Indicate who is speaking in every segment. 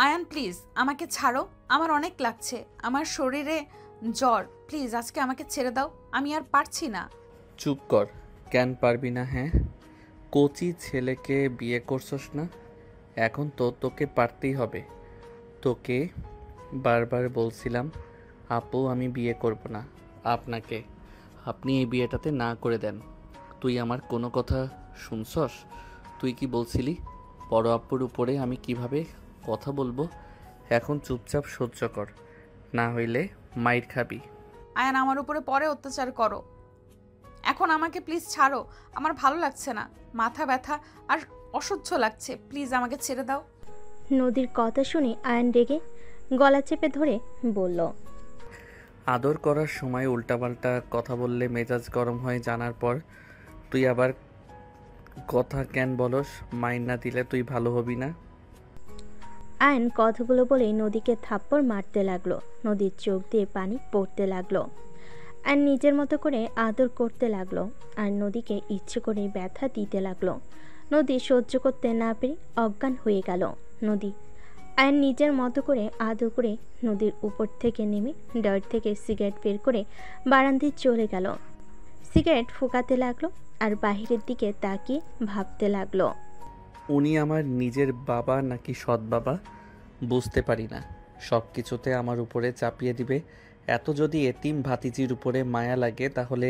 Speaker 1: Ayaan please আমাকে ছাড়ো, আমার অনেক লাগছে, আমার শরীরে জ্বর, প্লিজ আজকে আমাকে ছেড়ে দাও, আমি আর পারছি না।
Speaker 2: চুপ কর। কেন পারবি না? হ্যাঁ, কোচি ছেলেকে বিয়ে করছস না, এখন তো তোকে পারতেই হবে। তোকে বারবার বলছিলাম আপু আমি বিয়ে করব না আপনাকে, আপনি এই বিয়েটাতে না করে দেন। তুই আমার কোনো কথা শুনছস? তুই কি বলছিলি বড় আপুর উপরে আমি কিভাবে কথা বলবো? এখন চুপচাপ সহ্য কর, না হইলে মাইর খাবি।
Speaker 1: আয়ান আমার উপরে পরে অত্যাচার করো, এখন আমাকে প্লিজ ছাড়ো, আমার ভালো লাগছে না, মাথা ব্যথা আর অসহ্য লাগছে, প্লিজ আমাকে ছেড়ে দাও।
Speaker 3: নদীর কথা শুনে আয়ন রেগে গলা চেপে ধরে বলল,
Speaker 2: আদর করার সময় উল্টাপাল্টা কথা বললে মেজাজ গরম হয় জানার পর তুই আবার কথা কেন বলস? মাইন না দিলে তুই ভালো হবি না।
Speaker 3: আয়ন কথাগুলো বলেই নদীকে থাপ্পড় মারতে লাগলো। নদীর চোখ দিয়ে পানি পড়তে লাগলো। আর নিজের মতো করে আদর করতে লাগলো, আর নদীকে ইচ্ছে করে ব্যথা দিতে লাগলো। নদী সহ্য করতে না পেরে অজ্ঞান হয়ে গেল। নদী আয়ন নিজের মতো করে আদর করে নদীর উপর থেকে নেমে ডার থেকে সিগারেট বের করে বারান্দায় চলে গেল। সিগারেট ফুঁকাতে লাগলো আর বাহিরের দিকে তাকিয়ে ভাবতে লাগলো,
Speaker 2: উনি আমার নিজের বাবা নাকি সৎ বাবা বুঝতে পারি না, সব কিছুতে আমার উপরে চাপিয়ে দিবে। এত যদি এতিম ভাতিজির উপরে মায়া লাগে তাহলে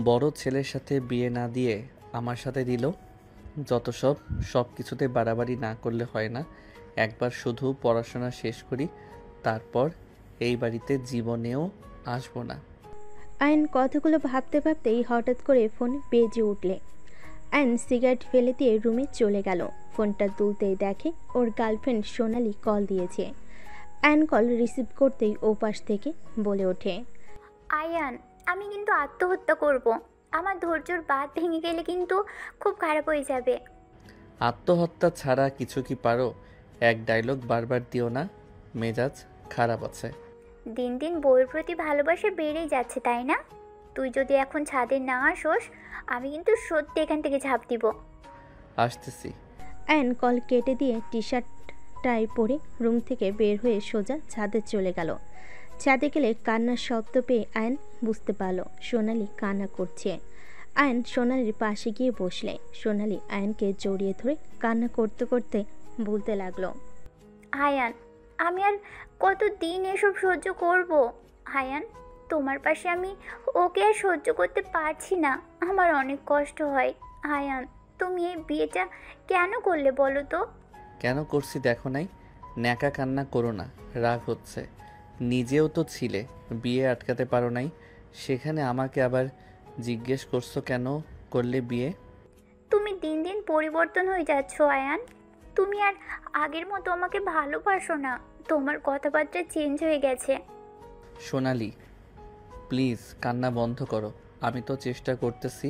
Speaker 2: বড় ছেলের সাথে বিয়ে না দিয়ে আমার সাথে দিল। যত সব কিছুতে বাড়াবাড়ি না করলে হয় না। একবার শুধু পড়াশোনা শেষ করি, তারপর এই বাড়িতে জীবনেও আসবো না।
Speaker 3: আয়ন কথাগুলো ভাবতে ভাবতেই হঠাৎ করে ফোন বেজে উঠলে আয়ন সিগারেট ফেলে দিয়ে রুমে চলে গেল। ফোনটা তুলতেই দেখে ওর গার্লফ্রেন্ড সোনালি কল দিয়েছে। আয়ন কল রিসিভ করতেই ওপাশ থেকে বলে ওঠে,
Speaker 4: আয়ান, আমি কিন্তু আত্মহত্যা করব। আমার ধৈর্যর বাঁধ ভেঙে গেলে কিন্তু খুব খারাপ হয়ে যাবে।
Speaker 2: আত্মহত্যা ছাড়া কিছু কি পারো? এক ডায়লগ বারবার দিও না, মেজাজ খারাপ আছে।
Speaker 4: দিন দিন বউয়ের প্রতি ভালোবাসা বেড়েই যাচ্ছে, তাই না? তুই যদি এখন ছাদে না আসোস, আমি কিন্তু সত্যি এখান থেকে ঝাঁপ দিব।
Speaker 2: আসতেছি।
Speaker 3: আয়ন কল কেটে দিয়ে টি শার্ট টাই পরে রুম থেকে বের হয়ে সোজা ছাদে চলে গেল। ছাদে গেলে কান্নার শব্দ পেয়ে আয়ন বুঝতে পারল সোনালি কান্না করছে। আয়ন সোনালির পাশে গিয়ে বসলে সোনালি আয়নকে জড়িয়ে ধরে কান্না করতে করতে বলতে লাগলো,
Speaker 4: আয়ান, আমি আর কতদিন এসব সহ্য করব? আয়ান, তোমার পাশে আমি ওকে আর সহ্য করতে পারছি না, আমার অনেক কষ্ট হয়। আয়ান, তুমি এই বিয়েটা কেন করলে বলো তো?
Speaker 2: কেন করছি দেখো নাই? ন্যাকা কান্না করো না, রাগ হচ্ছে। নিজেও তো ছিলে, বিয়ে আটকাতে পারো নাই, সেখানে আমাকে আবার জিজ্ঞেস করছো কেন করলে বিয়ে?
Speaker 4: তুমি দিন দিন পরিবর্তন হয়ে যাচ্ছ আয়ান, তুমি আর আগের মতো আমাকে ভালোবাসো না, তোমার কথাবার্তা চেঞ্জ হয়ে গেছে।
Speaker 2: সোনালি প্লিজ কান্না বন্ধ করো। আমি তো চেষ্টা করতেছি,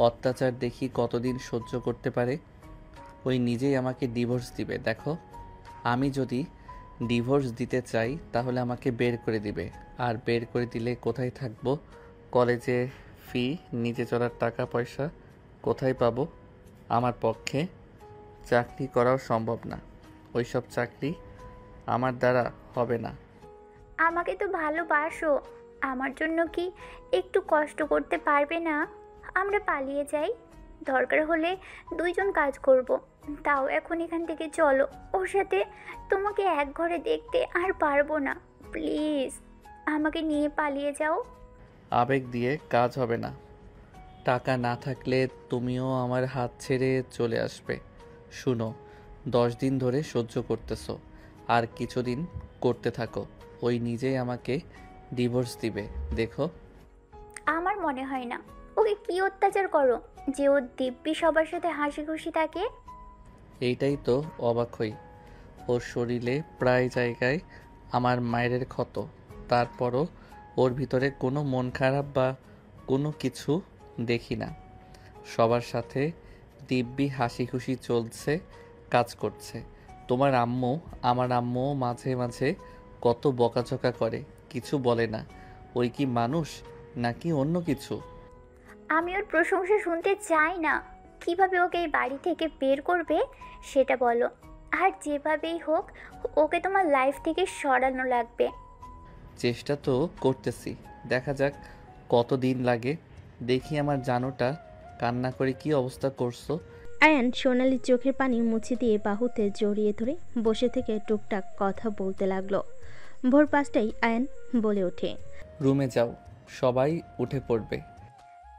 Speaker 2: অত্যাচার দেখি কতদিন সহ্য করতে পারে। ওই নিজেই আমাকে ডিভোর্স দিবে দেখো। আমি যদি ডিভোর্স দিতে চাই তাহলে আমাকে বের করে দিবে, আর বের করে দিলে কোথায় থাকবো? কলেজে ফি, নিজে চলার টাকা পয়সা কোথায় পাবো? আমার পক্ষে চাকরি করাও সম্ভব না, ওইসব চাকরি আমার দ্বারা হবে না।
Speaker 4: আমাকে তো ভালোবাসো, আমার জন্য কি একটু কষ্ট করতে পারবে না? আমরা পালিয়ে যাই, দরকার হলে দুইজন কাজ করব। তাও এখন এখান থেকে চলো, ওর সাথে তোমাকে এক ঘরে দেখতে আর পারবো না। প্লিজ আমাকে নিয়ে পালিয়ে যাও।
Speaker 2: আবেগ দিয়ে কাজ হবে না। টাকা না থাকলে তুমিও আমার হাত ছেড়ে চলে আসবে। শুনো, 10 দিন ধরে সহ্য করতেছো, আর কিছুদিন করতে থাকো। ওই নিজেই আমাকে ডিভোর্স দিবে দেখো।
Speaker 4: আমার মনে হয় না। ওকে কি অত্যাচার করো যে ও দিব্যি সবার সাথে হাসি খুশি থাকে?
Speaker 2: এইটাই তো অবাক হই, ওর শরীরে প্রায় জায়গায় আমার মায়ের ক্ষত, তারপরও ওর ভিতরে কোনো মন খারাপ বা কোনো কিছু দেখি না। সবার সাথে দিব্যি হাসি খুশি চলছে, কাজ করছে। তোমার আম্মু, আমার আম্মুও মাঝে মাঝে কত বকাঝকা করে, কিছু বলে না। ওই কি মানুষ নাকি অন্য কিছু?
Speaker 4: আমি ওর প্রশংসা শুনতে চাই না। কিভাবে ওকে এই বাড়ি থেকে বের করবে সেটা বলো। আর যেভাবেই হোক ওকে তোমার লাইফ থেকে সরানো লাগবে।
Speaker 2: চেষ্টা তো করতেছি, দেখা যাক কতদিন লাগে। দেখি আমার জানোটা কান্না করে কি অবস্থা করছো।
Speaker 3: আয়ান সোনালির চোখের পানি মুছে দিয়ে বাহুতে জড়িয়ে ধরে বসে থেকে টুকটাক কথা বলতে লাগলো। ভোর 5টায় আয়ান বলে ওঠে,
Speaker 2: রুমে যাও, সবাই উঠে পড়বে।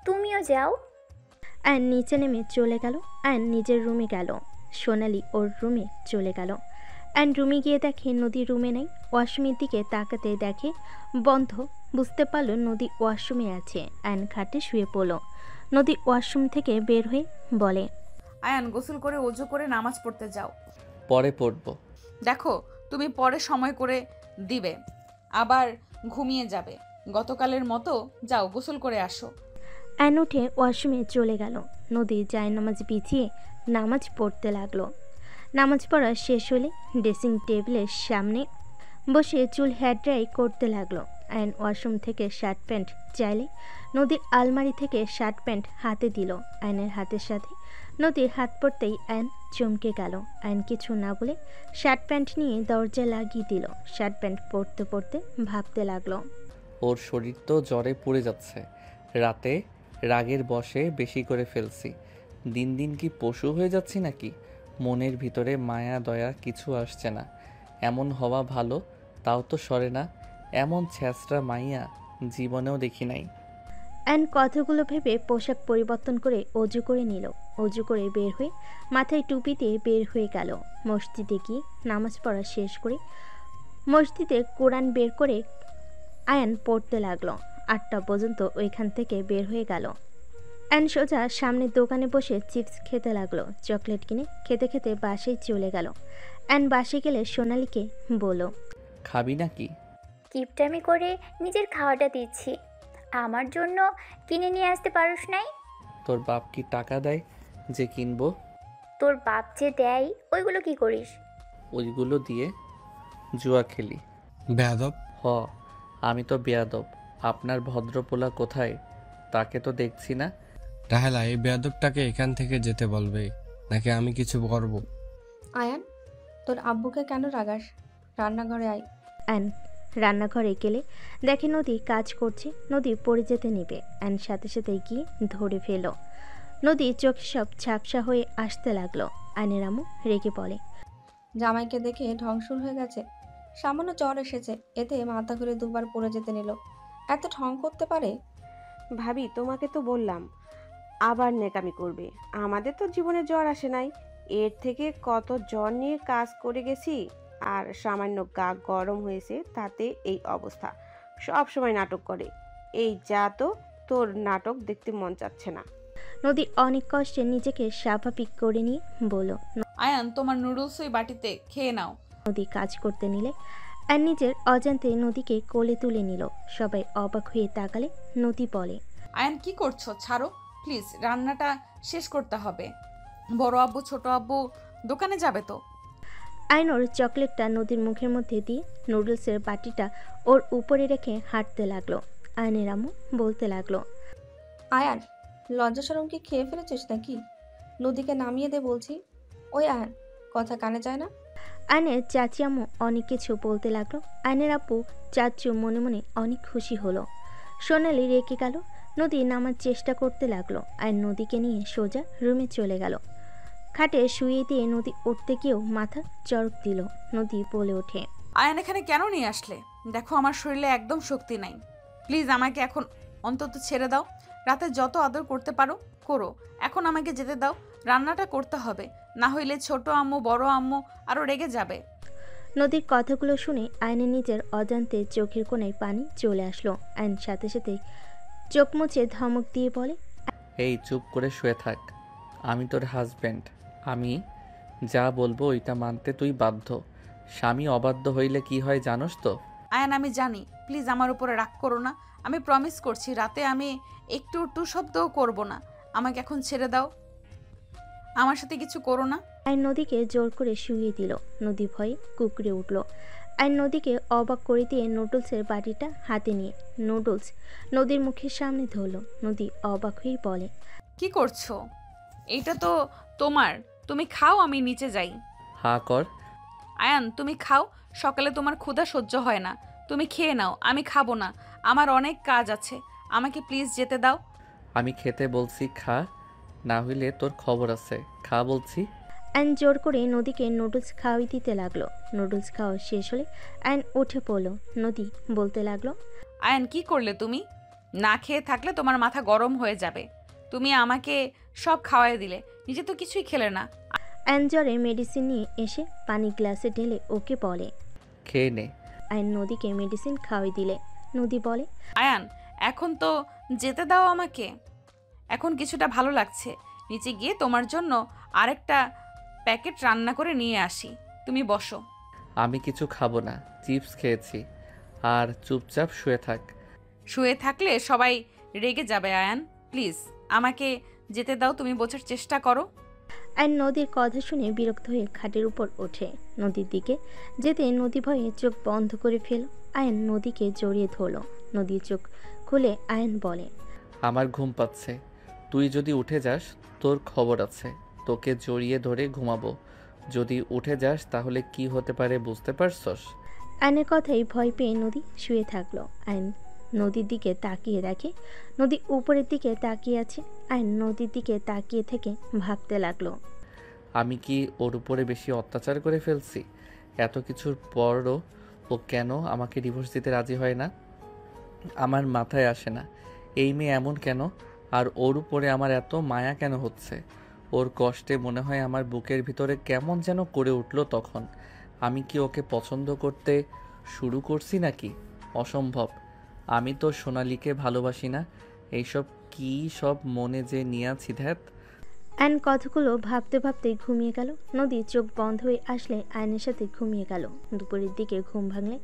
Speaker 4: তুমিও যাও।
Speaker 3: আয়ান নিচে নেমে চলে গেল। আয়ান নিজের রুমে গেল, সোনালি ওর রুমে চলে গেল। আয়ান রুমে গিয়ে দেখে নদী রুমে নেই। ওয়াশরুমের দিকে তাকাতে দেখে বন্ধ। বুঝতে পারল নদী ওয়াশরুমে আছে। আয়ান খাটে শুয়ে পড়ল। নদী ওয়াশরুম থেকে বের হয়ে বলে,
Speaker 1: আয়ান গোসল করে অজু করে নামাজ পড়তে যাও।
Speaker 2: পরে পড়বো।
Speaker 1: দেখো তুমি পরে সময় করে দিবে, আবার ঘুমিয়ে যাবে। গতকালের মতো যাও গোসল করে আসো।
Speaker 3: আয়ান উঠে ওয়াশরুমে চলে গেল। নদী জায়নামাজ বিছিয়ে নামাজ পড়তে লাগলো। নামাজ পড়া শেষ হলে ড্রেসিং টেবিলের সামনে বসে চুল হেয়ার ড্রাই করতে লাগলো। আয়ন ওয়াশরুম থেকে শার্ট প্যান্ট চাইলে নদীর আলমারি থেকে শার্ট প্যান্ট হাতে দিল। আয়নের হাতের সাথে নদীর হাত পড়তেই আয়ন চমকে গেল। আয়ন কিছু না বলে শার্ট প্যান্ট নিয়ে দরজা লাগিয়ে দিল। শার্ট প্যান্ট পরতে পরতে ভাবতে লাগলো,
Speaker 2: ওর শরীর তো জ্বরে পুড়ে যাচ্ছে। রাতে রাগের বশে বেশি করে ফেলছি। দিন দিন কি পশু হয়ে যাচ্ছি নাকি? মনের ভিতরে মায়া দয়া কিছু আসছে না। এমন হওয়া ভালো, তাও তো সরে না। এমন ছ্যাঁচড়া মাইয়া জীবনেও দেখি নাই।
Speaker 3: আয়ন কথাগুলো ভেবে পোশাক পরিবর্তন করে অজু করে নিল। অজু করে বের হয়ে মাথায় টুপি দিয়ে বের হয়ে গেল। মসজিদে গিয়ে নামাজ পড়া শেষ করে মসজিদে কোরআন বের করে আয়ন পড়তে লাগলো। 8টা পর্যন্ত ওইখান থেকে বের হয়ে গেল। আয়ন সোজা সামনের দোকানে বসে চিপস খেতে লাগলো। চকলেট কিনে খেতে খেতে বাসায় চলে গেল। আয়ন বাসে গেলে সোনালীকে বলল,
Speaker 2: খাবি নাকি?
Speaker 4: কিপটামি করে নিজের খাওয়াটা দিচ্ছি, আমার জন্য কিনে নিয়ে আসতে পারোস নাই?
Speaker 2: তোর বাপ কি টাকা দেয় যে কিনবো?
Speaker 4: তোর বাপ যে দেয় ওইগুলো কি করিস?
Speaker 2: ওইগুলো দিয়ে জুয়া খেলি।
Speaker 5: বেয়াদব।
Speaker 2: হ, আমি তো বেয়াদব। আপনার ভদ্রপোলা কোথায়? তাকে তো দেখছি না।
Speaker 5: রাহেলা, এই বেয়াদবটাকে এখান থেকে যেতে বলবে, নাকি আমি কিছু করব?
Speaker 6: আয়ান, তোর আব্বুকে কেন রাগাস? রান্নাঘরে আয়।
Speaker 3: অ্যান রান্নাঘরে গেলে দেখে নদী কাজ করছে। নদী পড়ে যেতে নেবে। অ্যান সাথে সাথে গিয়ে ধরে ফেল। নদী চোখে সব ঝাপসা হয়ে আসতে লাগলো। আয়নের আম্মু রেগে বলে,
Speaker 6: জামাইকে দেখে ঢং শুরু হয়ে গেছে। সামান্য জ্বর এসেছে, এতে মাথা ঘুরে দুবার পড়ে যেতে নিল। এত ঢং করতে পারে?
Speaker 7: ভাবি, তোমাকে তো বললাম আবার নেকামি করবে। আমাদের তো জীবনে জ্বর আসে নাই, এর থেকে কত জ্বর নিয়ে কাজ করে গেছি। আর সামান্য গা গরম হয়েছে তাতে এই অবস্থা। সব সময় নাটক করে। এই যা তো, তোর নাটক দেখতে মন চাচ্ছে না।
Speaker 3: নদী অনেক কষ্টে নিজেকে স্বাভাবিক করে নিয়ে বলল।
Speaker 1: আয়ান তোমার নুডলস ওই বাটিতে খেয়ে নাও।
Speaker 3: নদী কাজ করতে নিলে আর নিজের অজান্তে নদীকে কোলে তুলে নিল। সবাই অবাক হয়ে তাকালে নদী বলে,
Speaker 1: আয়ান কি করছো? ছাড়ো প্লিজ, রান্নাটা শেষ করতে হবে। বড় আব্বু ছোট আব্বু দোকানে যাবে তো।
Speaker 3: আয়নোর চকলেটটা নদীর মুখের মধ্যে দিয়ে নুডলসের বাটিটা ওর উপরে রেখে হাঁটতে লাগলো। আয়নের আম্মু বলতে লাগলো,
Speaker 6: আয়ান, লজ্জা শরম কি খেয়ে ফেলেছিস নাকি? নদীকে নামিয়ে দে বলছি। ওই আয়ান, কথা কানে যায় না?
Speaker 3: আয়নের চাচি আম্মু অনেক কিছু বলতে লাগলো। আয়নের আব্বু চাচু মনে মনে অনেক খুশি হলো। সোনালি রেখে গেল। নদী নামার চেষ্টা করতে লাগলো। আয়ন নদীকে নিয়ে সোজা রুমে চলে গেল। খাটে শুয়ে দিয়ে নদী উঠতে গিয়েও মাথা চড়ক দিল। নদী বলে ওঠে,
Speaker 1: আয়ান এখানে কেন নিয়ে আসলে? দেখো আমার শরীরে একদম শক্তি নাই। প্লিজ আমাকে এখন অন্তত ছেড়ে দাও। রাতে যত আদর করতে পারো করো, এখন আমাকে যেতে দাও। রান্নাটা করতে হবে, না হইলে ছোট আম্মু বড় আম্মু আরো রেগে যাবে।
Speaker 3: নদীর কথাগুলো শুনে আয়নের নিজের অজান্তে চোখের কোণায় পানি চলে আসলো। আয়ন সাথে সাথে চোখ মুছে ধমক দিয়ে বলে,
Speaker 2: এই চুপ করে শুয়ে থাক। আমি তোর হাজব্যান্ড। আমি যা বলবো ওইটা মানতে তুই বাধ্য। স্বামী অবাধ্য হইলে কি হয় জানোস তো?
Speaker 1: আয়ান আমি জানি, প্লিজ আমার উপরে রাগ করো না। আমি প্রমিস করছি রাতে আমি একটু টু শব্দও করবো না। আমাকে এখন ছেড়ে দাও, আমার সাথে কিছু করো না।
Speaker 3: আয়ন নদীকে জোর করে শুইয়ে দিল। নদী ভয়ে কুকড়ে উঠল। আয়ন নদীকে অবাক করে দিয়ে নুডলসের বাটিটা হাতে নিয়ে নুডলস নদীর মুখের সামনে ধরল। নদী অবাক হয়ে বলে,
Speaker 1: কি করছো? এইটা তো তোমার, তুমি খাও, আমি নিচে যাই।
Speaker 2: হা কর।
Speaker 1: আয়ান তুমি খাও, সকালে তোমার ক্ষুধা সহ্য হয় না। তুমি খেয়ে নাও, আমি খাবো না, আমার অনেক কাজ আছে। আমাকে প্লিজ যেতে দাও।
Speaker 2: আমি খেতে বলছি খা, না হইলে তোর খবর আছে। খা বলছি।
Speaker 3: আয়ন জোর করে নদীকে নুডলস খাওয়াই দিতে লাগলো। নুডলস খাওয়া শেষ হলে আয়ন উঠে পড়লো। নদী বলতে লাগলো,
Speaker 1: আয়ান কি করলে তুমি? না খেয়ে থাকলে তোমার মাথা গরম হয়ে যাবে। তুমি আমাকে সব খাওয়াই দিলে, নিজে তো কিছুই খেলে না।
Speaker 3: আয়ন জ্বরে মেডিসিন নিয়ে এসে পানি গ্লাসে ঢেলে ওকে বলে।
Speaker 2: খেয়ে নে।
Speaker 3: আয়ন নদীকে মেডিসিন খাওয়াই দিলে নদী বলে,
Speaker 1: আয়ান এখন তো যেতে দাও আমাকে। এখন কিছুটা ভালো লাগছে। নিচে গিয়ে তোমার জন্য আরেকটা প্যাকেট রান্না করে নিয়ে আসি, তুমি বসো।
Speaker 2: আমি কিছু খাবো না, চিপস খেয়েছি। আর চুপচাপ শুয়ে থাক।
Speaker 1: শুয়ে থাকলে সবাই রেগে যাবে। আয়ান প্লিজ আমাকে যেতে দাও, তুমি বোঝার চেষ্টা করো।
Speaker 3: আয়ন নদীর কথা শুনে বিরক্ত হয়ে খাটের উপর ওঠে। নদীর দিকে যেতে নদী ভয়ে চোখ বন্ধ করে ফেল। আয়ন নদীকে জড়িয়ে ধরল। নদীর চোখ খুলে আয়ন বলে,
Speaker 2: আমার ঘুম পাচ্ছে। তুই যদি উঠে যাস তোর খবর আছে। তোকে জড়িয়ে ধরে ঘুমাবো। যদি উঠে যাস তাহলে কি হতে পারে বুঝতে পারছস?
Speaker 3: আয়নের কথাই ভয় পেয়ে নদী শুয়ে থাকলো। আয়ন নদীর দিকে তাকিয়ে দেখে নদী উপরের দিকে তাকিয়ে আছে। আয়ন নদীর দিকে তাকিয়ে থেকে ভাবতে লাগলো,
Speaker 2: আমি কি ওর উপরে বেশি অত্যাচার করে ফেলছি? এত কিছুর পরও ও কেন আমাকে ডিভোর্স দিতে রাজি হয় না? আমার মাথায় আসে না এই মেয়ে এমন কেন, আর ওর উপরে আমার এত মায়া কেন হচ্ছে? ওর কষ্টে মনে হয় আমার বুকের ভিতরে কেমন যেন করে উঠলো তখন। আমি কি ওকে পছন্দ করতে শুরু করছি নাকি? অসম্ভব। আমি তো সোনালীকে ভালোবাসি না। এইসব কি সব মনে যে নিয়ে আছি ধ্যাত।
Speaker 3: আয়ন কথাগুলো ভাবতে ভাবতে ঘুমিয়ে গেল। নদী চোখ বন্ধ হয়ে আসলে আয়নের সাথে ঘুমিয়ে গেল। দুপুরের দিকে ঘুম ভাঙলে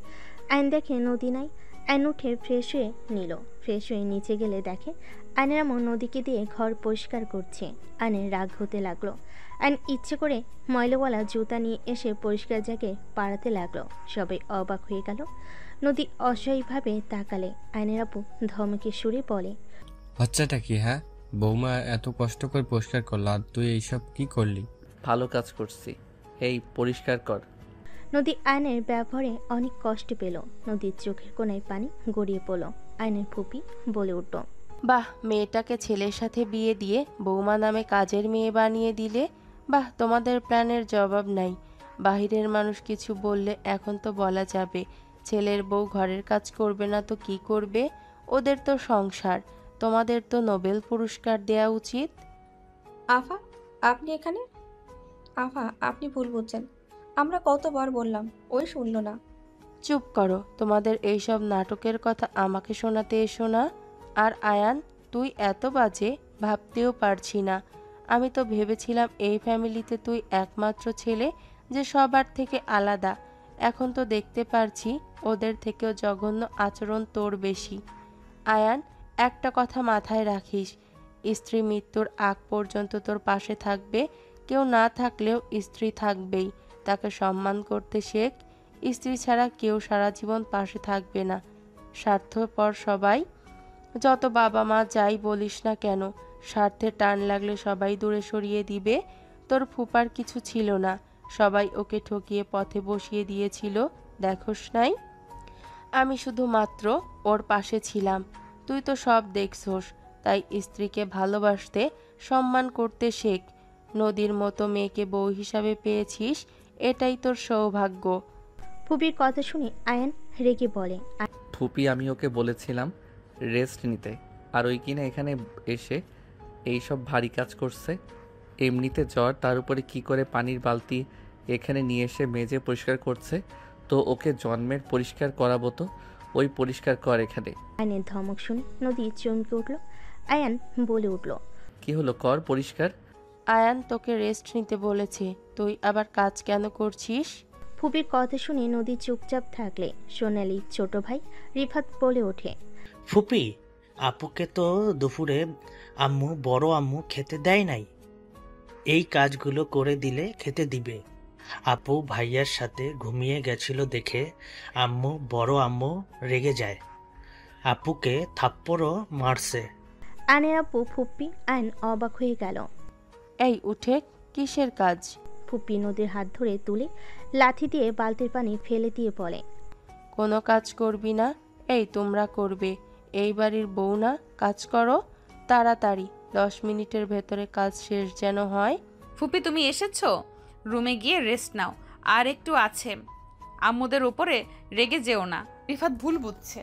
Speaker 3: আয়ন দেখে নদী নাই। আয়ন উঠে ফ্রেশ হয়ে নিল। ফ্রেশ হয়ে নিচে গেলে দেখে আয়নের আম্মু নদীকে দিয়ে ঘর পরিষ্কার করছে। আয়নের রাগ হতে লাগলো। আয়ন ইচ্ছে করে ময়লাওয়ালা জুতা নিয়ে এসে পরিষ্কার জায়গায় পাড়াতে লাগলো। সবাই অবাক হয়ে গেল। নদী অসহায়ভাবে তাকালে। আয়নের আব্বু ধমকে সুরে বলে,
Speaker 5: হচ্ছেটা কি? হ্যাঁ, বৌমা এত কষ্ট করে পরিষ্কার করলো আর তুই এইসব কি করলি?
Speaker 2: ভালো কাজ করছি। এই পরিষ্কার কর।
Speaker 3: নদী আয়নের ব্যবহারে অনেক কষ্ট পেল। নদীর চোখের কোণায় পানি গড়িয়ে পড়ল। আয়নের ফুপি বলে উঠল,
Speaker 8: বাহ, মেয়েটাকে ছেলের সাথে বিয়ে দিয়ে বৌমা নামে কাজের মেয়ে বানিয়ে দিলে। বাহ, তোমাদের প্ল্যানের জবাব নাই। বাহিরের মানুষ কিছু বললে এখন তো বলা যাবে ছেলের বউ ঘরের কাজ করবে না তো কি করবে? ওদের তো সংসার। তোমাদের তো নোবেল পুরস্কার দেয়া উচিত।
Speaker 6: আফা, আপনি এখানে? আফা, আপনি ভুল বুঝছেন। আমরা কতবার বললাম, ওই শুনলো না।
Speaker 8: চুপ করো, তোমাদের এইসব নাটকের কথা আমাকে শোনাতে এসো না। আর আয়ান, তুই এত বাজে ভাবতেও পারছি না। আমি তো ভেবেছিলাম এই ফ্যামিলিতে তুই একমাত্র ছেলে যে সবার থেকে আলাদা। এখন তো দেখতে পারছি ওদের থেকেও জঘন্য আচরণ তোর বেশি। আয়ান, একটা কথা মাথায় রাখিস, স্ত্রী মৃত্যুর আগ পর্যন্ত তোর পাশে থাকবে। কেউ না থাকলেও স্ত্রী থাকবেই। তাকে সম্মান করতে শেখ। স্ত্রী ছাড়া কেউ সারা জীবন পাশে থাকবে না। স্বার্থপর সবাই। যত বাবা মা যাই বলিস না কেন, স্বার্থে টান লাগলে সবাই দূরে সরিয়ে দিবে। তোর ফুপার কিছু ছিল না, সবাই ওকে ঠকিয়ে পথে বসিয়ে দিয়েছিল, দেখোস নাই? আমি শুধু মাত্র ওর পাশে ছিলাম। তুই তো সব দেখছোস। তাই স্ত্রীকে ভালোবাসতে, সম্মান করতে শেখ। নদীর মতো মেয়েকে বউ হিসাবে পেয়েছিস, এটাই তোর সৌভাগ্য।
Speaker 3: ফুপির কথা শুনে আয়ন রেগে বলে,
Speaker 2: ফুপি, আমি ওকে বলেছিলাম রেস্ট নিতে, আর ওই কিনা এখানে এসে এইসব ভারী কাজ করছে। এমনিতে জ্বর, তার উপরে কি করে পানির বালতি এখানে নিয়ে এসে মেজে পরিষ্কার করছে। তো ওকে জন্মের পরিষ্কার করাবো তো, ওই পরিষ্কার কর এখানে।
Speaker 3: আয়নের ধমক শুনে নদী চমকে উঠল। আয়ান বলে উঠল,
Speaker 2: কি হলো, কর পরিষ্কার।
Speaker 8: আয়ান তোকে রেস্ট নিতে বলেছে, তুই আবার কাজ কেন করছিস?
Speaker 3: ফুপির কথা শুনে নদী চুপচাপ থাকলে সোনালি ছোট ভাই রিফাত বলে ওঠে,
Speaker 9: ফুপি, আপুকে তো দুপুরে বড় আম্মু খেতে দেয় নাই। এই কাজগুলো করে দিলে খেতে দিবে। আপু ভাইয়ার সাথে ঘুমিয়ে গেছিল দেখে বড় আম্মু রেগে যায়। আপুকে থাপ্পড়ও মারছে।
Speaker 3: আয়নের আপু ফুপ্পি আয়ন অবাক হয়ে গেল।
Speaker 8: এই উঠে, কিসের কাজ?
Speaker 3: ফুপি নদীর হাত ধরে তুলে লাথি দিয়ে বালতির পানি ফেলে দিয়ে বলে,
Speaker 8: কোনো কাজ করবি না? এই তোমরা করবে, এই বাড়ির বউ না? কাজ করো তাড়াতাড়ি, 10 মিনিটের ভেতরে কাজ শেষ যেন হয়।
Speaker 1: ফুপি তুমি এসেছো, রুমে গিয়ে রেস্ট নাও, আর একটু আছে। আম্মুদের উপরে রেগে যেও না, রিফাত ভুল বুঝছে।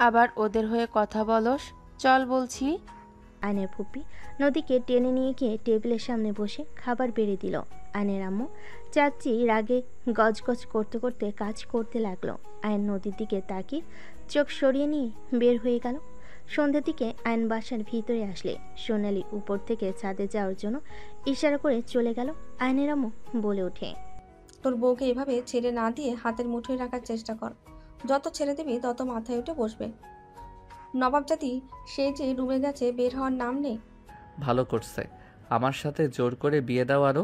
Speaker 8: আবার ওদের হয়ে কথা বলস, চল বলছি।
Speaker 3: আয়নের ফুপি নদীকে টেনে নিয়ে গিয়ে টেবিলের সামনে বসে খাবার বেড়ে দিল। আয়নের আম্মু চাচি রাগে গজগজ করতে করতে কাজ করতে লাগলো। আয়ন নদীর দিকে তাকিয়ে চোখ সরিয়ে নিয়ে বের হয়ে গেল। সন্ধ্যের দিকে আয়ন বাসার ভিতরে আসলে সোনালি উপর থেকে ছাদে যাওয়ার জন্য ইশারা করে চলে গেল। আয়নের আম্মু বলে ওঠে,
Speaker 6: তোর বউকে এভাবে ছেড়ে না দিয়ে হাতের মুঠোয় রাখার চেষ্টা কর। যত ছেড়ে দিবি তত মাথায় উঠে বসবে। নবাব জাতি সে যে রুমে গেছে, বের হওয়ার নাম নেই।
Speaker 2: ভালো করছে, আমার সাথে জোর করে বিয়ে দাও আরো।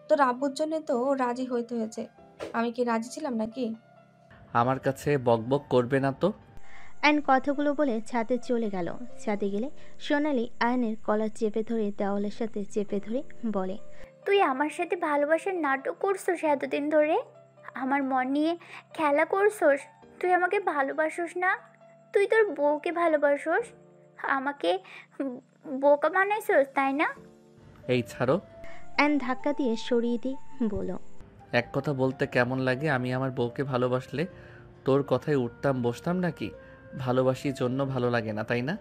Speaker 6: তোর আব্বুর জন্য তো রাজি হইতে হয়েছে, আমি কি রাজি ছিলাম নাকি?
Speaker 2: আমার কাছে বকবক করবে না তো।
Speaker 3: আয়ন কথাগুলো বলে ছাদে চলে গেল। ছাদে গেলে সোনালি আয়নের কলার চেপে ধরে দেওয়ালের সাথে চেপে ধরে বলে,
Speaker 4: তুই আমার সাথে ভালোবাসার নাটক করছোস এতদিন ধরে, আমার মন নিয়ে খেলা করছোস। তুই আমাকে ভালোবাসোস না, তুই তোর বউকে ভালোবাসোস, আমাকে বোকা বানাইছোস, তাই না?
Speaker 2: এই ছাড়ো।
Speaker 3: আয়ন ধাক্কা দিয়ে সরিয়ে দিয়ে বলল,
Speaker 2: এক কথা বলতে কেমন লাগে, আমি আমার বউকে ভালোবাসলে তোর কথায় উঠতাম বসতাম নাকি? ভালোবাসি জন্য ভালো লাগে না, তাই না?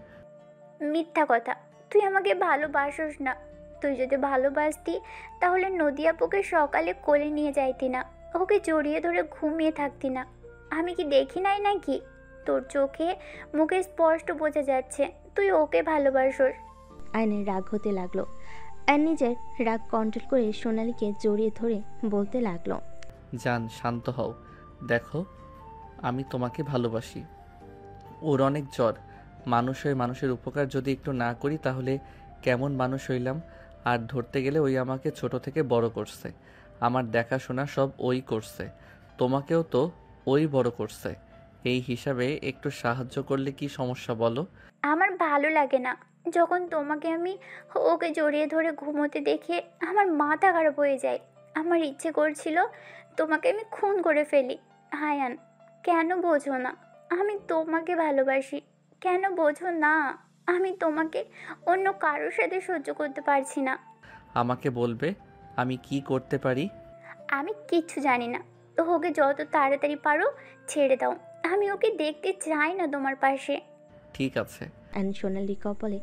Speaker 4: মিথ্যা কথা, তুই আমাকে ভালোবাসোস না। তুই যদি ভালোবাসতি তাহলে নদী আপুকে সকালে কোলে নিয়ে যাইতি না, ওকে জড়িয়ে ধরে ঘুমিয়ে থাকতি না। আমি কি দেখি নাই নাকি? তোর চোখে মুখে স্পষ্ট বোঝা যাচ্ছে তুই ওকে ভালোবাসোস।
Speaker 3: আয়নের রাগ হতে লাগলো। আয়ন নিজের রাগ কন্ট্রোল করে সোনালীকে জড়িয়ে ধরে বলতে লাগলো,
Speaker 2: জান শান্ত হও, দেখো আমি তোমাকে ভালোবাসি। ওর অনেক জ্বর, মানুষ হয়ে মানুষের উপকার যদি একটু না করি তাহলে কেমন মানুষ হইলাম? আর ধরতে গেলে ওই আমাকে ছোট থেকে বড় করছে, আমার দেখাশোনা সব ওই করছে, তোমাকেও তো ওই বড় করছে। এই হিসাবে একটু সাহায্য করলে কি সমস্যা বলো?
Speaker 4: আমার ভালো লাগে না যখন তোমাকে আমি ওকে জড়িয়ে ধরে ঘুমোতে দেখে আমার মাথা খারাপ হয়ে যায়। আমার ইচ্ছে করছিল তোমাকে আমি খুন করে ফেলি। হায়ান, কেন বোঝো না আমি তোমাকে ভালোবাসি? কেন বোঝো না আমি তোমাকে অন্য কারোর সাথে সহ্য করতে পারছি না?
Speaker 2: আমাকে বলবে আমি কি করতে পারি?
Speaker 4: আমি কিচ্ছু জানি না, ওকে যত তাড়াতাড়ি পারো ছেড়ে দাও। আমি ওকে দেখতে চাই না তোমার পাশে।
Speaker 2: ঠিক আছে।
Speaker 3: আয়ন সোনালি কপালে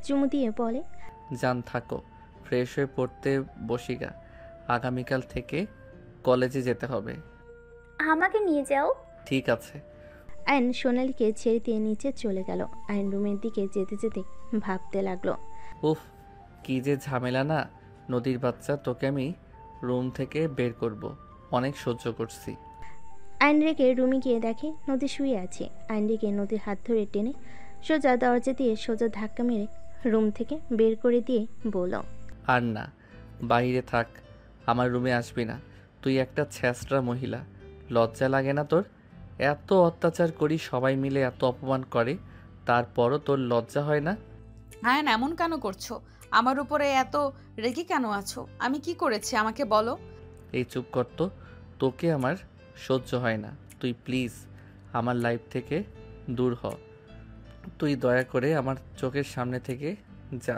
Speaker 3: চুমু দিয়ে বলে,
Speaker 2: জান থাকো, ফ্রেশ হয়ে পড়তে বসিগা, আগামীকাল থেকে কলেজে যেতে হবে।
Speaker 4: আমাকে নিয়ে যাও।
Speaker 2: ঠিক আছে।
Speaker 3: আয়ন সোনালীকে ছেড়ে দিয়ে নিচে চলে গেল। আয়ন রুমের দিকে যেতে যেতে ভাবতে লাগলো,
Speaker 2: উফ, কি যে ঝামেলা না। নদীর বাচ্চা, তোকে আমি রুম থেকে বের করব, অনেক সহ্য করছি।
Speaker 3: আয়ন রেগে রুমে গিয়ে দেখে নদী শুয়ে আছে। আয়ন রেগে নদীর হাত ধরে টেনে সোজা দরজা দিয়ে সোজা ধাক্কা মেরে রুম থেকে বের করে দিয়ে বলল,
Speaker 2: আর না, বাইরে থাক, আমার রুমে আসবি না। তুই একটা ছ্যাঁচড়া মহিলা, লজ্জা লাগে না তোর? এত অত্যাচার করি, সবাই মিলে এত অপমান করে, তারপরও তোর লজ্জা হয় না?
Speaker 1: আয়ন এমন কেন করছো? আমার উপরে এত রেগে কেন আছো? আমি কি করেছি আমাকে বলো।
Speaker 2: এই চুপ কর তো, তোকে আমার সহ্য হয় না। তুই প্লিজ আমার লাইফ থেকে দূর হ, তুই দয়া করে আমার চোখের সামনে থেকে যা।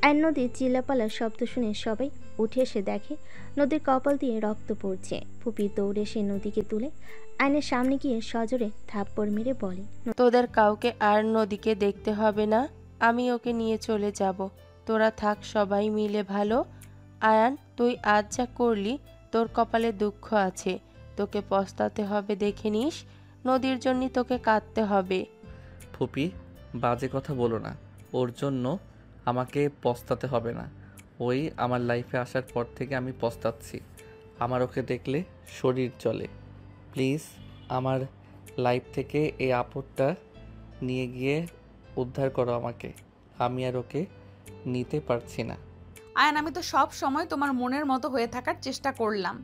Speaker 3: আয়ন নদীর চিল্লাপালার শব্দ শুনে সবাই উঠে এসে দেখে নদীর কপাল দিয়ে রক্ত পড়ছে। ফুপি দৌড়ে এসে নদীকে তুলে আয়নের সামনে গিয়ে সজোরে থাপ্পড় মেরে বলে,
Speaker 8: তোদের কাউকে আর নদীকে দেখতে হবে না, আমি ওকে নিয়ে চলে যাব। তোরা থাক সবাই মিলে ভালো। আয়ান, তুই আজ যা করলি তোর কপালে দুঃখ আছে, তোকে পস্তাতে হবে দেখে নিস। নদীর জন্য তোকে কাঁদতে হবে।
Speaker 2: ফুপি, বাজে কথা বলো না, ওর জন্য আমাকে পস্তাতে হবে না। ওই আমার লাইফে আসার পর থেকে আমি পস্তাচ্ছি, আমার ওকে দেখলে শরীর চলে। প্লিজ আমার লাইফ থেকে এই আপদটা নিয়ে গিয়ে উদ্ধার করো আমাকে, আমি আর ওকে নিতে পারছি না।
Speaker 1: আয়ন আমি তো সব সময় তোমার মনের মতো হয়ে থাকার চেষ্টা করলাম।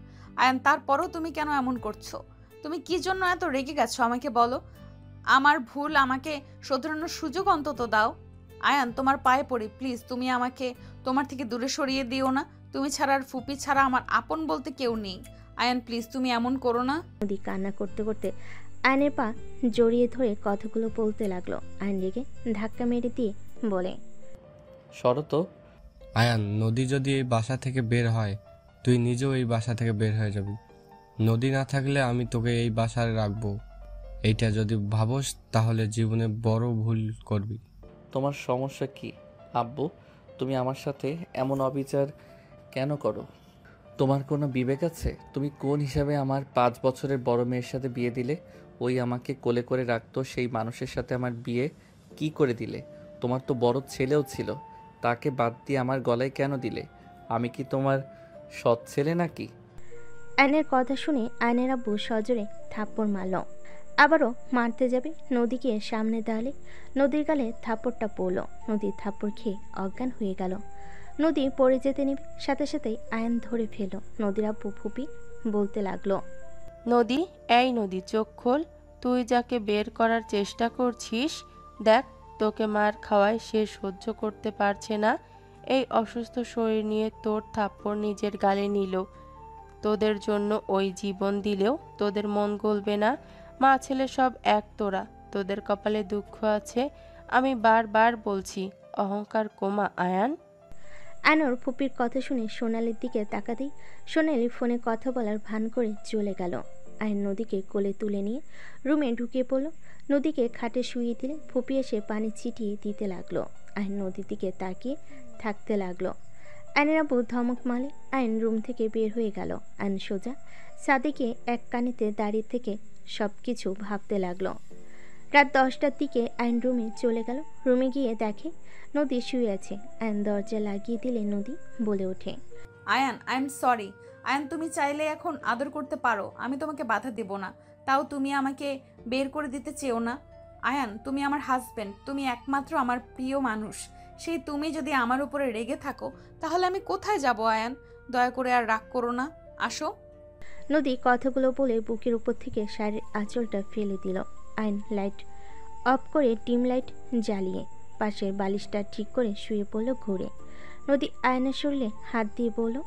Speaker 1: আয়ন তারপরও তুমি কেন এমন করছো? তুমি কি জন্য এত রেগে গেছো আমাকে বলো। আমার ভুল, আমাকে শোধরানোর সুযোগ অন্তত দাও। আয়ান তোমার পায়ে পড়ি, প্লিজ তুমি আমাকে তোমার থেকে দূরে সরিয়ে দিও না। তুমি ছাড়া আর ফুপি ছাড়া আমার আপন বলতে কেউ নেই। আয়ান প্লিজ তুমি এমন করো না।
Speaker 3: নদী কান্না করতে করতে আয়নের পা জড়িয়ে ধরে কথাগুলো বলতে লাগলো। আয়ন রেগে ধাক্কা মেরে দিয়ে বলে,
Speaker 2: সরো তো।
Speaker 5: আয়ান, নদী যদি এই বাসা থেকে বের হয়, তুই নিজেও এই বাসা থেকে বের হয়ে যাবি। নদী না থাকলে আমি তোকে এই বাসায় রাখবো। এইটা যদি ভাবস তাহলে জীবনে বড় ভুল করবি।
Speaker 2: তোমার সমস্যা কি আব্বু? তুমি আমার সাথে এমন অবিচার কেন করো? তোমার কোনো বিবেক আছে? তুমি কোন হিসাবে আমার 5 বছরের বড় মেয়ের সাথে বিয়ে দিলে? ওই আমাকে কোলে করে রাখতো, সেই মানুষের সাথে আমার বিয়ে কি করে দিলে? তোমার তো বড় ছেলেও ছিল, তাকে বাদ দিয়ে আমার গলায় কেন দিলে? আমি কি তোমার সৎ ছেলে নাকি?
Speaker 3: আয়নের কথা শুনে আয়নের আব্বু সজোরে থাপ্পড় মারল। আবারও মারতে যাবে নদীকে সামনে দাঁড়ালে নদীর গালে থাপ্পড়টা পড়ল। নদীর থাপ্পড় খেয়ে অজ্ঞান হয়ে গেল। নদী পড়ে যেতে নিবে, সাথে সাথেই আয়ন ধরে ফেলল। নদীর আব্বু ফুপি বলতে লাগলো,
Speaker 8: নদী, এই নদী, চোখ খোল। তুই যাকে বের করার চেষ্টা করছিস, দেখ তোকে মার খাওয়ায় সে সহ্য করতে পারছে না। এই অসুস্থ শরীর নিয়ে তোর থাপ্পড় নিজের গালে নিল। তোদের জন্য ওই জীবন দিলেও তোদের মন গলবে না। মা ছেলে সব এক তোরা, তোদের কপালে দুঃখ আছে। আমি বারবার বলছি, অহংকার কমা আয়ান।
Speaker 3: আয়নর ফুপির কথা শুনে সোনালির দিকে তাকাতেই সোনালি ফোনে কথা বলার ভান করে চলে গেল। আয়ন নদীকে কোলে তুলে নিয়ে রুমে ঢুকিয়ে পড়ল। নদীকে খাটে শুইয়ে দিলে ফুপি এসে পানি ছিটিয়ে দিতে লাগলো। আয়ন নদীর দিকে তাকিয়ে থাকতে লাগলো। আয়নের আব্বু ধমক মারলে আয়ন রুম থেকে বের হয়ে গেল। আয়ন সোজা সাদিকে এক কানিতে দাঁড়িয়ে থেকে সব কিছু ভাবতে লাগলো। রাত 10টার দিকে আয়ন রুমে চলে গেল। রুমে গিয়ে দেখে নদী শুয়ে আছে। আয়ন দরজা লাগিয়ে দিলে নদী বলে ওঠে,
Speaker 1: Ayaan I am sorry. Ayaan তুমি চাইলে এখন আদর করতে পারো, আমি তোমাকে বাধা দেব না। তাও তুমি আমাকে বের করে দিতে চেও না। আয়ান তুমি আমার হাজবেন্ড, তুমি একমাত্র আমার প্রিয় মানুষ। সেই তুমি যদি আমার উপরে রেগে থাকো তাহলে আমি কোথায় যাব? আয়ান দয়া করে আর রাগ করো না, আসো।
Speaker 3: নদী কথাগুলো বলে বুকের উপর থেকে শাড়ির আঁচলটা ফেলে দিল। আয়ন লাইট অফ করে ডিম লাইট জ্বালিয়ে পাশের বালিশটা ঠিক করে শুয়ে পড়ল ঘুরে। নদী আয়নের শরীরে হাত দিয়ে বলল,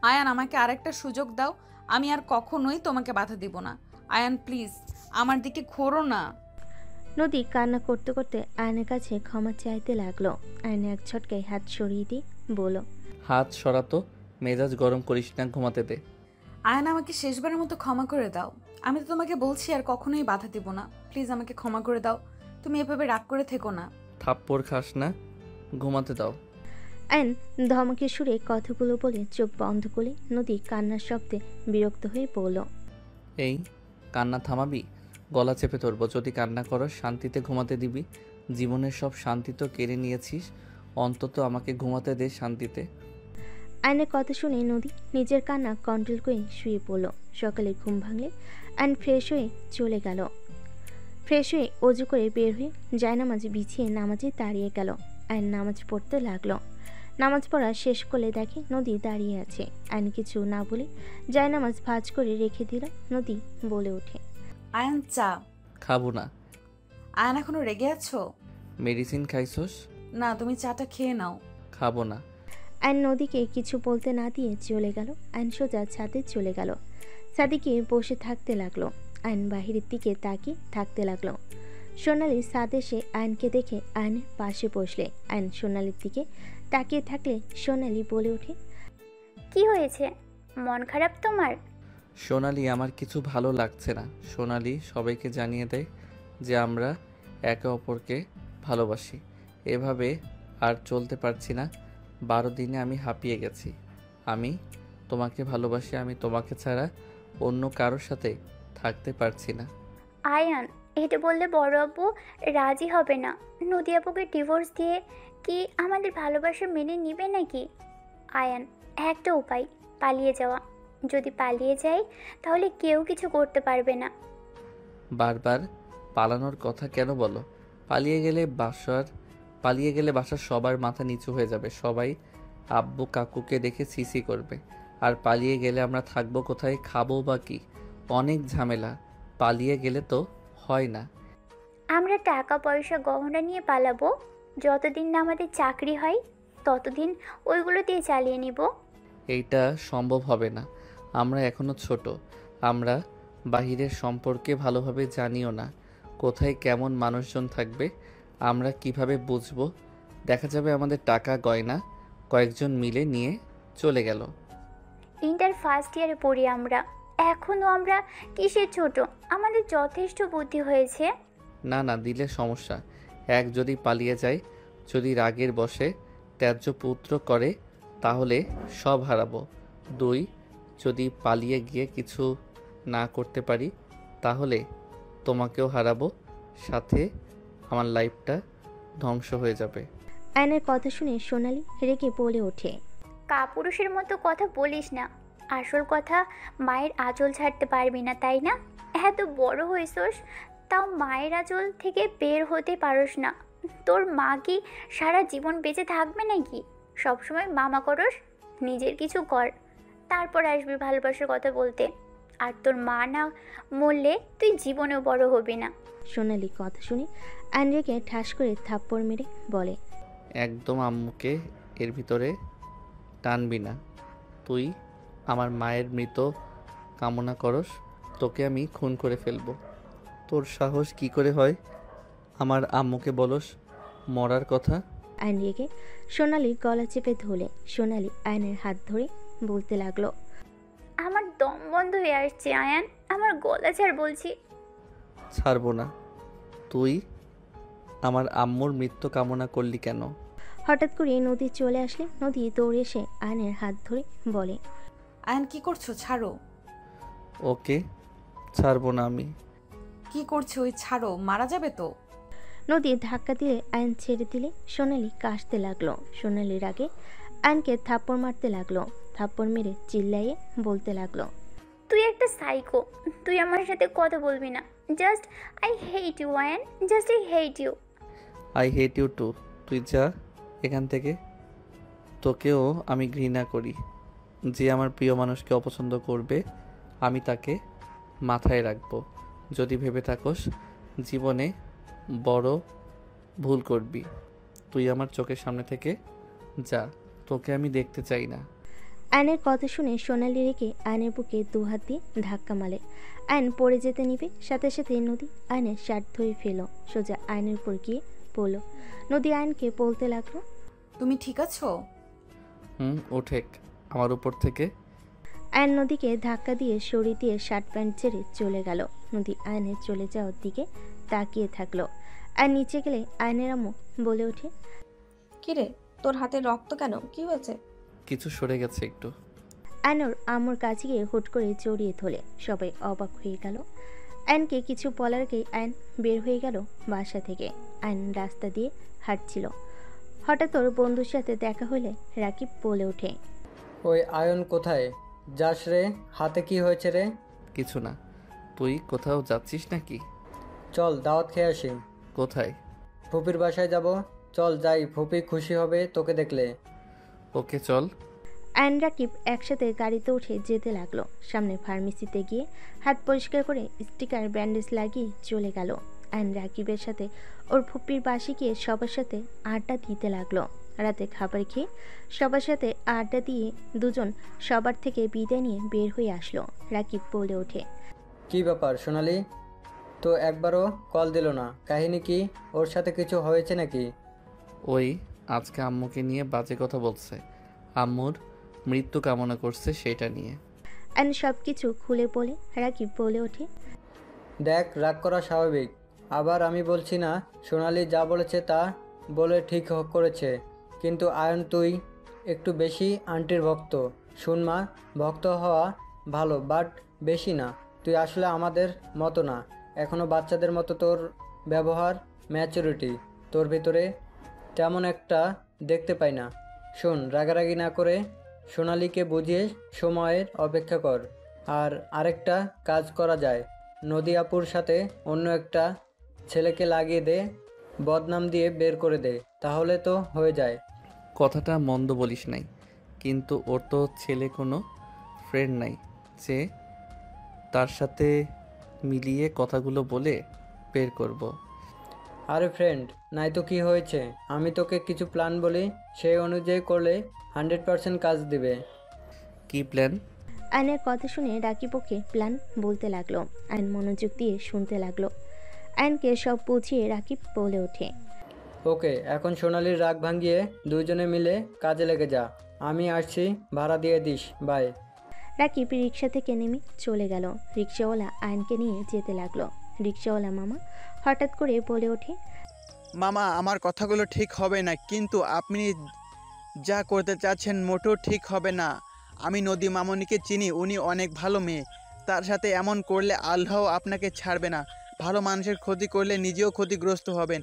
Speaker 1: আয়ান আমাকে আরেকটা সুযোগ দাও, আমি আর কখনোই তোমাকে বাধা দিব না। আয়ান প্লিজ আমার দিকে ঘোরো না।
Speaker 3: নদী কান্না করতে করতে আয়নের কাছে ক্ষমা চাইতে লাগলো। আয়ন এক ঝটকায় হাত সরিয়ে দিয়ে বলল,
Speaker 2: হাত সরাতো, মেজাজ গরম করিস না, ঘুমাতে দে।
Speaker 1: আয়ান আমাকে শেষবারের মতো ক্ষমা করে দাও। আমি তো তোমাকে বলছি আর কখনোই বাধা দিব না। প্লিজ আমাকে ক্ষমা করে দাও। তুমি এভাবে রাগ করে থেকো না।
Speaker 2: থাপ্পড় খাস না, ঘুমাতে দাও।
Speaker 3: আয়ন ধমকে সুরে কথাগুলো বলে চোখ বন্ধ করে নদী কান্নার শব্দে বিরক্ত হয়ে বলল,
Speaker 2: এই কান্না থামাবি? গলা চেপে ধরবো যদি কান্না করো। শান্তিতে ঘুমাতে দিবি? জীবনের সব শান্তি তো কেড়ে নিয়েছিস, অন্তত আমাকে ঘুমাতে দে শান্তিতে।
Speaker 3: আয়নের কথা শুনে নদী নিজের কান্না কন্ট্রোল করে শুয়ে পড়ল। সকালে ঘুম ভাঙলে আয়ন ফ্রেশ হয়ে চলে গেল। ফ্রেশ হয়ে অজু করে বের হয়ে জায়নামাজ বিছিয়ে নামাজে দাঁড়িয়ে গেল। আয়ন নামাজ পড়তে লাগলো। নামাজ পড়া শেষ করলে দেখে নদী দাঁড়িয়ে আছে। আয়ন কিছু না বলে জায়নামাজ ভাঁজ করে রেখে দিল। নদী বলে ওঠে,
Speaker 1: আয়ান চা।
Speaker 2: খাবো না।
Speaker 1: আয়ান এখনো রেগে আছো?
Speaker 2: মেডিসিন খাইছস?
Speaker 1: না, তুমি চাটা খেয়ে নাও।
Speaker 2: খাবো না।
Speaker 3: আয়ন নদীকে কিছু বলতে না দিয়ে চলে গেল। আয়ন সোজা ছাদে চলে গেল। সাদিকে বসে থাকতে লাগলো। আয়ন বাহিরের দিকে তাকিয়ে থাকতে লাগলো। সোনালি ছাদ এসে আয়নকে দেখে আয়নের পাশে বসলে। আয়ন সোনালির দিকে তাকিয়ে থাকলে সোনালি বলে ওঠে,
Speaker 4: কি হয়েছে? মন খারাপ তোমার?
Speaker 2: সোনালি, আমার কিছু ভালো লাগছে না। সোনালি সবাইকে জানিয়ে দেয় যে আমরা একে অপরকে ভালোবাসি। এভাবে আর চলতে পারছি না। 12 দিনে আমি হাঁপিয়ে গেছি। আমি তোমাকে ভালোবাসি। আমি তোমাকে ছাড়া অন্য কারোর সাথে থাকতে পারছি না।
Speaker 4: আয়ান, এটা বললে বড় আব্বু রাজি হবে না। নদী আপুকে ডিভোর্স দিয়ে কি আমাদের ভালোবাসা মেনে নিবে নাকি? আয়ান, একটা উপায়, পালিয়ে যাওয়া। যদি পালিয়ে যাই তাহলে কেউ কিছু করতে পারবে না।
Speaker 2: বারবার পালানোর কথা কেন বলো? পালিয়ে গেলে বাসার সবার মাথা নিচু হয়ে যাবে। সবাই আব্বু কাকুকে দেখে সিসি করবে। আর পালিয়ে গেলে আমরা থাকবো কোথায়, খাবো বা কি? অনেক ঝামেলা। পালিয়ে গেলে তো হয় না।
Speaker 4: আমরা টাকা পয়সা গহনা নিয়ে পালাবো। যতদিন না আমাদের চাকরি হয় ততদিন ওইগুলো দিয়ে চালিয়ে নিব।
Speaker 2: এইটা সম্ভব হবে না। আমরা এখনো ছোট। আমরা বাহিরের সম্পর্কে ভালোভাবে জানিও না। কোথায় কেমন মানুষজন থাকবে আমরা কিভাবে বুঝবো? দেখা যাবে আমাদের টাকা গয়না কয়েকজন মিলে নিয়ে চলে গেল।
Speaker 4: ইন্টার ফার্স্ট ইয়ারে পড়ি আমরা, এখনও আমরা কিসের ছোট? আমাদের যথেষ্ট বুদ্ধি হয়েছে।
Speaker 2: না না, দিলে সমস্যা। এক, যদি পালিয়ে যায়, যদি রাগের বশে ত্যায্য পুত্র করে, তাহলে সব হারাবো। দুই, যদি পালিয়ে গিয়ে কিছু না করতে পারি, তাহলে তোমাকেও হারাবো, সাথে আমার লাইফটা ধ্বংস হয়ে যাবে।
Speaker 3: আয়নের কথা শুনে সোনালি রেগে বলে ওঠে।
Speaker 4: কাপুরুষের মতো কথা বলিস না। আসল কথা, মায়ের আঁচল ছাড়তে পারবি না, তাই না? এত বড় হয়েছস, তাও মায়ের আঁচল থেকে বের হতে পারস না। তোর মা কি সারা জীবন বেঁচে থাকবে নাকি? সবসময় মামা করস, নিজের কিছু কর, তারপর আসবি ভালোবাসার কথা বলতে। আর তোর মা না মরলে তুই জীবনেও বড় হবি না।
Speaker 3: সোনালি কথা শুনে আয়ন রেগে ঠাস করে থাপ্পড় মেরে বলে।
Speaker 2: একদম আম্মুকে এর ভিতরে টানবি না। তুই আমার মায়ের মৃত কামনা করস, তোকে আমি খুন করে ফেলবো। তোর সাহস কি করে হয় আমার আম্মুকে বলস মরার কথা?
Speaker 3: আয়ন রেগে সোনালির গলা চেপে ধরলে সোনালি আয়নের হাত ধরে বলতে লাগলো।
Speaker 4: আমার দম বন্ধ হয়ে আসছে আয়ান, আমার গলা ছাড় বলছি।
Speaker 2: ছাড়বো না। তুই আমার আম্মুর মৃত্যু কামনা করলি কেন?
Speaker 3: হঠাৎ করে নদী চলে আসলে নদী দৌড়ে এসে আয়নের হাত ধরে বলে।
Speaker 1: আয়ন কি করছো? ছাড়ো।
Speaker 2: ওকে, ছাড়বো না আমি।
Speaker 1: কি করছো? ওই ছাড়ো, মারা যাবে তো।
Speaker 3: নদী ধাক্কা দিয়ে আয়ন ছেড়ে দিলে সোনালি কাশতে লাগলো। সোনালির আগে আয়নকে থাপ্পড় মারতে লাগলো। থাপ্পড় মেরে চিল্লাইয়ে বলতে লাগলো।
Speaker 4: তুই একটা সাইকো, তুই আমার সাথে কথা বলবি না। Just I hate you Ayaan, just I hate you.
Speaker 2: I hate you too. তুই যা এখান থেকে। তোকেও আমি ঘৃণা করি। যে আমার প্রিয় মানুষকে অপছন্দ করবে, আমি তাকে মাথায় রাখবো। যদি ভেবে থাকোস জীবনে বড় ভুল করবি, তুই আমার চোখের সামনে থেকে যা। তোকে আমি দেখতে চাই না।
Speaker 3: আয়নের কথা শুনে সোনালি রেখে আয়নের বুকে দুহাত দিয়ে ধাক্কা মারে। আয়ন পড়ে যেতে নিবে, সাথে সাথে নদী আয়নের শার্ট ধরে ফেল, সোজা আয়নের উপর গিয়ে পড়ল। নদী আয়নকে বলতে লাগলো।
Speaker 1: তুমি ঠিক আছো?
Speaker 2: ওঠেক আমার উপর থেকে।
Speaker 3: আয়ন নদীকে ধাক্কা দিয়ে সরিয়ে দিয়ে শার্ট প্যান্ট ছেড়ে চলে গেল। নদী আয়নের চলে যাওয়ার দিকে তাকিয়ে থাকলো। আর নিচে গেলে আয়নের আম্মু বলে ওঠে।
Speaker 6: কিরে, তোর হাতে রক্ত কেন? কি হয়েছে?
Speaker 2: কিছু সরে গেছে একটু।
Speaker 3: আয়নর আম্মুর কাছে গিয়ে হুট করে জড়িয়ে ধরে সবাই অবাক হয়ে গেল। আয়নকে কিছু বলার আগেই আয়ন বের হয়ে গেল বাসা থেকে। আয়ন রাস্তা দিয়ে হাঁটছিল, হঠাৎ ওর বন্ধুর সাথে দেখা হলে রাকিব বলে ওঠে।
Speaker 10: ওই আয়ন কোথায় যাস রে? হাতে কি হয়েছে রে?
Speaker 2: কিছু না। তুই কোথাও যাচ্ছিস নাকি?
Speaker 10: চল দাওয়াত খেয়ে আসি।
Speaker 2: কোথায়?
Speaker 10: ফুপির বাসায় যাব। চল যাই, ফুপি খুশি হবে তোকে দেখলে।
Speaker 2: ওকে চল।
Speaker 3: আয়ন রাকিব একসাথে গাড়িতে উঠে যেতে লাগলো। সামনে ফার্মেসিতে গিয়ে হাত পরিষ্কার করে স্টিকার ব্যান্ডেজ লাগিয়ে চলে গেল। আয়ন রাকিবের সাথে ওর ফুপির বাসে গিয়ে সবার সাথে আড্ডা দিতে লাগলো। রাতে খাবার খেয়ে সবার সাথে আড্ডা দিয়ে দুজন সবার থেকে বিদায় নিয়ে বের হয়ে আসলো। রাকিব বলে ওঠে।
Speaker 10: কি ব্যাপার সোনালি, তো একবারও কল দিল না? কাহিনী কি? ওর সাথে কিছু হয়েছে নাকি?
Speaker 2: ওই আজকে আম্মুকে নিয়ে বাজে কথা বলছে, আম্মুর মৃত্যু কামনা করছে সেটা নিয়ে।
Speaker 3: আয়ন সব কিছু খুলে বলে রাকিব বলে ওঠে।
Speaker 10: দেখ, রাগ করা স্বাভাবিক। আবার আমি বলছি না সোনালি যা বলেছে তা বলে ঠিক করেছে, কিন্তু আয়ন তুই একটু বেশি আন্টির ভক্ত। শুন মা, ভক্ত হওয়া ভালো, বাট বেশি না। তুই আসলে আমাদের মতো না, এখনও বাচ্চাদের মতো তোর ব্যবহার, ম্যাচুরিটি তোর ভিতরে তেমন একটা দেখতে পাই না। শোন, রাগারাগি না করে সোনালিকে বুঝিয়ে সময়ের অপেক্ষা কর। আর আরেকটা কাজ করা যায়, নদী আপুর সাথে অন্য একটা ছেলেকে লাগিয়ে দে, বদনাম দিয়ে বের করে দে, তাহলে তো হয়ে যায়।
Speaker 2: কথাটা মন্দ বলিস নাই, কিন্তু ওর তো ছেলে কোনো ফ্রেন্ড নাই যে তার সাথে মিলিয়ে কথাগুলো বলে বের করব।
Speaker 10: আরে ফ্রেন্ড নাই তো কি হয়েছে? আমি তোকে কিছু প্ল্যান বলি, সেই অনুযায়ী করলে 100% কাজ দিবে।
Speaker 2: কি প্ল্যান?
Speaker 3: আয়নের কথা শুনে রাকিব ওকে প্ল্যান বলতে লাগলো। আয়ন মনোযোগ দিয়ে শুনতে লাগলো। আয়নকে সব বুঝিয়ে রাকিব বলে ওঠে,
Speaker 10: ওকে, এখন সোনালির রাগ ভাঙিয়ে দুইজনে মিলে কাজে লেগে যা। আমি আসছি, ভাড়া দিয়ে দিস। বাই।
Speaker 3: রাকিব রিক্সা থেকে নেমে চলে গেল। রিক্সাওয়ালা আয়নকে নিয়ে যেতে লাগলো। রিক্সাওয়ালা মামা হঠাৎ করে বলে ওঠে,
Speaker 11: মামা, আমার কথাগুলো ঠিক হবে না, কিন্তু আপনি যা করতে চাচ্ছেন মোটেও ঠিক হবে না। আমি নদী মামনিকে চিনি, উনি অনেক ভালো মেয়ে। তার সাথে এমন করলে আল্লাহ আপনাকে ছাড়বে না। ভালো মানুষের ক্ষতি করলে নিজেও ক্ষতিগ্রস্ত হবেন।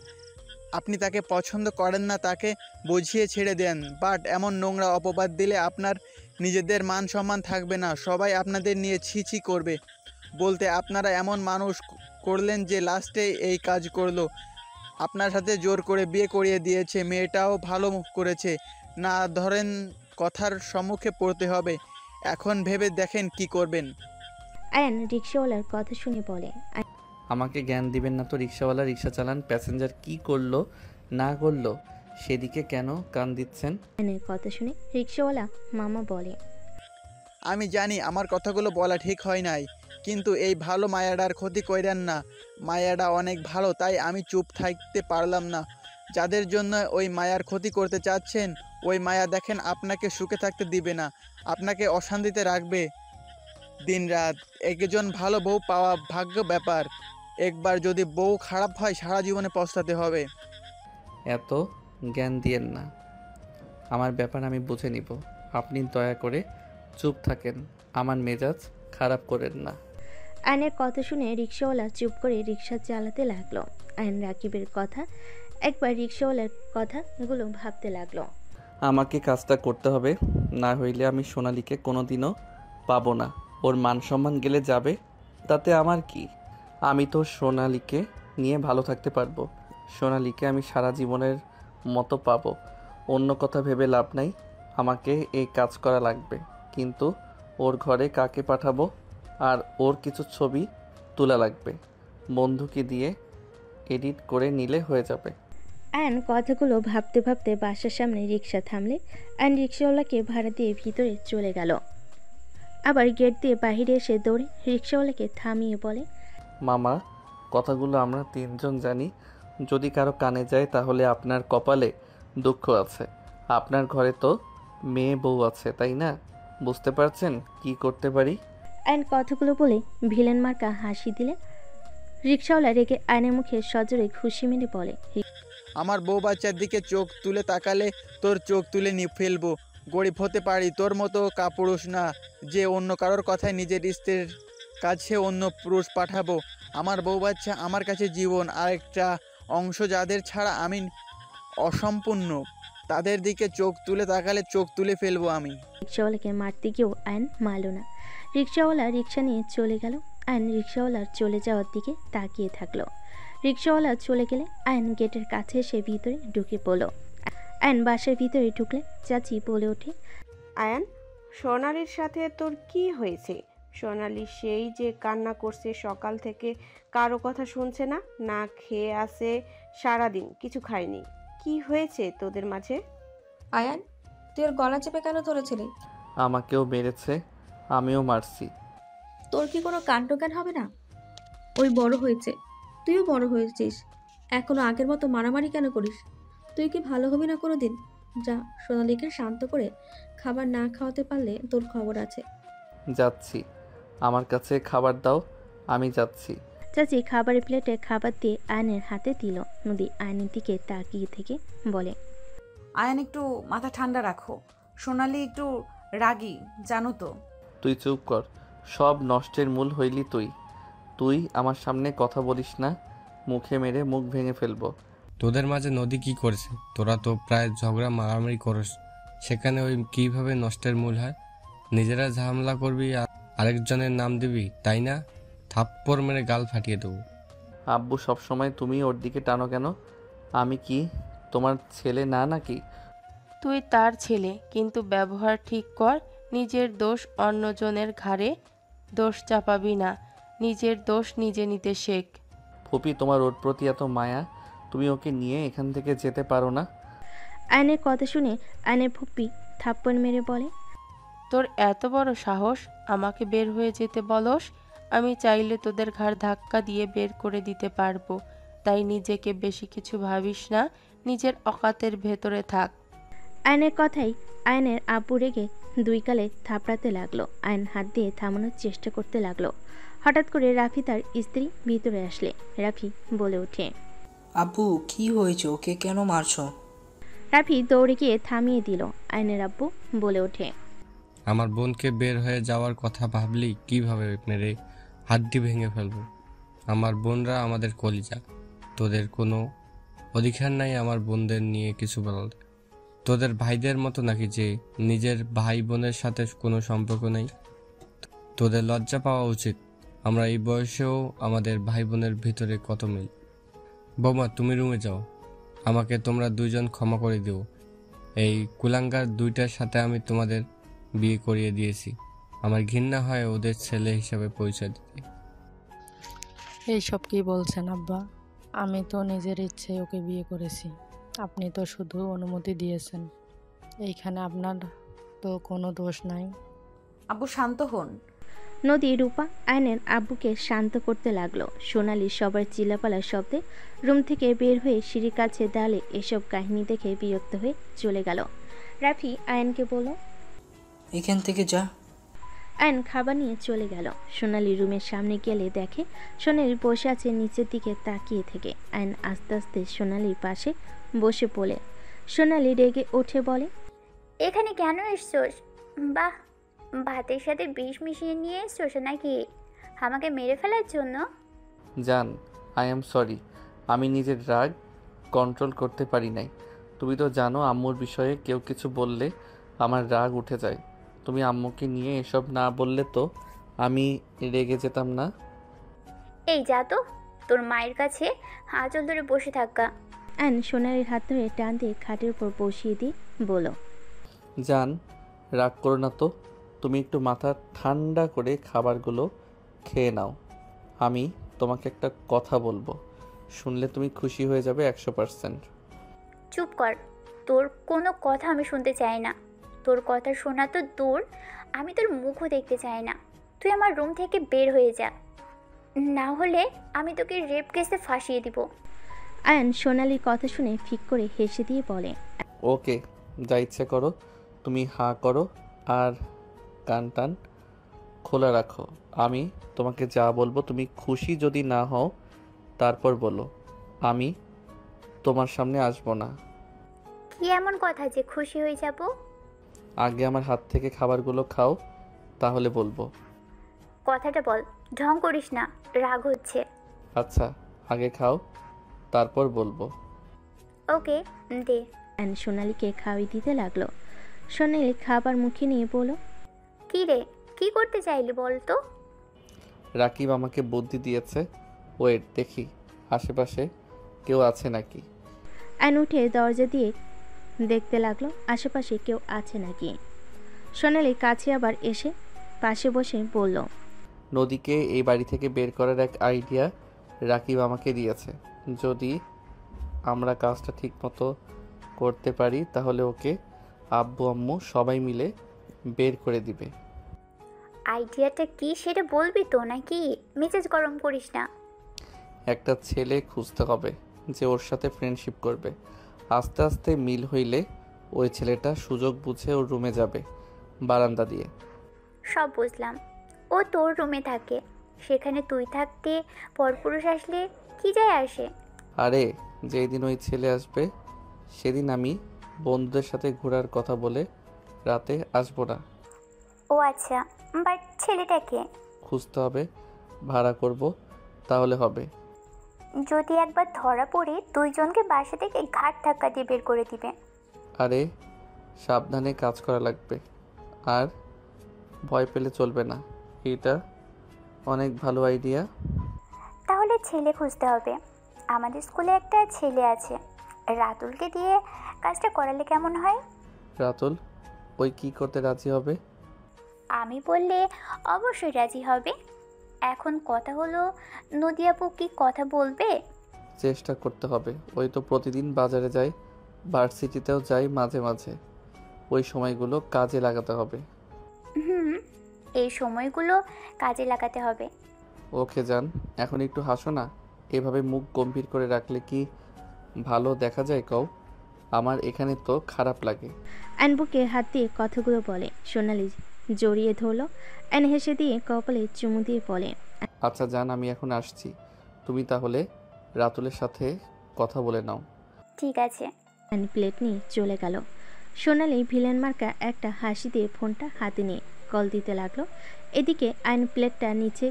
Speaker 11: আপনি তাকে পছন্দ করেন না, তাকে বুঝিয়ে ছেড়ে দেন, বাট এমন নোংরা অপবাদ দিলে আপনার নিজেদের মান সম্মান থাকবে না। সবাই আপনাদের নিয়ে ছি ছি করবে। বলতে আপনারা এমন মানুষ করলেন যে লাস্টে এই কাজ করলো। আপনার সাথে জোর করে বিয়ে করিয়ে দিয়েছে। মেয়েটাও ভালো করেছে না, ধরেন কথার সম্মুখে পড়তে হবে। এখন ভেবে দেখেন কি করবেন।
Speaker 3: আয়ন রিক্সাওয়ালার কথা শুনে বলে,
Speaker 2: আমাকে জ্ঞান দিবেন না তো। রিক্সাওয়ালা রিক্সা চালান, প্যাসেঞ্জার কি করলো না করলো সেদিকে কেন কান দিচ্ছেন?
Speaker 3: আয়নের কথা শুনে রিক্সাওয়ালা মামা বলে,
Speaker 11: আমি জানি আমার কথাগুলো বলা ঠিক হয় নাই, কিন্তু এই ভালো মায়াডার ক্ষতি কইরেন না। মায়াডা অনেক ভালো, তাই আমি চুপ থাকতে পারলাম না। যাদের জন্য ওই মায়ার ক্ষতি করতে চাচ্ছেন, ওই মায়া দেখেন আপনাকে সুখে থাকতে দিবে না, আপনাকে অশান্তিতে রাখবে দিনরাত। একজন ভালো বউ পাওয়া ভাগ্য ব্যাপার। একবার যদি বউ খারাপ হয় সারা জীবনে পস্তাতে হবে।
Speaker 2: এত জ্ঞান দিয়েন না, আমার ব্যাপার আমি বুঝে নিব। আপনি দয়া করে চুপ থাকেন, আমার মেজাজ খারাপ করেন না।
Speaker 3: আয়নের কথা শুনে রিক্সাওয়ালা চুপ করে রিক্সা চালাতে লাগলো। আয়ন রাকিবের কথা একবার রিক্সাওয়ালার কথাগুলো ভাবতে লাগলো।
Speaker 2: আমাকে কাজটা করতে হবে, না হইলে আমি সোনালীকে কোনোদিনও পাবো না। ওর মান সম্মান গেলে যাবে, তাতে আমার কি? আমি তো সোনালীকে নিয়ে ভালো থাকতে পারবো। সোনালীকে আমি সারা জীবনের মতো পাবো। অন্য কথা ভেবে লাভ নাই। আমাকে এই কাজ করা লাগবে, কিন্তু ওর ঘরে কাকে পাঠাবো? আর ওর কিছু ছবি তোলা লাগবে, বন্ধুকে দিয়ে এডিট করে নিলে হয়ে যাবে।
Speaker 3: আয়ন কথাগুলো ভাবতে ভাবতে বাসার সামনে রিক্সা থামলে আয়ন রিক্সাওয়ালাকে ভাড়া দিয়ে ভিতরে চলে গেল। আবার গেট দিয়ে বাহিরে এসে দৌড়ে রিক্সাওয়ালাকে থামিয়ে বলে,
Speaker 2: মামা, কথাগুলো আমরা তিনজন জানি। যদি কারো কানে যায় তাহলে আপনার কপালে দুঃখ আছে। আপনার ঘরে তো মেয়ে বউ আছে, তাই না? বুঝতে পারছেন কি করতে পারি?
Speaker 3: আয়ন কথাগুলো বলে ভিলেন মার্কা হাসি দিলে রিক্সাওয়ালা রেগে আয়নের মুখে সজোরে ঘুষি মেরে বলে,
Speaker 11: আমার বউ বাচ্চার দিকে চোখ তুলে তাকালে তোর চোখ তুলে নিয়ে ফেলবো। গরিব হতে পারি, তোর মতো কাপুরুষ না যে অন্য কারোর কথায় নিজের স্ত্রীর কাছে অন্য পুরুষ পাঠাবো। আমার বউ বাচ্চা আমার কাছে জীবন, আরেকটা অংশ। যাদের ছাড়া আমি অসম্পূর্ণ, তাদের দিকে চোখ তুলে তাকালে চোখ তুলে ফেলবো আমি।
Speaker 3: রিক্সাওয়ালাকে মারতে গিয়েও আয়ন মারল না। রিক্সাওয়ালা রিক্সা নিয়ে চলে গেল। আয়ন রিক্সাওয়ালার চলে যাওয়ার দিকে তাকিয়ে থাকলো। রিক্সাওয়ালা চলে গেলে আয়ন গেটের কাছে এসে ভিতরে ঢুকে পড়ল। আয়ন বাসার ভিতরে ঢুকলে চাচি বলে ওঠে,
Speaker 7: আয়ান, সোনালির সাথে তোর কি হয়েছে? সোনালি সেই যে কান্না করছে সকাল থেকে, কারো কথা শুনছে না, না খেয়ে আছে সারাদিন, কিছু খায়নি। কি হয়েছে তোদের মাঝে?
Speaker 6: আয়ান, তুই ওর গলা চেপে কেন ধরেছিলি?
Speaker 2: আমাকেও মেরেছে, আমিও মারছি।
Speaker 6: তোর কি কোনো কাণ্ডজ্ঞান হবে না? ওই বড় হয়েছে, তুইও বড় হয়েছিস, এখনো আগের মতো মারামারি কেন করিস? তুই কি ভালো হবি না কোনো দিন? যা, সোনালীকে শান্ত করে খাবার না খাওয়াতে পারলে তোর খবর আছে।
Speaker 2: যাচ্ছি, আমার কাছে খাবার দাও, আমি যাচ্ছি।
Speaker 3: চাচি খাবারের প্লেটে খাবার দিয়ে আয়নের হাতে দিল। নদী আয়নের দিকে তাকিয়ে থেকে বলে,
Speaker 1: আয়ন, একটু মাথা ঠান্ডা রাখো। সোনালি একটু রাগী, জানো তো।
Speaker 2: তুই চুপ কর, সব নষ্টের মূল হইলি তুই। তুই আমার সামনে কথা বলিস না, মুখে মেরে মুখ ভেঙে ফেলবো।
Speaker 5: তোদের মাঝে নদী কি করেছে? তোরা তো প্রায় ঝগড়া মারামারি করস, সেখানে ওই কিভাবে নষ্টের মূল হয়? নিজেরা ঝামেলা করবি আর আরেকজনের নাম দিবি, তাই না? থাপ্পড় মেরে গাল ফাটিয়ে দেবো।
Speaker 2: আব্বু সবসময় তুমি ওর দিকে টানো কেন? আমি কি তোমার ছেলে না নাকি?
Speaker 8: তুই তার ছেলে, কিন্তু ব্যবহার ঠিক কর। নিজের দোষ অন্যজনের ঘাড়ে দোষ চাপাবি না, নিজের দোষ নিজে নিতে শেখ।
Speaker 2: ফুপি, তোমার ওর প্রতি এত মায়া, তুমি ওকে নিয়ে এখান থেকে যেতে পারো না?
Speaker 3: আয়নের কথা শুনে আয়নের ফুপ্পি থাপ্পড় মেরে বলে,
Speaker 8: তোর এত বড় সাহস আমাকে বের হয়ে যেতে বলস? আমি চাইলে তোদের ঘাড় ধাক্কা দিয়ে বের করে দিতে পারবো। তাই নিজেকে বেশি কিছু ভাবিস না, নিজের অকাতের ভেতরে থাক।
Speaker 3: আয়নের কথাই আয়নের আব্বু রেগে দুই গালে থাপড়াতে লাগলো। আয়ন হাত দিয়ে থামানোর চেষ্টা করতে লাগলো। হঠাৎ করে রাফি তার স্ত্রী ভিতরে আসলে রাফি বলে ওঠে,
Speaker 12: আব্বু কি হয়েছে, ওকে কেন মারছো?
Speaker 3: রাফি দৌড়ে গিয়ে থামিয়ে দিল। আয়নের আব্বু বলে ওঠে,
Speaker 5: আমার বোনকে বের হয়ে যাওয়ার কথা ভাবলেই কিভাবে মেরে হাড্ডি ভেঙে ফেলবো। আমার বোনরা আমাদের কলিজা, তোদের কোনো অধিকার নাই আমার বোনদের নিয়ে কিছু বলার। তোদের ভাইদের মতো নাকি যে নিজের ভাই বোনের সাথে কোনো সম্পর্ক নেই? তোদের লজ্জা পাওয়া উচিত। আমরা এই বয়সেও আমাদের ভাই বোনের ভিতরে কত মিল। বৌমা তুমি রুমে যাও, আমাকে তোমরা দুইজন ক্ষমা করে দিও। এই কুলাঙ্গার দুইটার সাথে আমি তোমাদের বিয়ে করিয়ে দিয়েছি। আমার ঘৃণা হয় ওদের ছেলে হিসাবে পরিচয় দিতে।
Speaker 13: এইসব কি বলছেন আব্বা? আমি তো নিজের ইচ্ছে ওকে বিয়ে করেছি, আপনি তো শুধু অনুমতি দিয়েছেন। এইখানে আপনার তো কোনো দোষ নাই।
Speaker 1: আব্বু শান্ত হন।
Speaker 3: নদী রূপা আয়নের আব্বুকে শান্ত করতে লাগলো। সোনালি সবার চিল্লাপালার শব্দে রুম থেকে বের হয়ে সিঁড়ির কাছে দাঁড়ালে এসব কাহিনী দেখে বিরক্ত হয়ে চলে গেল। রাফি আয়নকে বলল,
Speaker 12: এখান থেকে যা।
Speaker 3: আয়ন খাবার নিয়ে চলে গেল। সোনালি রুমের সামনে গেলে দেখে সোনালি বসে আছে নিচের দিকে তাকিয়ে থেকে। আয়ন আস্তে আস্তে সোনালির পাশে বসে পড়ে। সোনালি রেগে উঠে বলে,
Speaker 4: এখানে কেন এসছোস? বাহ, ভাতের সাথে বিষ মিশিয়ে নিয়ে এসছোস নাকি আমাকে মেরে ফেলার জন্য?
Speaker 2: জান, আই এম সরি। আমি নিজের রাগ কন্ট্রোল করতে পারি নাই। তুমি তো জানো আম্মুর বিষয়ে কেউ কিছু বললে আমার রাগ উঠে যায়। তুমি আম্মুকে নিয়ে এসব না বললে তো আমি রেগে যেতাম না।
Speaker 4: এই যা তো, তোর মায়ের কাছে আঁচল ধরে বসে থাকা।
Speaker 3: আয়ন সোনালির হাত ধরে টান দিয়ে খাটের উপর বসিয়ে দিয়ে বলো,
Speaker 2: জান রাগ করো না তো, তুমি একটু মাথা ঠান্ডা করে খাবারগুলো খেয়ে নাও। আমি তোমাকে একটা কথা বলবো, শুনলে তুমি খুশি হয়ে যাবে 100%।
Speaker 4: চুপ কর, তোর কোনো কথা আমি শুনতে চাই না। তোর কথা শোনা তো দূর, আমি তোর মুখও দেখতে চাই না। তুই আমার রুম থেকে বের হয়ে যা, না হলে আমি তোকে রেপ কেসে ফাঁসিয়ে দিব।
Speaker 3: আয়ন সোনালির কথা শুনে ফিক করে হেসে দিয়ে বলে,
Speaker 2: ওকে, যা ইচ্ছে করো। তুমি হাঁ করো আর কান টান খোলা রাখো। আমি তোমাকে যা বলবো তুমি খুশি যদি না হও তারপর বলো। আমি তোমার সামনে আসবো না।
Speaker 4: কি এমন কথা যে খুশি হয়ে যাব?
Speaker 2: আগে আমার হাত থেকে খাবারগুলো খাও, তাহলে বলবো।
Speaker 4: কথাটা বল, ঢং করিস না, রাগ হচ্ছে।
Speaker 2: আচ্ছা, আগে খাও তারপর বলবো।
Speaker 4: ওকে, দে।
Speaker 3: আয়ন সোনালিকে খাওয়াই দিতে লাগলো। সোনালি খাবার মুখে নিয়ে বলল,
Speaker 4: কি রে, কি করতে চাইলি বল তো?
Speaker 2: রাকিব আমাকে বুদ্ধি দিয়েছে। ওয়েট দেখি আশেপাশে কেউ আছে নাকি।
Speaker 3: আয়ন উঠে দরজা দিয়ে দেখতে লাগলো আশেপাশে কেউ আছে নাকি। সোনালি কাছে আবার এসে পাশে বসে বলল,
Speaker 2: নদীকে এই বাড়ি থেকে বের করার এক আইডিয়া রাকিব আমাকে দিয়েছে। যদি আমরা কাজটা ঠিক মতো করতে পারি তাহলে ওকে আব্বু আম্মু সবাই মিলে বের করে দিবে।
Speaker 4: আইডিয়াটা কি সেটা বলবি তো নাকি? মেজাজ গরম করিস না।
Speaker 2: একটা ছেলে খুঁজতে হবে যে ওর সাথে ফ্রেন্ডশিপ করবে। আস্তে আস্তে মিল হইলে ওই ছেলেটা সুযোগ বুঝে ওর রুমে যাবে বারান্দা দিয়ে।
Speaker 4: সব বুঝলাম, ও তোর রুমে থাকে, সেখানে তুই থাকতে পরপুরুষ আসলে কি যায় আসে?
Speaker 2: আরে যেই দিন ওই ছেলে আসবে সেদিন আমি বন্ধুদের সাথে ঘোরার কথা বলে রাতে আসবো না।
Speaker 4: ও আচ্ছা, বাট ছেলেটাকে
Speaker 2: খুঁজতে হবে, ভাড়া করব, তাহলে হবে।
Speaker 4: যদি একবার ধরা পড়ে দুইজনকে বাসা থেকে ঘাট ধাক্কা দিয়ে বের করে দিবে।
Speaker 2: আরে সাবধানে কাজ করা লাগবে আর ভয় পেলে চলবে না। এটা অনেক ভালো আইডিয়া।
Speaker 4: তাহলে ছেলে খুঁজতে হবে। আমাদের স্কুলে একটা ছেলে আছে, রাতুলকে দিয়ে কাজটা করালে কেমন হয়?
Speaker 2: রাতুল ওই কি করতে রাজি হবে?
Speaker 4: আমি বললে অবশ্যই রাজি হবে। এখন কথা হলো নদী আপু কি কথা বলবে?
Speaker 2: চেষ্টা করতে হবে। ওই তো প্রতিদিন বাজারে যায়, ভার্সিটিতেও যাই মাঝে মাঝে। ওই সময়গুলো কাজে লাগাতে হবে।
Speaker 4: এই সময়গুলো কাজে লাগাতে হবে।
Speaker 2: ওকে যান, এখন একটু হাসো না। এভাবে মুখ গম্ভীর করে রাখলে কি ভালো দেখা যায় কও? আমার এখানে তো খারাপ লাগে।
Speaker 3: অ্যান বুকে হাত দিয়ে কথাগুলো বলে। সোনালি জড়িয়ে ধরল। অ্যান হেসে দিয়ে কপালে চুমু দিয়ে বলে,
Speaker 2: আচ্ছা যান, আমি এখন আসছি। তুমি তাহলে রাতুলের সাথে কথা বলে নাও।
Speaker 4: ঠিক আছে।
Speaker 3: অ্যান প্লেট নিয়ে চলে গেল। সোনালি ভিলেন মার্কা একটা হাসি দিয়ে ফোনটা হাতে নিয়ে কল দিতে লাগলো। এদিকে আইন প্লেটটা নিচে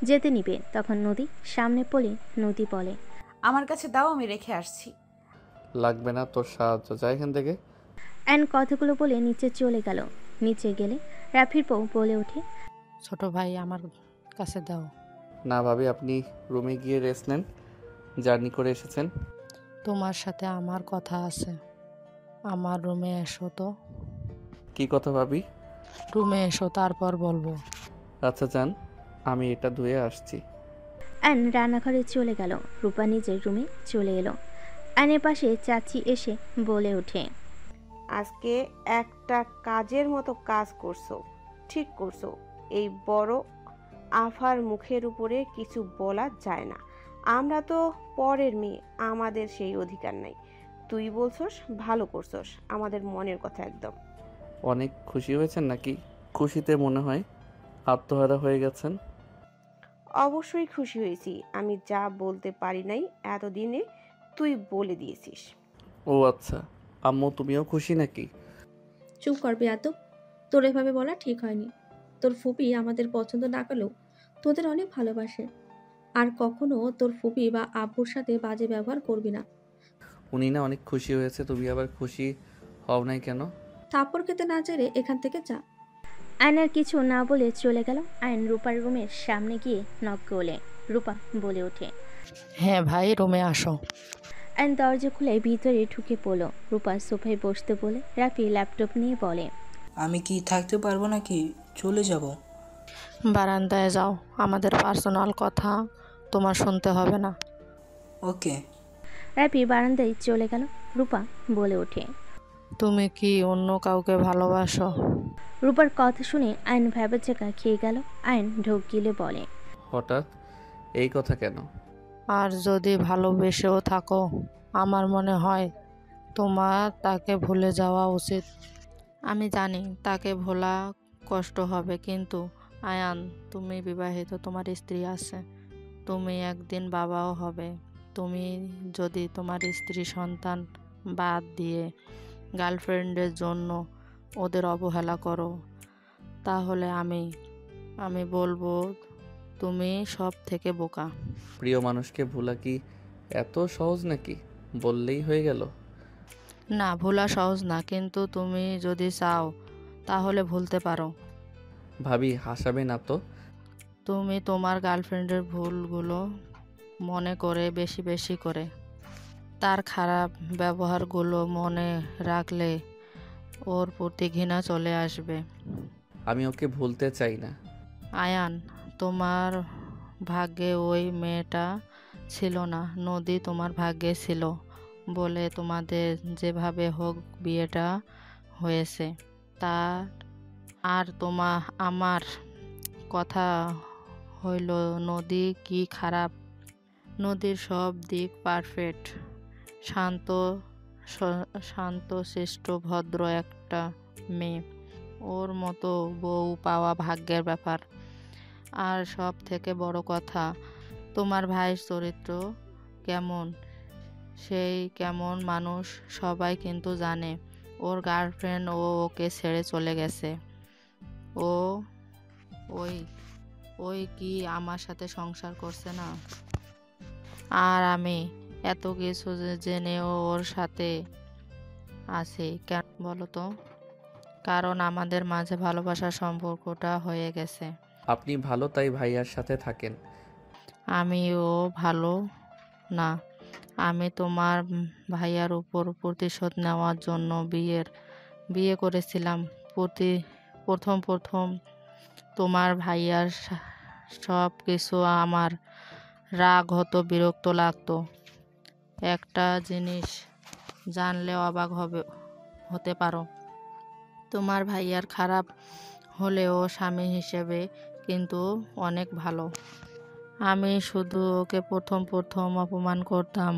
Speaker 3: যেতে নিবে, তখন নদী সামনে পড়ে নদী বলে,
Speaker 1: আমার কাছে দাও, আমি রেখে আসছি।
Speaker 2: লাগবে না তোর সাহায্য, যা এখান থেকে।
Speaker 3: অ্যান কথাগুলো বলে নিচে চলে গেল। নিচে গেলে রাফির বউ বলে ওঠে,
Speaker 13: ছোট ভাই আমার কাছে দাও।
Speaker 2: না ভাবি, আপনি রুমে গিয়ে রেস্ট নেন, জার্নি করে এসেছেন।
Speaker 13: তোমার সাথে আমার কথা আছে, আমার রুমে এসো তো।
Speaker 2: কি কথা ভাবি?
Speaker 13: রুমে এসো, তারপর বলবো।
Speaker 2: আচ্ছা যান, আমি এটা ধুয়ে আসছি।
Speaker 3: অ্যান রান্নাঘরে চলে গেল। রূপা নিজের রুমে চলে এলো। অ্যানের পাশে চাচি এসে বলে ওঠে,
Speaker 7: আজকে একটা কাজের মতো কাজ করছো, ঠিক করছো। এই বড় আফার মুখের উপরে কিছু বলা যায় না। আমরা তো পরের মেয়ে, আমাদের সেই অধিকার নাই। তুই বলছস, ভালো করছস, আমাদের মনের কথা একদম।
Speaker 2: অনেক খুশি হয়েছেন নাকি? খুশিতে মনে হয় আত্মহারা হয়ে গেছেন।
Speaker 7: অবশ্যই খুশি হয়েছি। আমি যা বলতে পারি নাই এতদিনে তুই বলে দিয়েছিস।
Speaker 2: ও আচ্ছা, আম্মু তুমিও খুশি নাকি?
Speaker 6: চুপ কর বেয়াদব, তোর এভাবে বলা ঠিক হয়নি। তোর ফুপি আমাদের পছন্দ না করলেও তোদের অনেক ভালোবাসে, আর কখনো তোর ফুপি বা আব্বুর সাথে বাজে ব্যবহার করবি না।
Speaker 2: উনি না অনেক খুশি হয়েছে, তুমি আবার খুশি হও নাই কেন?
Speaker 6: থাপ্পড় খেতে না চাইলে এখান থেকে যা।
Speaker 3: আয়নার কিছু না বলে চলে গেল। আয়ন রূপার রুমের সামনে গিয়ে নক করলে। রূপা বলে ওঠে,
Speaker 13: হ্যাঁ ভাই, রুমে আসো।
Speaker 3: আয়ন দরজা খুলে ভিতরে ঢুকে পড়ল। রূপা সোফায় বসতে বলে রাফি ল্যাপটপ নিয়ে বলে,
Speaker 12: আমি কি থাকতে পারবো নাকি চলে যাব?
Speaker 13: বারান্দায় যাও, আমাদের পার্সোনাল কথা তোমার শুনতে হবে না।
Speaker 12: ওকে।
Speaker 3: রাফি বারান্দায় চলে গেল। রূপা বলে ওঠে,
Speaker 13: তুমি কি অন্য কাউকে ভালোবাসো?
Speaker 3: রূপার কথা শুনে আয়ন ভ্যাবাচাকা খেয়ে গেল। আয়ন ঢোক গিলে বলে,
Speaker 2: হঠাৎ এই কথা কেন?
Speaker 13: আর যদি ভালোবেসেও থাকো, আমার মনে হয় তোমার তাকে ভুলে যাওয়া উচিত। আমি জানি তাকে ভোলা কষ্ট হবে, কিন্তু আয়ান, তুমি বিবাহিত, তোমার স্ত্রী আছে, তুমি একদিন বাবাও হবে। তুমি যদি তোমার স্ত্রী সন্তান বাদ দিয়ে গার্লফ্রেন্ডের জন্য ওদের অবহেলা করো, তাহলে আমি বলবো তুমি সব থেকে বোকা।
Speaker 2: প্রিয় মানুষকে ভোলা কি এত সহজ নাকি? বললেই হয়ে গেল?
Speaker 13: না, ভোলা সহজ না, কিন্তু তুমি যদি চাও তাহলে ভুলতে পারো।
Speaker 2: ভাবি হাসাবে না তো?
Speaker 13: তুমি তোমার গার্লফ্রেন্ডের ভুলগুলো মনে করে বেশি বেশি করে তার খারাপ ব্যবহারগুলো মনে রাখলে ওর প্রতি ঘৃণা চলে আসবে।
Speaker 2: আমি ওকে ভুলতে চাই না।
Speaker 13: আয়ান, তোমার ভাগ্যে ওই মেয়েটা ছিল না, নদী তোমার ভাগ্যে ছিল বলে তোমাদের যেভাবে হোক বিয়েটা হয়েছে। তার আর আমার কথা হইল, নদী কি খারাপ? নদীর সব দিক পারফেক্ট, শান্ত শান্তশিষ্ট ভদ্র একটা মেয়ে। ওর মতো বউ পাওয়া ভাগ্যের ব্যাপার। আর সব থেকে বড় কথা, তোমার ভাইয়ের চরিত্র কেমন, সেই কেমন মানুষ সবাই কিন্তু জানে। ওর গার্লফ্রেন্ড ওকে ছেড়ে চলে গেছে। ও ওই কি আমার সাথে সংসার করছে না? আর আমি এত কিছু জেনেও ওর সাথে আছি কেন বলো তো? কারণ আমাদের মাঝে ভালোবাসার সম্পর্কটা হয়ে গেছে।
Speaker 2: আপনি ভালো তাই ভাইয়ার সাথে থাকেন।
Speaker 13: আমিও ভালো না। আমি তোমার ভাইয়ার উপর প্রতিশোধ নেওয়ার জন্য বিয়ে করেছিলাম। প্রথম তোমার ভাইয়ার সব কিছু আমার রাগ হতো, বিরক্ত লাগতো। একটা জিনিস জানলে অবাক হতে পারো, তোমার ভাইয়ার খারাপ হলেও স্বামী হিসেবে কিন্তু অনেক ভালো। আমি শুধু ওকে প্রথম প্রথম অপমান করতাম।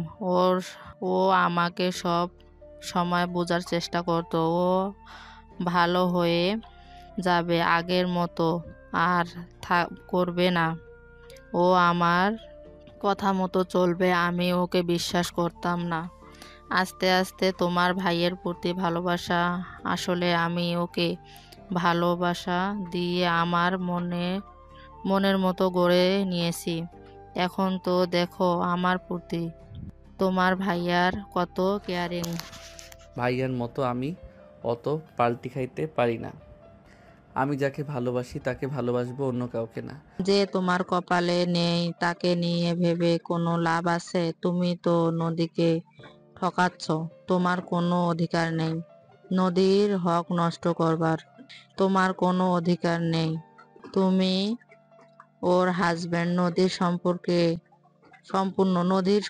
Speaker 13: ও আমাকে সব সময় বোঝার চেষ্টা করতো ও ভালো হয়ে যাবে, আগের মতো আর করবে না। ও আমার কথা মতো চলবে, আমি ওকে বিশ্বাস করতাম না। আস্তে আস্তে তোমার ভাইয়ের প্রতি ভালোবাসা, আসলে আমি ওকে ভালোবাসা দিয়ে আমার মনের মতো গড়ে নিয়েছি। এখন তো দেখো আমার প্রতি তোমার ভাইয়ার কত কেয়ারিং।
Speaker 2: ভাইয়ার মতো আমি অত পাল্টি খাইতে পারি না। আমি যাকে ভালোবাসি তাকে ভালোবাসবো, অন্য কাউকে না।
Speaker 13: যে তোমার কপালে নেই তাকে নিয়ে ভেবে কোনো লাভ আছে? তুমি তো নদীকে ঠকাচ্ছ। তোমার কোনো অধিকার নেই নদীর হক নষ্ট করবার। তোমার কোনো অধিকার নেই। তুমি ওর হাজবেন্ড। নদীর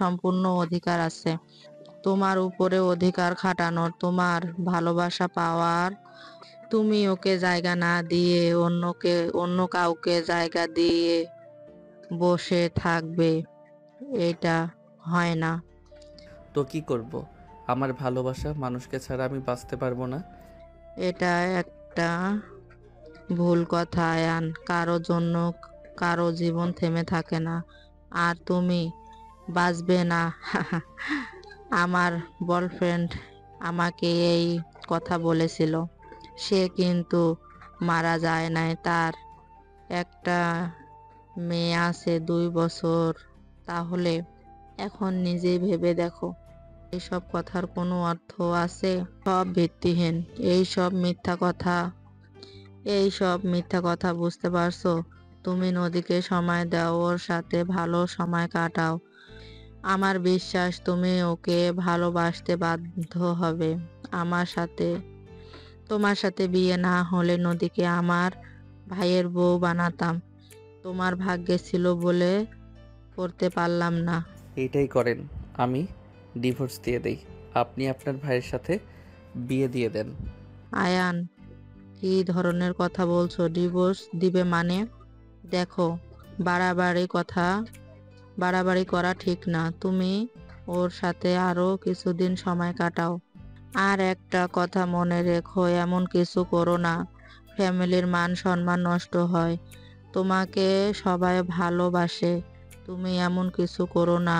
Speaker 13: সম্পূর্ণ অধিকার আছে তোমার উপরে, অধিকার খাটানোর, তোমার ভালোবাসা পাওয়ার। তুমি ওকে জায়গা না দিয়ে অন্য কাউকে জায়গা দিয়ে বসে থাকবে, এটা হয় না।
Speaker 2: তো কি করব? আমার ভালোবাসা মানুষকে ছাড়া আমি বাঁচতে পারবো না।
Speaker 13: এটা একটা ভুল কথা আয়ান। কারো জন্য কারো জীবন থেমে থাকে না, আর তুমি বাঁচবে না। আমার বয়ফ্রেন্ড আমাকে এই কথা বলেছিল। সে কিন্তু মারা যায় নাই। তার একটা মেয়ে আছে 2 বছর। তাহলে এখন নিজেই ভেবে দেখো, এইসব কথার কোনো অর্থ আছে? সব ভিত্তিহীন। এইসব মিথ্যা কথা বুঝতে পারছো? তুমি নদীকে সময় দাও, ওর সাথে ভালো সময় কাটাও। আমার বিশ্বাস তুমি ওকে ভালোবাসতে বাধ্য হবে। তোমার সাথে বিয়ে না হলে নদীকে আমার ভাইয়ের বউ বানাতাম। তোমার ভাগ্যে ছিল বলে করতে পারলাম না।
Speaker 2: এইটাই করেন, আমি ডিভোর্স দিয়ে দেই। আপনি আপনার ভাইয়ের সাথে বিয়ে দিয়ে দেন।
Speaker 13: আয়ান, কি ধরনের কথা বলছো? ডিভোর্স দিবে মানে? দেখো, বাড়াবাড়ি করা ঠিক না। তুমি ওর সাথে আরো কিছুদিন সময় কাটাও। আর একটা কথা মনে রেখো, এমন কিছু করো না ফ্যামিলির মান সম্মান নষ্ট হয়। তোমাকে সবাই ভালোবাসে, তুমি এমন কিছু করো না,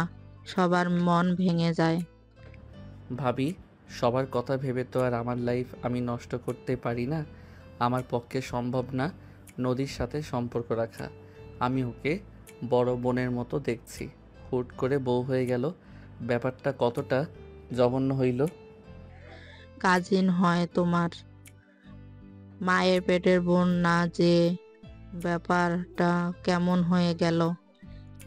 Speaker 13: সবার মন ভেঙে যায়।
Speaker 2: ভাবি, সবার কথা ভেবে তো আর আমার লাইফ আমি নষ্ট করতে পারি না। আমার পক্ষে সম্ভব না নদীর সাথে সম্পর্ক রাখা। আমি ওকে বড় বোনের মতো দেখছি, হুট করে বউ হয়ে গেল। ব্যাপারটা কতটা জঘন্য হইল।
Speaker 13: কাজিন হয় তোমার, মায়ের পেটের বোন না যে। ব্যাপারটা কেমন হয়ে গেল?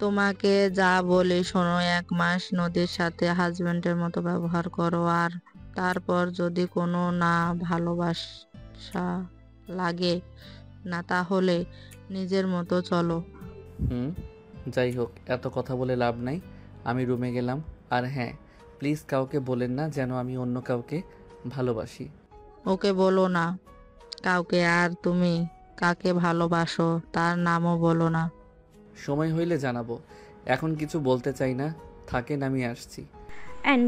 Speaker 13: তোমাকে যা বলি শোনো, 1 মাস নদীর সাথে হাজবেন্ডের মতো ব্যবহার করো, আর তারপর যদি কোনো না ভালোবাসা লাগে না, তাহলে নিজের মতো চলো।
Speaker 2: যাই হোক, এত কথা বলে লাভ নাই। আমি রুমে গেলাম। আর হ্যাঁ, প্লিজ কাউকে বলেন না যেন আমি অন্য কাউকে ভালোবাসি।
Speaker 13: ওকে বলো না কাউকে। আর তুমি কাকে ভালোবাসো তার নামও বলো না।
Speaker 2: সময় হইলে জানাবো, এখন কিছু বলতে চাই না। থাকেন, আমি আসছি।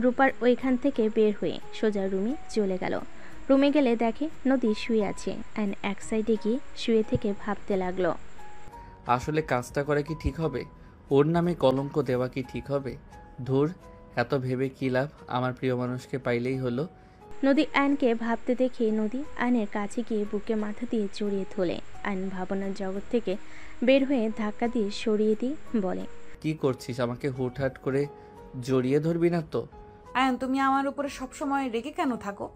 Speaker 3: রূপার ওইখান থেকে বের হয়ে সোজা রুমে চলে গেল। রুমে গেলে দেখে নদী শুয়ে আছে। এক সাইডে গিয়ে শুয়ে থেকে ভাবতে লাগলো,
Speaker 2: আসলে কাজটা করা কি ঠিক হবে? ওর নামে কলঙ্ক দেওয়া কি ঠিক হবে? ধুর, এত ভেবে কি লাভ? আমার প্রিয় মানুষকে পাইলেই হলো।
Speaker 3: নদী আয়নকে ভাবতে দেখে নদী আয়নের কাছে গিয়ে বুকে মাথা দিয়ে জড়িয়ে ধরে। আয়ন ভাবনার জগৎ থেকে বের হয়ে ধাক্কা দিয়ে সরিয়ে দিয়ে বলে,
Speaker 2: কি করছিস? আমাকে হুটহাট করে জড়িয়ে ধরবি না তো?
Speaker 1: আয়ান, তুমি আমার উপরে সবসময় রেগে কেন থাকো?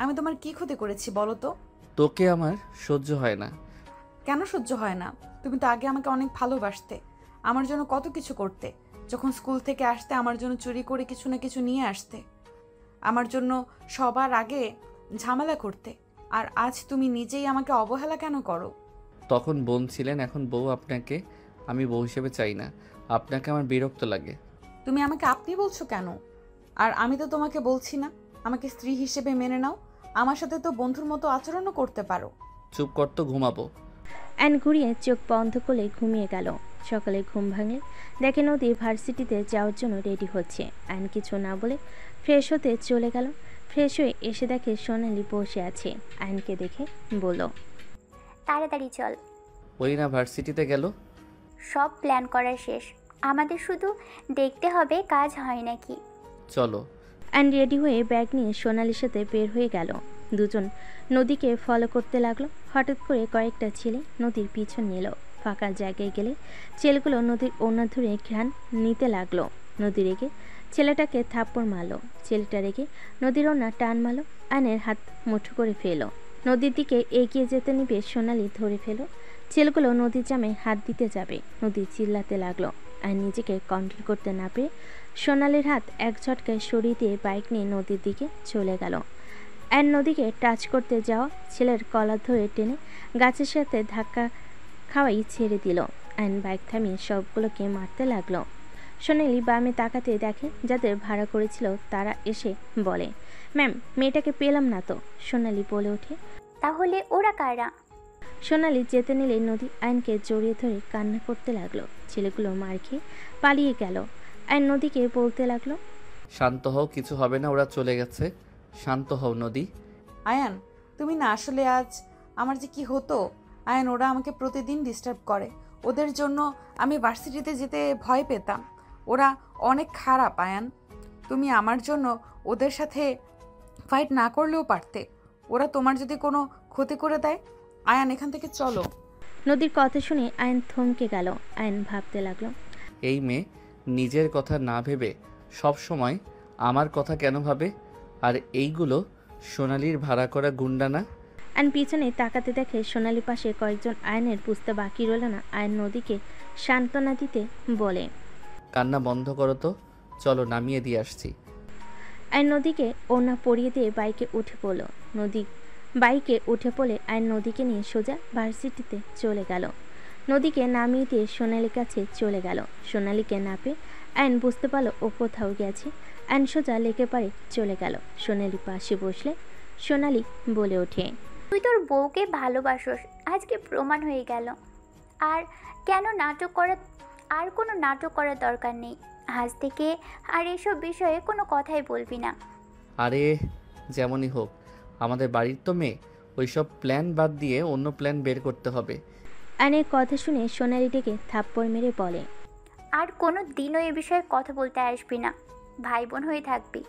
Speaker 1: আমি তোমার কি ক্ষতি করেছি বলো তো?
Speaker 2: তোকে আমার সহ্য হয় না।
Speaker 1: কেন সহ্য হয় না? তুমি তো আগে আমাকে অনেক ভালোবাসতে, আমার জন্য কত কিছু করতে। যখন স্কুল থেকে আসতে আমার জন্য চুরি করে কিছু না কিছু নিয়ে আসতে, আমার জন্য সবার আগে ঝামেলা করতে। আর আজ তুমি নিজেই আমাকে অবহেলা কেন করো?
Speaker 2: তখন বোন ছিলেন, এখন বউ। আপনাকে আমি বউ হিসেবে চাই না। আপনাকে আমার বিরক্ত লাগে।
Speaker 1: তুমি আমাকে আপনি বলছো কেন? আর আমি তো তোমাকে বলছি না আমাকে স্ত্রী হিসেবে মেনে নাও। আমার সাথে তো বন্ধুর মতো আচরণও করতে পারো।
Speaker 2: চুপ কর তো, ঘুমাবো।
Speaker 3: অ্যান ঘুরিয়ে চোখ বন্ধ করে ঘুমিয়ে গেল। সকালে ঘুম ভাঙলে দেখে নদী ভার্সিটিতে যাওয়ার জন্য রেডি হচ্ছে। অ্যান কিছু না বলে ফ্রেশ হতে চলে গেল। ফ্রেশ হয়ে এসে দেখে সোনালি বসে আছে। অ্যানকে দেখে বলল,
Speaker 4: তাড়াতাড়ি চল,
Speaker 2: ওই না ভার্সিটিতে গেল।
Speaker 4: সব প্ল্যান করা শেষ, আমাদের শুধু দেখতে হবে কাজ হয় নাকি।
Speaker 2: চলো।
Speaker 3: অ্যান রেডি হয়ে ব্যাগ নিয়ে সোনালির সাথে বের হয়ে গেল। দুজন নদীকে ফলো করতে লাগলো। হঠাৎ করে কয়েকটা ছেলে নদীর পিছন নিল। ফাঁকা জায়গায় গেলে ছেলেগুলো নদীর ওড়না ধরে ঘ্রাণ নিতে লাগলো। নদী রেগে ছেলেটাকে থাপ্পড় মারলো। ছেলেটা রেগে নদীর ওড়না টান মারলো। আয়নের হাত মুঠো করে ফেলো। নদীর দিকে এগিয়ে যেতে নিবে সোনালি ধরে ফেলো। ছেলেগুলো নদীর জামে হাত দিতে যাবে। নদী চিল্লাতে লাগলো। আর নিজেকে কন্ট্রোল করতে না পেরে সোনালির হাত এক ঝটকায় সরিয়ে দিয়ে বাইক নিয়ে নদীর দিকে চলে গেল। অ্যান নদীকে টাচ করতে যাওয়া ছেলের কলার ধরে টেনে গাছের সাথে ধাক্কা খাওয়াই ছেড়ে দিল। অ্যান বাইক থামিয়ে সবগুলোকে মারতে লাগলো। সোনালি বামে তাকাতে দেখে যাদের ভাড়া করেছিল তারা এসে বলে, ম্যাম, মেয়েটাকে পেলাম না তো। সোনালি বলে ওঠে,
Speaker 4: তাহলে ওরা কারা?
Speaker 3: সোনালি যেতে নিলে নদী আইনকে জড়িয়ে ধরে কান্না করতে লাগলো। ছেলেগুলো মার খেয়ে পালিয়ে গেল। আইন নদীকে বলতে লাগলো,
Speaker 2: শান্ত হও, কিছু হবে না, ওরা চলে গেছে। শান্ত হও নদী।
Speaker 1: আয়ান, তুমি না আসলে আজ আমার যে কি হতো। আয়ান, ওরা আমাকে প্রতিদিন ডিস্টার্ব করে। ওদের জন্য আমি ভার্সিটিতে যেতে ভয় পেতাম। ওরা অনেক খারাপ আয়ান। তুমি আমার জন্য ওদের সাথে ফাইট না করলেও পারতে। ওরা তোমার যদি কোনো ক্ষতি করে দেয়। আয়ান, এখান থেকে চলো।
Speaker 3: নদীর কথা শুনে আয়ন থমকে গেল। আয়ন ভাবতে লাগলো,
Speaker 2: এই মেয়ে নিজের কথা না ভেবে সব সময় আমার কথা কেন ভাবে? আর এইগুলো সোনালির ভাড়া করা গুন্ডা না?
Speaker 3: আয়ন পিছনে তাকাতে দেখে সোনালি পাশে কয়েকজন। আয়নের বুঝতে বাকি রইল না। আয়ন নদীকে সান্ত্বনা দিতে বলে,
Speaker 2: কান্না বন্ধ করো তো, চলো নামিয়ে দিয়ে আসছি।
Speaker 3: আয়ন নদীকে ওড়না পরিয়ে দিয়ে বাইকে উঠে পড়ল। নদী বাইকে উঠে পড়ে আয়ন নদীকে নিয়ে সোজা ভার্সিটিতে চলে গেল। নদীকে নামিয়ে দিয়ে সোনালির কাছে চলে গেল। সোনালিকে না পেয়ে আয়ন বুঝতে পারলো ও কোথাও গেছে। আয়ন সোজা লেকে পারে চলে গেল। সোনালি পাশে বসলে সোনালি বলে ওঠে,
Speaker 4: তুই তোর বউকে ভালোবাসোস, আজকে প্রমাণ হয়ে গেল। আর কেন নাটক করা, আর কোনো নাটক করার দরকার নেই। আজ থেকে আর এসব বিষয়ে কোনো কথাই বলবি না।
Speaker 2: আরে যেমনই হোক, আমাদের বাড়ির তো মেয়ে, ওইসব প্ল্যান বাদ দিয়ে অন্য প্ল্যান বের করতে হবে।
Speaker 3: আয়নের কথা শুনে সোনালি ডেকে থাপ্পড় মেরে বলে,
Speaker 4: আর কোনো দিনও এ বিষয়ে কথা বলতে আসবি না। ভাই বোন হয়ে থাকবি।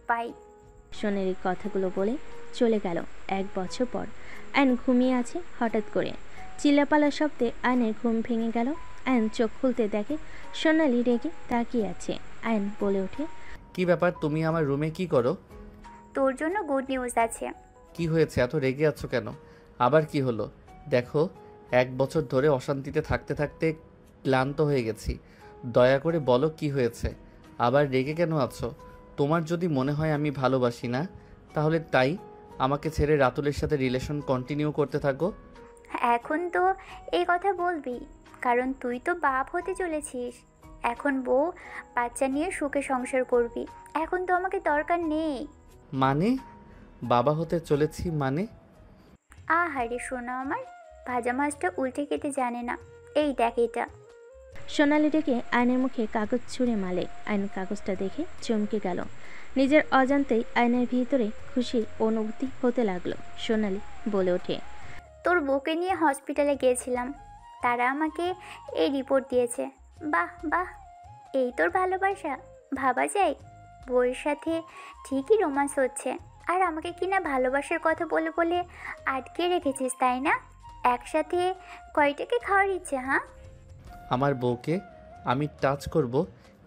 Speaker 4: বাই।
Speaker 3: সোনালির কথাগুলো বলে চলে গেল। 1 বছর পর আয়ন ঘুমিয়ে আছে। হঠাৎ করে চিল্লাপালার শব্দে আয়নের ঘুম ভেঙে গেল। আয়ন চোখ খুলতে দেখে সোনালি রেগে তাকিয়ে আছে। আয়ন বলে ওঠে,
Speaker 2: কি ব্যাপার, তুমি আমার রুমে কি করো?
Speaker 4: তোর জন্য গুড নিউজ আছে।
Speaker 2: কি হয়েছে, এত রেগে আছো কেন? আবার কি হলো? দেখো, 1 বছর ধরে অশান্তিতে থাকতে থাকতে ক্লান্ত হয়ে গেছি। দয়া করে বলো কি হয়েছে? আবার রেগে কেন আছো? তোমার যদি মনে হয় আমি ভালোবাসি না, তাহলে তাই আমাকে ছেড়ে রাতুলের সাথে রিলেশন কন্টিনিউ করতে থাকো।
Speaker 4: এখন তো এই কথা বলবি, কারণ তুই তো বাপ হতে চলেছিস। এখন বউ বাচ্চা নিয়ে সুখে সংসার করবি। এখন তো আমাকে দরকার নেই।
Speaker 2: মানে? বাবা হতে চলেছি মানে?
Speaker 4: আহারে শোনা আমার, ভাজা মাছটা উল্টে কেটে জানে না। এই দেখ এটা।
Speaker 3: সোনালি ডেকে আয়নের মুখে কাগজ ছুঁড়ে মালে। আয়ন কাগজটা দেখে চমকে গেল। নিজের অজান্তেই আয়নের ভিতরে খুশির অনুভূতি হতে লাগলো। সোনালি বলে ওঠে,
Speaker 4: তোর বউকে নিয়ে হসপিটালে গিয়েছিলাম, তারা আমাকে এই রিপোর্ট দিয়েছে। বাহ বাহ, এই তোর ভালোবাসা! ভাবা যায় বউয়ের সাথে ঠিকই রোমান্স হচ্ছে, আর আমাকে কিনা ভালোবাসার কথা বলে বলে আটকে রেখেছিস, তাই না? একসাথে কয়টাকে খাওয়ার ইচ্ছে? হ্যাঁ,
Speaker 2: আমার বউকে আমি টাচ করব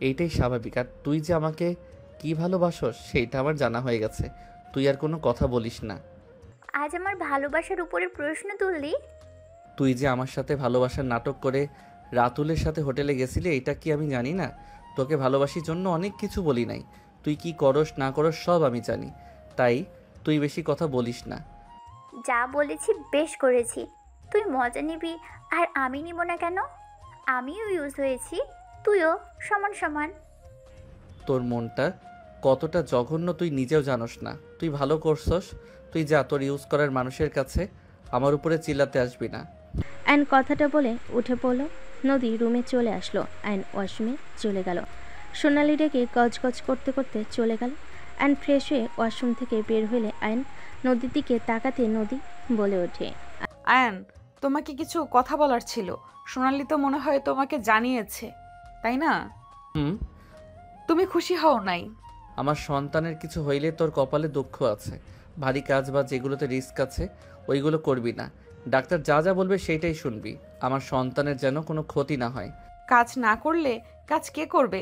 Speaker 2: এইটাই স্বাভাবিক। আর তুই যে আমাকে কি ভালোবাসস সেইটা আমার জানা হয়ে গেছে। তুই আর কোনো কথা বলিস না।
Speaker 4: আজ আমার ভালোবাসার উপরে প্রশ্ন তুললি?
Speaker 2: তুই যে আমার সাথে ভালোবাসার নাটক করে রাতুলের সাথে হোটেলে গেছিলি, এটা কি আমি জানি না? তোকে ভালোবাসির জন্য অনেক কিছু বলি নাই। তুই কি করস না করস সব আমি জানি। তাই তুই বেশি কথা বলিস না।
Speaker 4: যা বলেছি বেশ করেছি। তুই মজা নিবি আর আমি নিব না কেন? আমিও ইউজ হয়েছি, তুইও সমান সমান।
Speaker 2: তোর মনটা কতটা জঘন্য তুই নিজেও জানোস না। তুই ভালো করছস, তুই যা তোর ইউজ করার মানুষের কাছে। আমার উপরে চিল্লাতে আসবি না।
Speaker 3: অ্যান কথাটা বলে উঠে পড়ল। নদী রুমে চলে আসলো। অ্যান ওয়াশরুমে চলে গেল। সোনালি ডেকে গজগজ করতে করতে চলে গেল। অ্যান ফ্রেশ হয়ে ওয়াশরুম থেকে বের হলে আয়ন নদীর দিকে তাকাতে নদী বলে ওঠে,
Speaker 1: আয়ান, তোমাকে কিছু কথা বলার ছিল। সোনালি তো মনে হয় তোমাকে জানিয়েছে, তাই না?
Speaker 2: হুম।
Speaker 1: তুমি খুশি হও নাই?
Speaker 2: আমার সন্তানের কিছু হইলে তোর কপালে দুঃখ আছে। ভারী কাজ বা যেগুলোতে রিস্ক আছে ওইগুলো করবি না। ডাক্তার যা যা বলবে সেইটাই শুনবি। আমার সন্তানের যেন কোনো ক্ষতি না হয়।
Speaker 1: কাজ না করলে কাজ কে করবে?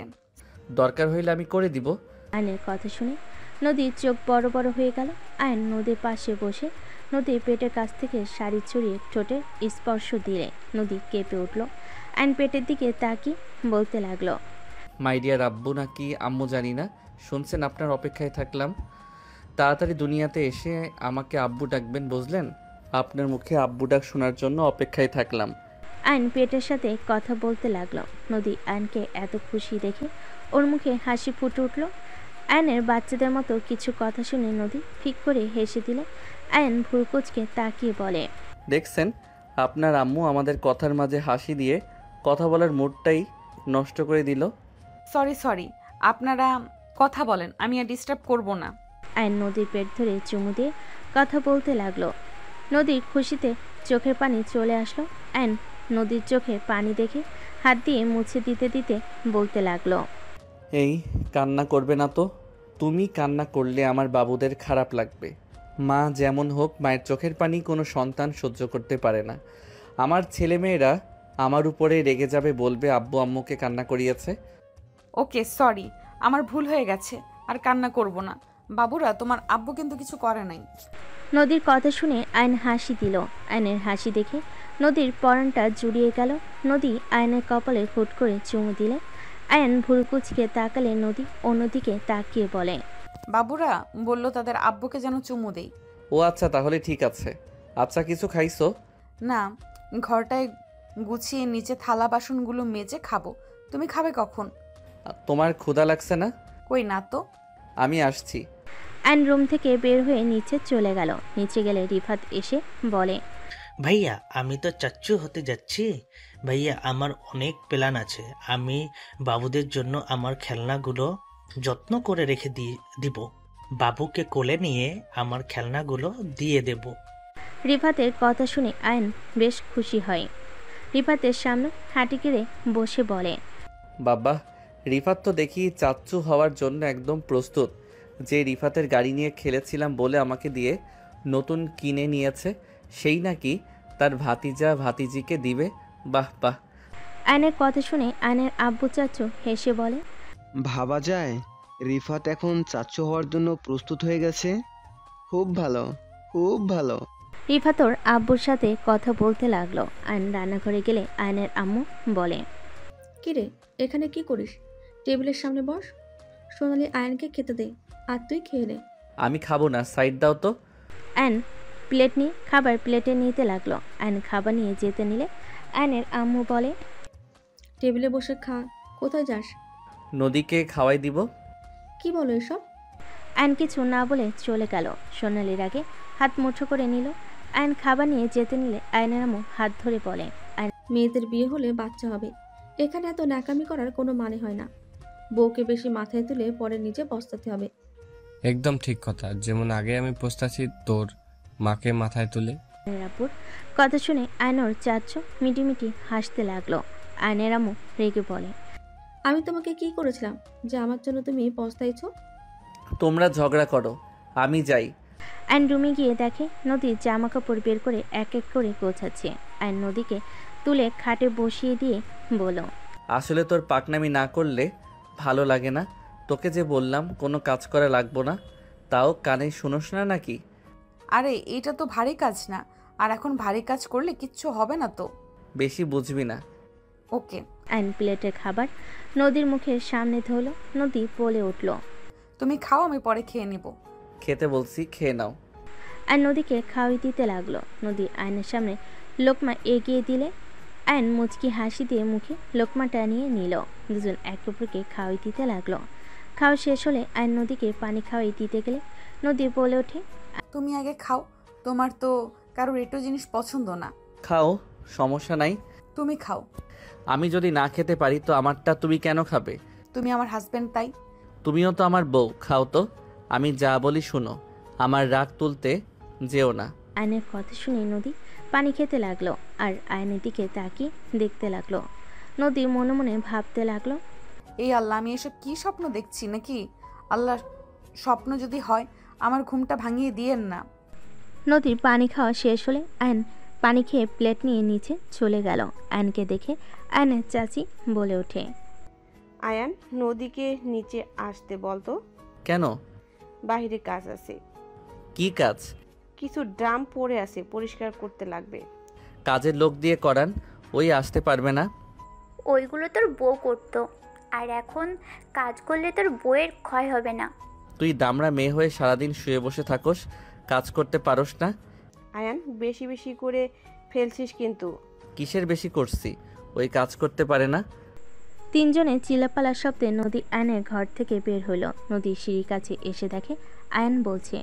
Speaker 2: দরকার হইলে আমি করে দিব।
Speaker 3: আয়নের কথা শুনে নদীর চোখ বড় বড় হয়ে গেল। আয়ন নদীর পাশে বসে নদীর পেটের কাছ থেকে শাড়ি ছড়িয়ে ঠোঁটের স্পর্শ দিলে নদী কেঁপে উঠল। আয়ন পেটের দিকে তাকিয়ে বলতে লাগলো,
Speaker 2: মাই ডিয়ার আব্বু নাকি আম্মু জানি না, শুনছেন আপনার অপেক্ষায় থাকলাম। তাড়াতাড়ি দুনিয়াতে এসে আমাকে আব্বু ডাকবেন, বুঝলেন? আপনার মুখে আব্বু ডাক শোনার জন্য অপেক্ষায় থাকলাম।
Speaker 3: আয়ন পেটের সাথে কথা বলতে লাগলো। নদী আয়নকে এত খুশি দেখে ওর মুখে হাসি ফুটে উঠল। আয়নের বাচ্চাদের মতো কিছু কথা শুনে নদী ফিক করে হেসে দিলে। আয়ন ভুরকুচকে তাকিয়ে বলে,
Speaker 2: দেখছেন, আপনার আম্মু আমাদের কথার মাঝে হাসি দিয়ে কথা বলার মুডটাই নষ্ট করে দিল।
Speaker 1: সরি, আপনারা কথা বলেন, আমি আর ডিস্টার্ব করব না।
Speaker 3: আয়ন নদীর পেট ধরে চুমু দিয়ে কথা বলতে লাগলো। নদীর খুশিতে চোখের পানি চলে আসলো। আয়ন নদীর চোখে পানি দেখে হাত দিয়ে মুছে দিতে দিতে বলতে লাগলো,
Speaker 2: এই কান্না করবে না তো। তুমি কান্না করলে আমার বাবুদের খারাপ লাগবে। মা যেমন হোক, মায়ের চোখের পানি কোনো সন্তান সহ্য করতে পারে না। আমার ছেলেমেয়েরা আমার উপরে রেগে যাবে, বলবে আব্বু আম্মুকে কান্না করিয়েছে।
Speaker 1: ওকে, সরি, আমার ভুল হয়ে গেছে, আর কান্না করব না। বাবুরা, তোমার আব্বু কিন্তু কিছু করে নাই।
Speaker 3: নদীর কথা শুনে আয়ন হাসি দিল। আয়নের হাসি দেখে নদীর পরানটা জুড়িয়ে গেল। নদী আয়নের কপালে হুট করে চুমু দিলে। আয়ন ভুরকুচকে তাকালে নদী অন্যদিকে তাকিয়ে বলে,
Speaker 1: বাবুরা বলল তাদের আব্বুকে যেন চুমু দেই।
Speaker 2: ও আচ্ছা, তাহলে ঠিক আছে। আচ্ছা, কিছু খাইছো?
Speaker 1: না, ঘরটায় গুছিয়ে নিচে থালা বাসনগুলো মেজে খাবো। তুমি খাবে কখন?
Speaker 2: তোমার ক্ষুধা লাগছে না?
Speaker 1: কই না তো।
Speaker 2: আমি আসছি।
Speaker 3: আয়ন রুম থেকে বের হয়ে নিচে চলে গেল। নিচে গেলে রিফাত এসে বলে,
Speaker 9: ভাইয়া, আমি তো চাচ্চু হতে যাচ্ছি। ভাইয়া, আমার অনেক প্ল্যান আছে। আমি বাবুদের জন্য আমার খেলনাগুলো যত্ন করে রেখে দিব। বাবুকে কোলে নিয়ে আমার খেলনাগুলো দিয়ে দেব।
Speaker 3: রিফাতের কথা শুনে আয়ন বেশ খুশি হয়। রিফাতের সামনে হাঁটি গেড়ে বসে বলে,
Speaker 2: বাবা, রিফাত তো দেখি চাচ্চু হওয়ার জন্য একদম প্রস্তুত। যে রিফাতের গাড়ি নিয়ে খেলেছিলাম বলে আমাকে দিয়ে নতুন কিনে নিয়েছে, সেই নাকি তার ভাতিজা ভাতিজিকে দিবে। বাহ বাহ।
Speaker 3: আয়নের কথা শুনে আয়নের আব্বু চাচু হেসে বলে,
Speaker 14: ভাবা যায় রিফাত এখন চাচ্চু হওয়ার জন্য প্রস্তুত হয়ে গেছে। খুব ভালো, খুব ভালো।
Speaker 3: রিফাতর আব্বুর সাথে কথা বলতে লাগলো। আয়ন রান্নাঘরে গেলে আয়নের আম্মু বলে,
Speaker 6: কিরে, এখানে কি করিস? টেবিলের সামনে বস। সোনালি আয়নকে খেতে দে, আর তুই খেয়ে নে।
Speaker 2: আমি খাবো না, সাইড দাও তো।
Speaker 3: আয়ন প্লেট নিয়ে খাবার প্লেটে নিতে লাগলো। আয়ন খাবার নিয়ে যেতে নিলে আয়নের আম্মু বলে,
Speaker 6: টেবিলে বসে খা, কোথায় যাস?
Speaker 2: নদীকে খাওয়াই দিব।
Speaker 6: কি বলো এসব?
Speaker 3: আয়ন কিছু না বলে চলে গেল। সোনালির আগে হাত মুঠো করে নিল। আয়ন খাবার নিয়ে যেতে নিলে আয়নের আম্মু হাত ধরে বলে,
Speaker 6: মেয়েদের বিয়ে হলে বাচ্চা হবে, এখানে এত ন্যাকামি করার কোনো মানে হয় না। বউকে বেশি মাথায় তুলে পরে নিজে পস্তাতে হবে।
Speaker 5: একদম ঠিক কথা। যেমন আগে আমি পস্তাছি তোর মাকে মাথায় তুলে।
Speaker 3: আয়নের আব্বুর কথা শুনে আয়নর চাচু মিটিমিটি হাসতে লাগলো। আয়নের আম্মু রেগে বলে,
Speaker 6: আমি তোমাকে কি করেছিলাম যে আমার জন্য তুমি পস্তাইছো?
Speaker 2: তোমরা ঝগড়া করো, আমি যাই।
Speaker 3: আয়ন রুমে গিয়ে দেখে নদী জামা কাপড় বের করে এক এক করে গোছাচ্ছে। আয়ন নদীকে তুলে খাটে বসিয়ে দিয়ে বলল,
Speaker 2: আসলে তোর পাকনামি না করলে ভালো লাগে না। তোকে যে বললাম কোনো কাজ করা লাগবো না, তাও কানে শুনোস না নাকি?
Speaker 1: আরে এটা তো ভারী কাজ না, আর এখন ভারী কাজ করলে কিচ্ছু হবে না তো।
Speaker 2: বেশি বুঝবি না।
Speaker 1: ওকে।
Speaker 3: আয়ন প্লেটের খাবার নদীর মুখের সামনে ধরল। নদী বলে উঠল,
Speaker 1: তুমি খাও, আমি পরে খেয়ে নিব।
Speaker 2: খেতে বলছি, খেয়ে নাও।
Speaker 3: আর নদীকে খাওয়াই দিতে লাগলো। নদী আয়নের সামনে লোকমা এগিয়ে দিলে আয়ন মুচকি হাসি দিয়ে মুখে লোকমাটা নিয়ে নিল। দুজন একে অপরকে খাওয়াই দিতে লাগলো। খাওয়া শেষ হলে আয়ন নদীকে পানি খাওয়াই দিতে গেলে নদী বলে ওঠে,
Speaker 1: তুমি আগে খাও, তোমার তো কারোর একটু জিনিস পছন্দ না।
Speaker 2: খাও, সমস্যা নাই।
Speaker 1: তুমি খাও।
Speaker 2: আমি যদি না খেতে পারি তো আমারটা তুমি কেন খাবে?
Speaker 1: তুমি আমার হাজবেন্ড, তাই।
Speaker 2: তুমিও তো আমার বউ, খাও তো। আমি যা বলি শুনো, আমার রাগ তুলতে যেও না।
Speaker 3: আয়নের কথা শুনে নদী পানি খেতে লাগলো আর আয়নের দিকে তাকিয়ে দেখতে লাগলো। নদী মনে মনে ভাবতে লাগলো,
Speaker 1: এই আল্লাহ, আমি এসব কি স্বপ্ন দেখছি নাকি? আল্লাহ, স্বপ্ন যদি হয় আমার ঘুমটা ভাঙিয়ে দিয়েন না।
Speaker 3: নদীর পানি খাওয়া শেষ হলে আয়ন পানি খেয়ে প্লেট নিয়ে নিচে চলে গেল। আয়নকে দেখে আয়নের চাচি বলে ওঠে,
Speaker 7: আয়ান, নদীকে নিচে আসতে বলতো।
Speaker 2: কেন?
Speaker 7: বাহিরে কাজ আছে।
Speaker 2: কি কাজ?
Speaker 7: কিছু ড্রাম পড়ে আছে, পরিষ্কার করতে লাগবে।
Speaker 2: কাজের লোক দিয়ে করান, ওই আসতে পারবে না।
Speaker 4: ওইগুলো তোর বউ করতো, আর এখন কাজ করলে তোর বউয়ের ক্ষয় হবে না।
Speaker 2: তুই দামড়া মেয়ে হয়ে সারাদিন শুয়ে বসে থাকোস, কাজ করতে পারোস না।
Speaker 7: আয়ান, বেশি বেশি করে ফেলছিস কিন্তু।
Speaker 2: কিসের বেশি করছি? ওই কাজ করতে পারে না।
Speaker 3: তিনজনে চিল্লাপালার শব্দে নদী আয়নের ঘর থেকে বের হলো। নদী সিঁড়ির কাছে এসে দেখে আয়ন বলছে,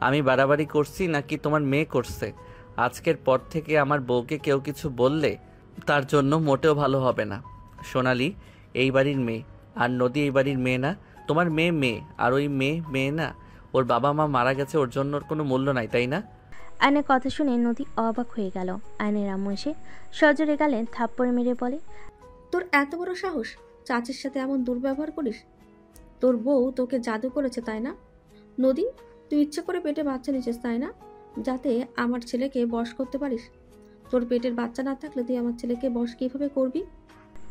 Speaker 2: আমি বাড়াবাড়ি করছি নাকি তোমার মেয়ে করছে? আজকের পর থেকে আমার বউকে কেউ কিছু বললে তার জন্য মোটেও ভালো হবে না। সোনালি এই বাড়ির মেয়ে, আর নদী এই বাড়ির মেয়ে না। তোমার মেয়ে মেয়ে, আর ওই মেয়ে মেয়ে না। ওর বাবা মা মারা গেছে, ওর জন্য ওর কোনো মূল্য নাই, তাই না?
Speaker 3: আয়নের কথা শুনে নদী অবাক হয়ে গেল। আয়নের আম্মু এসে সজোরে গালে থাপ্পড় মেরে বলে,
Speaker 6: তোর এত বড় সাহস, চাচির সাথে এমন দুর্ব্যবহার করিস? তোর বউ তোকে জাদু করেছে, তাই না? নদী, তুই ইচ্ছে করে পেটে বাচ্চা নিয়েছিস, তাই না? যাতে আমার ছেলেকে বশ করতে পারিস। তোর পেটের বাচ্চা না থাকলে তুই আমার ছেলেকে বশ কিভাবে করবি?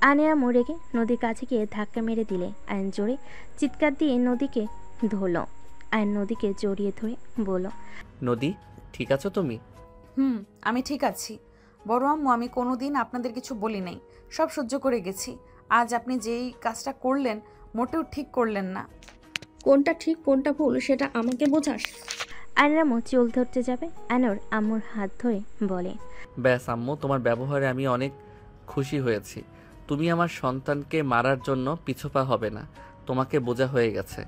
Speaker 3: আয়নের আম্মু রেগে নদীর কাছে গিয়ে ধাক্কা মেরে দিলে আয়ন জোরে চিৎকার দিয়ে নদীকে ধরল। আয়ন নদীকে জড়িয়ে ধরে বলল,
Speaker 2: নদী, ঠিক আছো তুমি?
Speaker 1: আমি ঠিক আছি বড় আম্মু। আমি কোনোদিন আপনাদের কিছু বলি নাই, সব সহ্য করে গেছি। আজ আপনি যেই কাজটা করলেন মোটেও ঠিক করলেন না।
Speaker 6: কোনটা ঠিক কোনটা ভুল সেটা আমাকে বোঝাস?
Speaker 3: আয়নের আম্মু চুল ধরতে যাবে, আয়নর আম্মুর হাত ধরে বলে,
Speaker 2: ব্যাস আম্মু, তোমার ব্যবহারে আমি অনেক খুশি হয়েছি। তুমি আমার সন্তানকে মারার জন্য পিছপা হবে না, তোমাকে বোঝা হয়ে গেছে।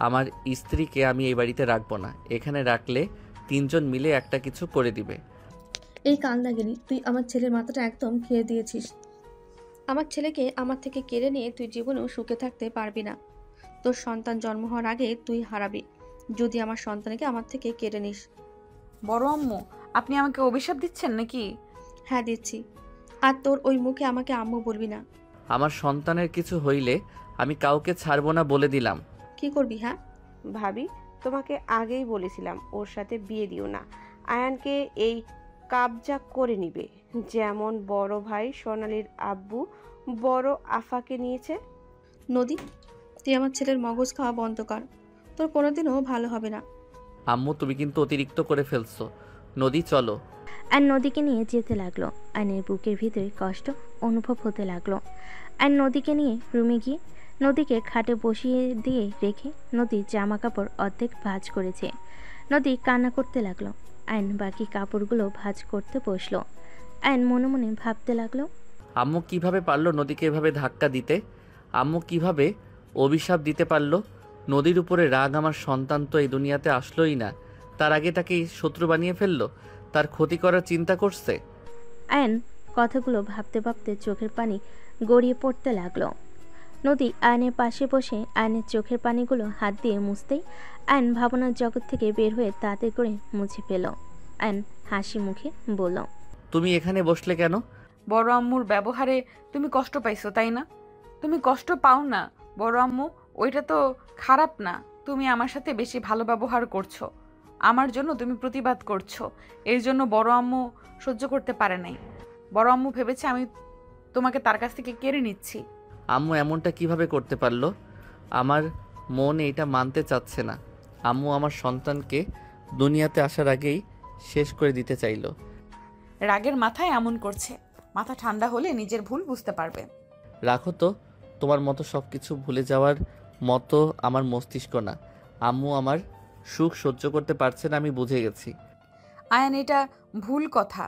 Speaker 2: আমার স্ত্রীকে আমি এই বাড়িতে রাখবো না। এখানে রাখলে তিনজন মিলে একটা কিছু করে দিবে।
Speaker 6: এই কাল লাগেনি, তুই আমার ছেলের মাথাটা একদম খেয়ে দিয়েছিস। আমার ছেলেকে আমার থেকে কেড়ে নিয়ে তুই জীবনেও সুখে থাকতে পারবি না। তোর সন্তান জন্ম হওয়ার আগে তুই হারাবি যদি আমার সন্তানকে আমার থেকে কেড়ে নিস।
Speaker 1: বড় আম্মু, আপনি আমাকে অভিশাপ দিচ্ছেন নাকি?
Speaker 6: হ্যাঁ, দিচ্ছি। আর তোর ওই মুখে আমাকে আম্মু বলবি না।
Speaker 2: আমার সন্তানের কিছু হইলে আমি কাউকে ছাড়বো না বলে দিলাম।
Speaker 6: কি করবি? হ্যাঁ
Speaker 7: ভাবি, তোমাকে আগেই বলেছিলাম ওর সাথে বিয়ে দিও না। আয়ানকে এই কাবজা করে নিবে, যেমন বড় ভাই সোনালির আব্বু বড় আফাকে নিয়েছে।
Speaker 6: নদী, তুই আমার ছেলের মগজ খাওয়া বন্ধ কর, তোর কোনোদিনও ভালো হবে না।
Speaker 2: আম্মু, তুমি কিন্তু অতিরিক্ত করে ফেলছো। নদী, চলো।
Speaker 3: আর নদীকে নিয়ে যেতে লাগলো। আয়নের বুকের ভিতরে কষ্ট অনুভব হতে লাগলো। আর নদীকে নিয়ে রুমে গিয়ে নদীকে খাটে বসিয়ে দিয়ে রেখে নদীর জামা কাপড় অর্ধেক ভাঁজ করেছে। নদী কান্না করতে লাগলো। আয়ন বাকি কাপড়গুলো ভাঁজ করতে বসলো। আয়ন মনে মনে ভাবতে লাগলো,
Speaker 2: আম্মু কিভাবে পারলো নদীকে এভাবে ধাক্কা দিতে? আম্মু কিভাবে অভিশাপ দিতে পারলো? নদীর উপরে রাগ আমার সন্তান তো এই দুনিয়াতে আসলোই না, তার আগে তাকে শত্রু বানিয়ে ফেললো, তার ক্ষতি করার চিন্তা করছে।
Speaker 3: আয়ন কথাগুলো ভাবতে ভাবতে চোখের পানি গড়িয়ে পড়তে লাগলো। নদী আয়নের পাশে বসে আয়নের চোখের পানিগুলো হাত দিয়ে মুছতেই আয়ন ভাবনার জগৎ থেকে বের হয়ে তাড়াতাড়ি করে মুছে ফেল। আয়ন হাসি মুখে বলল,
Speaker 2: তুমি এখানে বসলে কেন?
Speaker 1: বড় আম্মুর ব্যবহারে তুমি কষ্ট পাইছো, তাই না? তুমি কষ্ট পাও না বড় আম্মু, ওইটা তো খারাপ না। তুমি আমার সাথে বেশি ভালো ব্যবহার করছো, আমার জন্য তুমি প্রতিবাদ করছো, এর জন্য বড় আম্মু সহ্য করতে পারে নাই। বড় আম্মু ভেবেছে আমি তোমাকে তার কাছ থেকে কেড়ে নিচ্ছি।
Speaker 2: আম্মু এমনটা কিভাবে করতে পারলো? আমার মন এটা মানতে চাচ্ছে না। আম্মু আমার সন্তানকে দুনিয়াতে আসার আগেই শেষ করে দিতে চাইলো।
Speaker 1: রাগের মাথায় এমন করছে, মাথা ঠান্ডা হলে নিজের ভুল বুঝতে পারবে।
Speaker 2: রাখো তো, তোমার মতো সব কিছু ভুলে যাওয়ার মতো আমার মস্তিষ্ক না। আম্মু আমার সুখ সহ্য করতে পারছে না, আমি বুঝে গেছি।
Speaker 1: আয়ান, এটা ভুল কথা।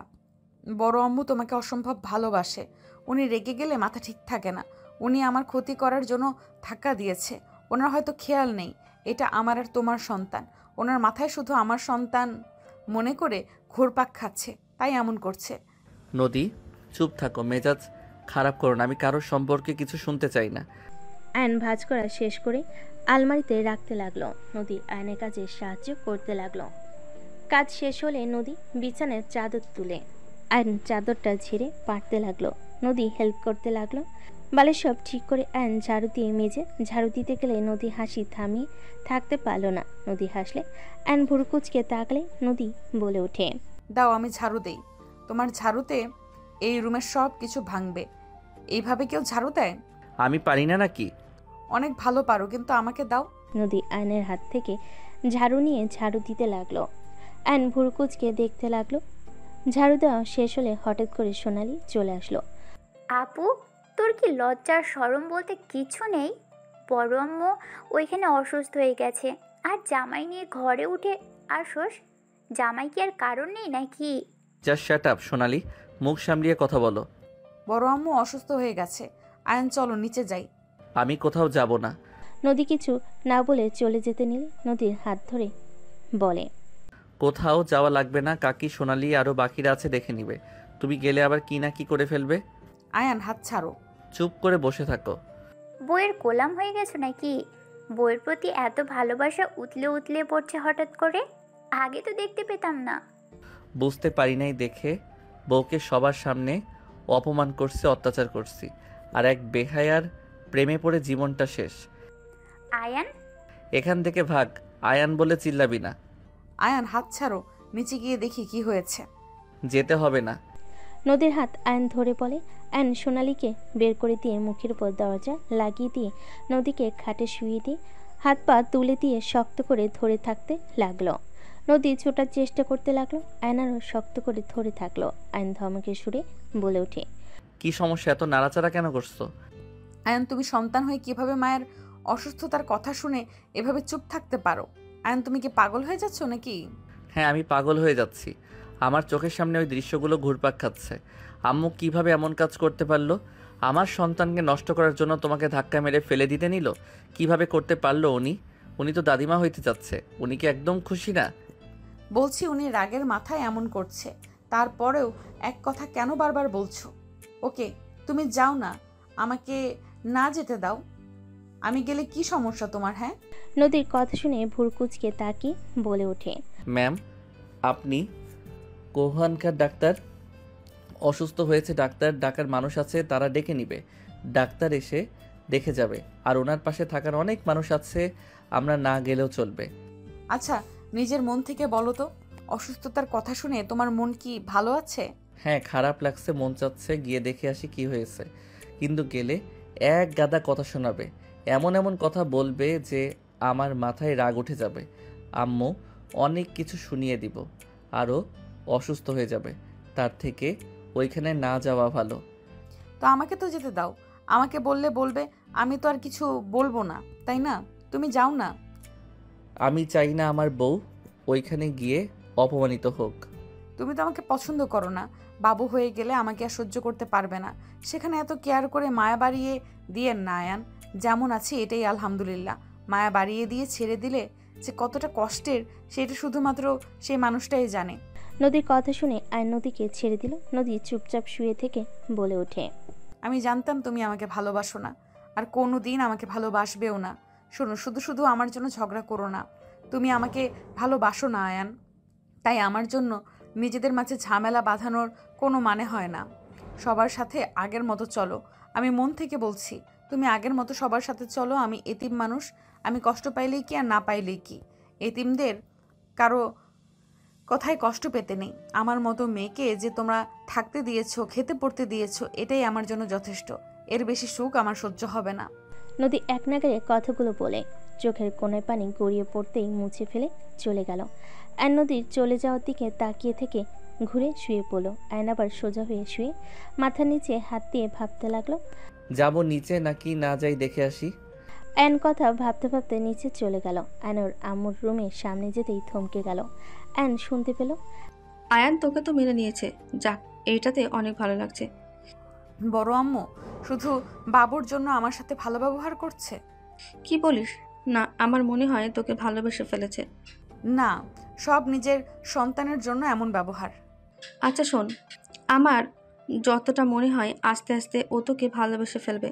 Speaker 1: বড় আম্মু তোমাকে অসম্ভব ভালোবাসে, উনি রেগে গেলে মাথা ঠিক থাকে না। উনি আমার ক্ষতি করার জন্য ধাক্কা দিয়েছে। ওনার হয়তো খেয়াল নেই এটা আমার আর তোমার সন্তান। ওনার মাথায় শুধু আমার সন্তান মনে করে ঘুরপাক খাচ্ছে, তাই এমন করছে।
Speaker 2: নদী চুপ থাকো, মেজাজ খারাপ করো না, আমি কারোর সম্পর্কে কিছু শুনতে চাই না।
Speaker 3: আয়ন ভাঁজ করা শেষ করে আলমারিতে রাখতে লাগলো। নদী আয়নের কাজে সাহায্য করতে লাগলো। কাজ শেষ হলে নদী বিছানার চাদর তুলে আয়ন চাদরটা ঝেড়ে পাড়তে লাগলো। নদী হেল্প করতে লাগলো। বালের সব ঠিক করে আয়ন ঝাড়ু দিয়ে মেজে ঝাড়ু দিতে গেলে নদী হাসি থামিয়ে থাকতে পারলো না। নদী হাসলে আয়ন ভুরুকুচকে তাকলে নদী বলে ওঠে,
Speaker 1: দাও আমি ঝাড়ু দেই। তোমার ঝাড়ুতে এই রুমের সব কিছু ভাঙবে। এইভাবে কেউ ঝাড়ু দেয়?
Speaker 2: আমি পারি না নাকি?
Speaker 1: অনেক ভালো পারো, কিন্তু আমাকে দাও।
Speaker 3: নদী আয়নের হাত থেকে ঝাড়ু নিয়ে ঝাড়ু দিতে লাগলো। আয়ন ভুরুকুচকে দেখতে লাগলো। ঝাড়ু দেওয়া শেষ হলে হঠাৎ করে সোনালি চলে আসলো।
Speaker 4: আপু, তোর কি লজ্জার শরম বলতে কিছু নেই? বড় আম্মু ওইখানে অসুস্থ হয়ে গেছে, আর জামাই নিয়ে ঘরে উঠে আসোস? জামাই কি আর কারণ নেই নাকি?
Speaker 2: জাস্ট শাট আপ সোনালি, মুখ সামলিয়ে কথা বলো।
Speaker 1: বড় আম্মু অসুস্থ হয়ে গেছে। আয়ন চলো নিচে যাই।
Speaker 2: আমি কোথাও যাব না।
Speaker 3: নদী কিছু না বলে চলে যেতে নিলে নদীর হাত ধরে বলে,
Speaker 2: কোথাও যাওয়া লাগবে না, কাকি সোনালি আরও বাকিরা আছে দেখে নিবে। তুমি গেলে আবার কি না কি করে ফেলবে।
Speaker 1: আয়ান হাত ছাড়ো।
Speaker 2: চুপ করে বসে থাকো।
Speaker 4: বইয়ের গোলাম হয়ে গেছো নাকি? বইয়ের প্রতি এত ভালোবাসা উতলে উতলে পড়ছে হঠাৎ করে? আগে তো দেখতে পেতাম না।
Speaker 2: বুঝতে পারি নাই দেখে বউকে সবার সামনে অপমান করছি, অত্যাচার করছি, আর এক বেহায়ার প্রেমে পড়ে জীবনটা শেষ।
Speaker 4: আয়ান,
Speaker 2: এখান থেকে ভাগ। আয়ান বলে চিল্লাবি না।
Speaker 1: আয়ান হাত ছাড়ো, নিচে গিয়ে দেখি কি হয়েছে।
Speaker 2: যেতে হবে না।
Speaker 3: নদীর হাত আয়ন ধরে বলে। আয়ন সোনালীকে বের করে দিয়ে মুখের উপর দরজা লাগিয়ে দিয়ে নদীকে খাটে শুয়ে দিয়ে হাত পা তুলে দিয়ে শক্ত করে ধরে থাকতে লাগলো। নদী ছোটার চেষ্টা করতে লাগলো। আয়ন আরও শক্ত করে ধরে থাকলো। আয়ন ধমকে সুরে বলে ওঠে,
Speaker 2: কি সমস্যা, এত নাড়াচাড়া কেন করছো?
Speaker 1: আয়ন তুমি সন্তান হয়ে কিভাবে মায়ের অসুস্থতার কথা শুনে এভাবে চুপ থাকতে পারো? আয়ন তুমি কি পাগল হয়ে যাচ্ছ নাকি?
Speaker 2: হ্যাঁ, আমি পাগল হয়ে যাচ্ছি। আমার চোখের সামনে ওই দৃশ্যগুলো ঘুরপাক খাচ্ছে। আম্মু কিভাবে এমন কাজ করতে পারলো? আমার সন্তানকে নষ্ট করার জন্য তোমাকে ধাক্কা মেরে ফেলে দিতে নিল? কিভাবে করতে পারলো উনি তো দাদিমা হইতে যাচ্ছে। উনি কি একদম খুশি না?
Speaker 1: বলছি উনি রাগের মাথায় এমন করছে, তারপরেও এক কথা কেন বারবার বলছো? ওকে তুমি যাও না, আমাকে না যেতে দাও। আমি গেলে কি সমস্যা তোমার? হ্যাঁ।
Speaker 3: নদীর কথা শুনে ভুরকুচকে তাকিয়ে বলে ওঠে,
Speaker 2: ম্যাম, আপনি কোহানকার ডাক্তার? অসুস্থ হয়েছে ডাক্তার ডাকার মানুষ আছে, তারা ডেকে নিবে। ডাক্তার এসে দেখে যাবে। আর ওনার পাশে থাকার অনেক মানুষ আছে, আমরা না গেলেও চলবে।
Speaker 1: আচ্ছা নিজের মন থেকে বলো তো, অসুস্থতার কথা শুনে তোমার মন কি ভালো আছে?
Speaker 2: হ্যাঁ, খারাপ লাগছে, মন চাচ্ছে গিয়ে দেখে আসি কি হয়েছে। কিন্তু গেলে এক গাদা কথা শোনাবে, এমন এমন কথা বলবে যে আমার মাথায় রাগ উঠে যাবে। আম্মু অনেক কিছু শুনিয়ে দিব, আরও অসুস্থ হয়ে যাবে। তার থেকে ওইখানে না যাওয়া ভালো।
Speaker 1: তো আমাকে তো যেতে দাও। আমাকে বললে বলবে, আমি তো আর কিছু বলবো না, তাই না? তুমি যাও না।
Speaker 2: আমি চাই না আমার বউ ওইখানে গিয়ে অপমানিত হোক।
Speaker 1: তুমি তো আমাকে পছন্দ করো না। বাবু হয়ে গেলে আমাকে আর সহ্য করতে পারবে না। সেখানে এত কেয়ার করে মায়া বাড়িয়ে দিয়েন না আয়ান। যেমন আছি এটাই আলহামদুলিল্লাহ। মায়া বাড়িয়ে দিয়ে ছেড়ে দিলে যে কতটা কষ্টের, সেটা শুধুমাত্র সেই মানুষটাই জানে।
Speaker 3: নদীর কথা শুনে আয়ন নদীকে ছেড়ে দিল। নদী চুপচাপ শুয়ে থেকে বলে ওঠে,
Speaker 1: আমি জানতাম তুমি আমাকে ভালোবাসো না, আর কোনো দিন আমাকে ভালোবাসবেও না। শোনো, শুধু শুধু আমার জন্য ঝগড়া করো না। তুমি আমাকে ভালোবাসো না আয়ান, তাই আমার জন্য নিজেদের মাঝে ঝামেলা বাঁধানোর কোনো মানে হয় না। সবার সাথে আগের মতো চলো। আমি মন থেকে বলছি, তুমি আগের মতো সবার সাথে চলো। আমি এতিম মানুষ, আমি কষ্ট পাইলেই কি আর না পাইলেই কি। এতিমদের কারো কথায় কষ্ট পেতে নেই। আমার মতো মেয়েকে যে তোমরা থাকতে দিয়েছো, খেতে পড়তে দিয়েছো, এটাই আমার জন্য যথেষ্ট। এর বেশি সুখ আমার সহ্য হবে না।
Speaker 3: নদী এক নাগারে কথাগুলো বলে চোখের কোণে পানি গড়িয়ে পড়তেই মুছে ফেলে চলে গেল। আয়ন নদীর চলে যাওয়ার দিকে তাকিয়ে থেকে ঘুরে শুয়ে পড়ল। আয়ন আবার সোজা হয়ে শুয়ে মাথার নিচে হাত দিয়ে ভাবতে লাগলো,
Speaker 2: যাব নিচে নাকি না যাই দেখে আসি।
Speaker 3: আয়ন কথা ভাবতে ভাবতে নিচে চলে গেল। আয়নর আম্মুর রুমের সামনে যেতেই থমকে গেল। আয়ন শুনতে পেল,
Speaker 6: আয়ান তোকে তো মেনে নিয়েছে, যাক এইটাতে অনেক ভালো লাগছে।
Speaker 1: বড় আম্মু শুধু বাবুর জন্য আমার সাথে ভালো ব্যবহার করছে?
Speaker 6: কি বলিস? না, আমার মনে হয় তোকে ভালোবেসে ফেলেছে।
Speaker 1: না, সব নিজের সন্তানের জন্য এমন ব্যবহার।
Speaker 6: আচ্ছা শোন, আমার যতটা মনে হয় আস্তে আস্তে ও তোকে ভালোবেসে ফেলবে।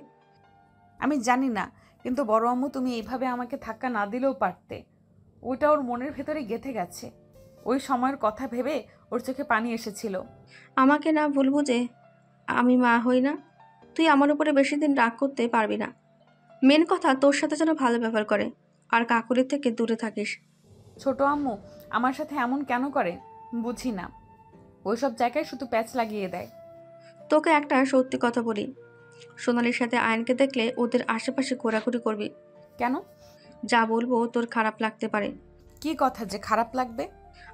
Speaker 1: আমি জানি না, কিন্তু বড় আম্মু তুমি এইভাবে আমাকে ধাক্কা না দিলেও পারতে। ওইটা ওর মনের ভেতরে গেঁথে গেছে। ওই সময়ের কথা ভেবে ওর চোখে পানি এসেছিল।
Speaker 6: আমাকে না ভুল বুঝে আমি মা হই না। তুই আমার উপরে বেশি দিন রাগ করতে পারবি না। মেন কথা তোর সাথে যেন ভালো ব্যবহার করে, আর কাকুরের থেকে দূরে থাকিস।
Speaker 1: ছোট আম্মু আমার সাথে এমন কেন করে বুঝি না। ওইসব জায়গায় শুধু প্যাচ লাগিয়ে দেয়।
Speaker 6: তোকে একটা সত্যি কথা বলি, সোনালির সাথে আয়নকে দেখলে ওদের আশেপাশে ঘোরাঘুরি করবি।
Speaker 1: কেন?
Speaker 6: যা বলবো তোর খারাপ লাগতে পারে।
Speaker 1: কি কথা যে খারাপ লাগবে?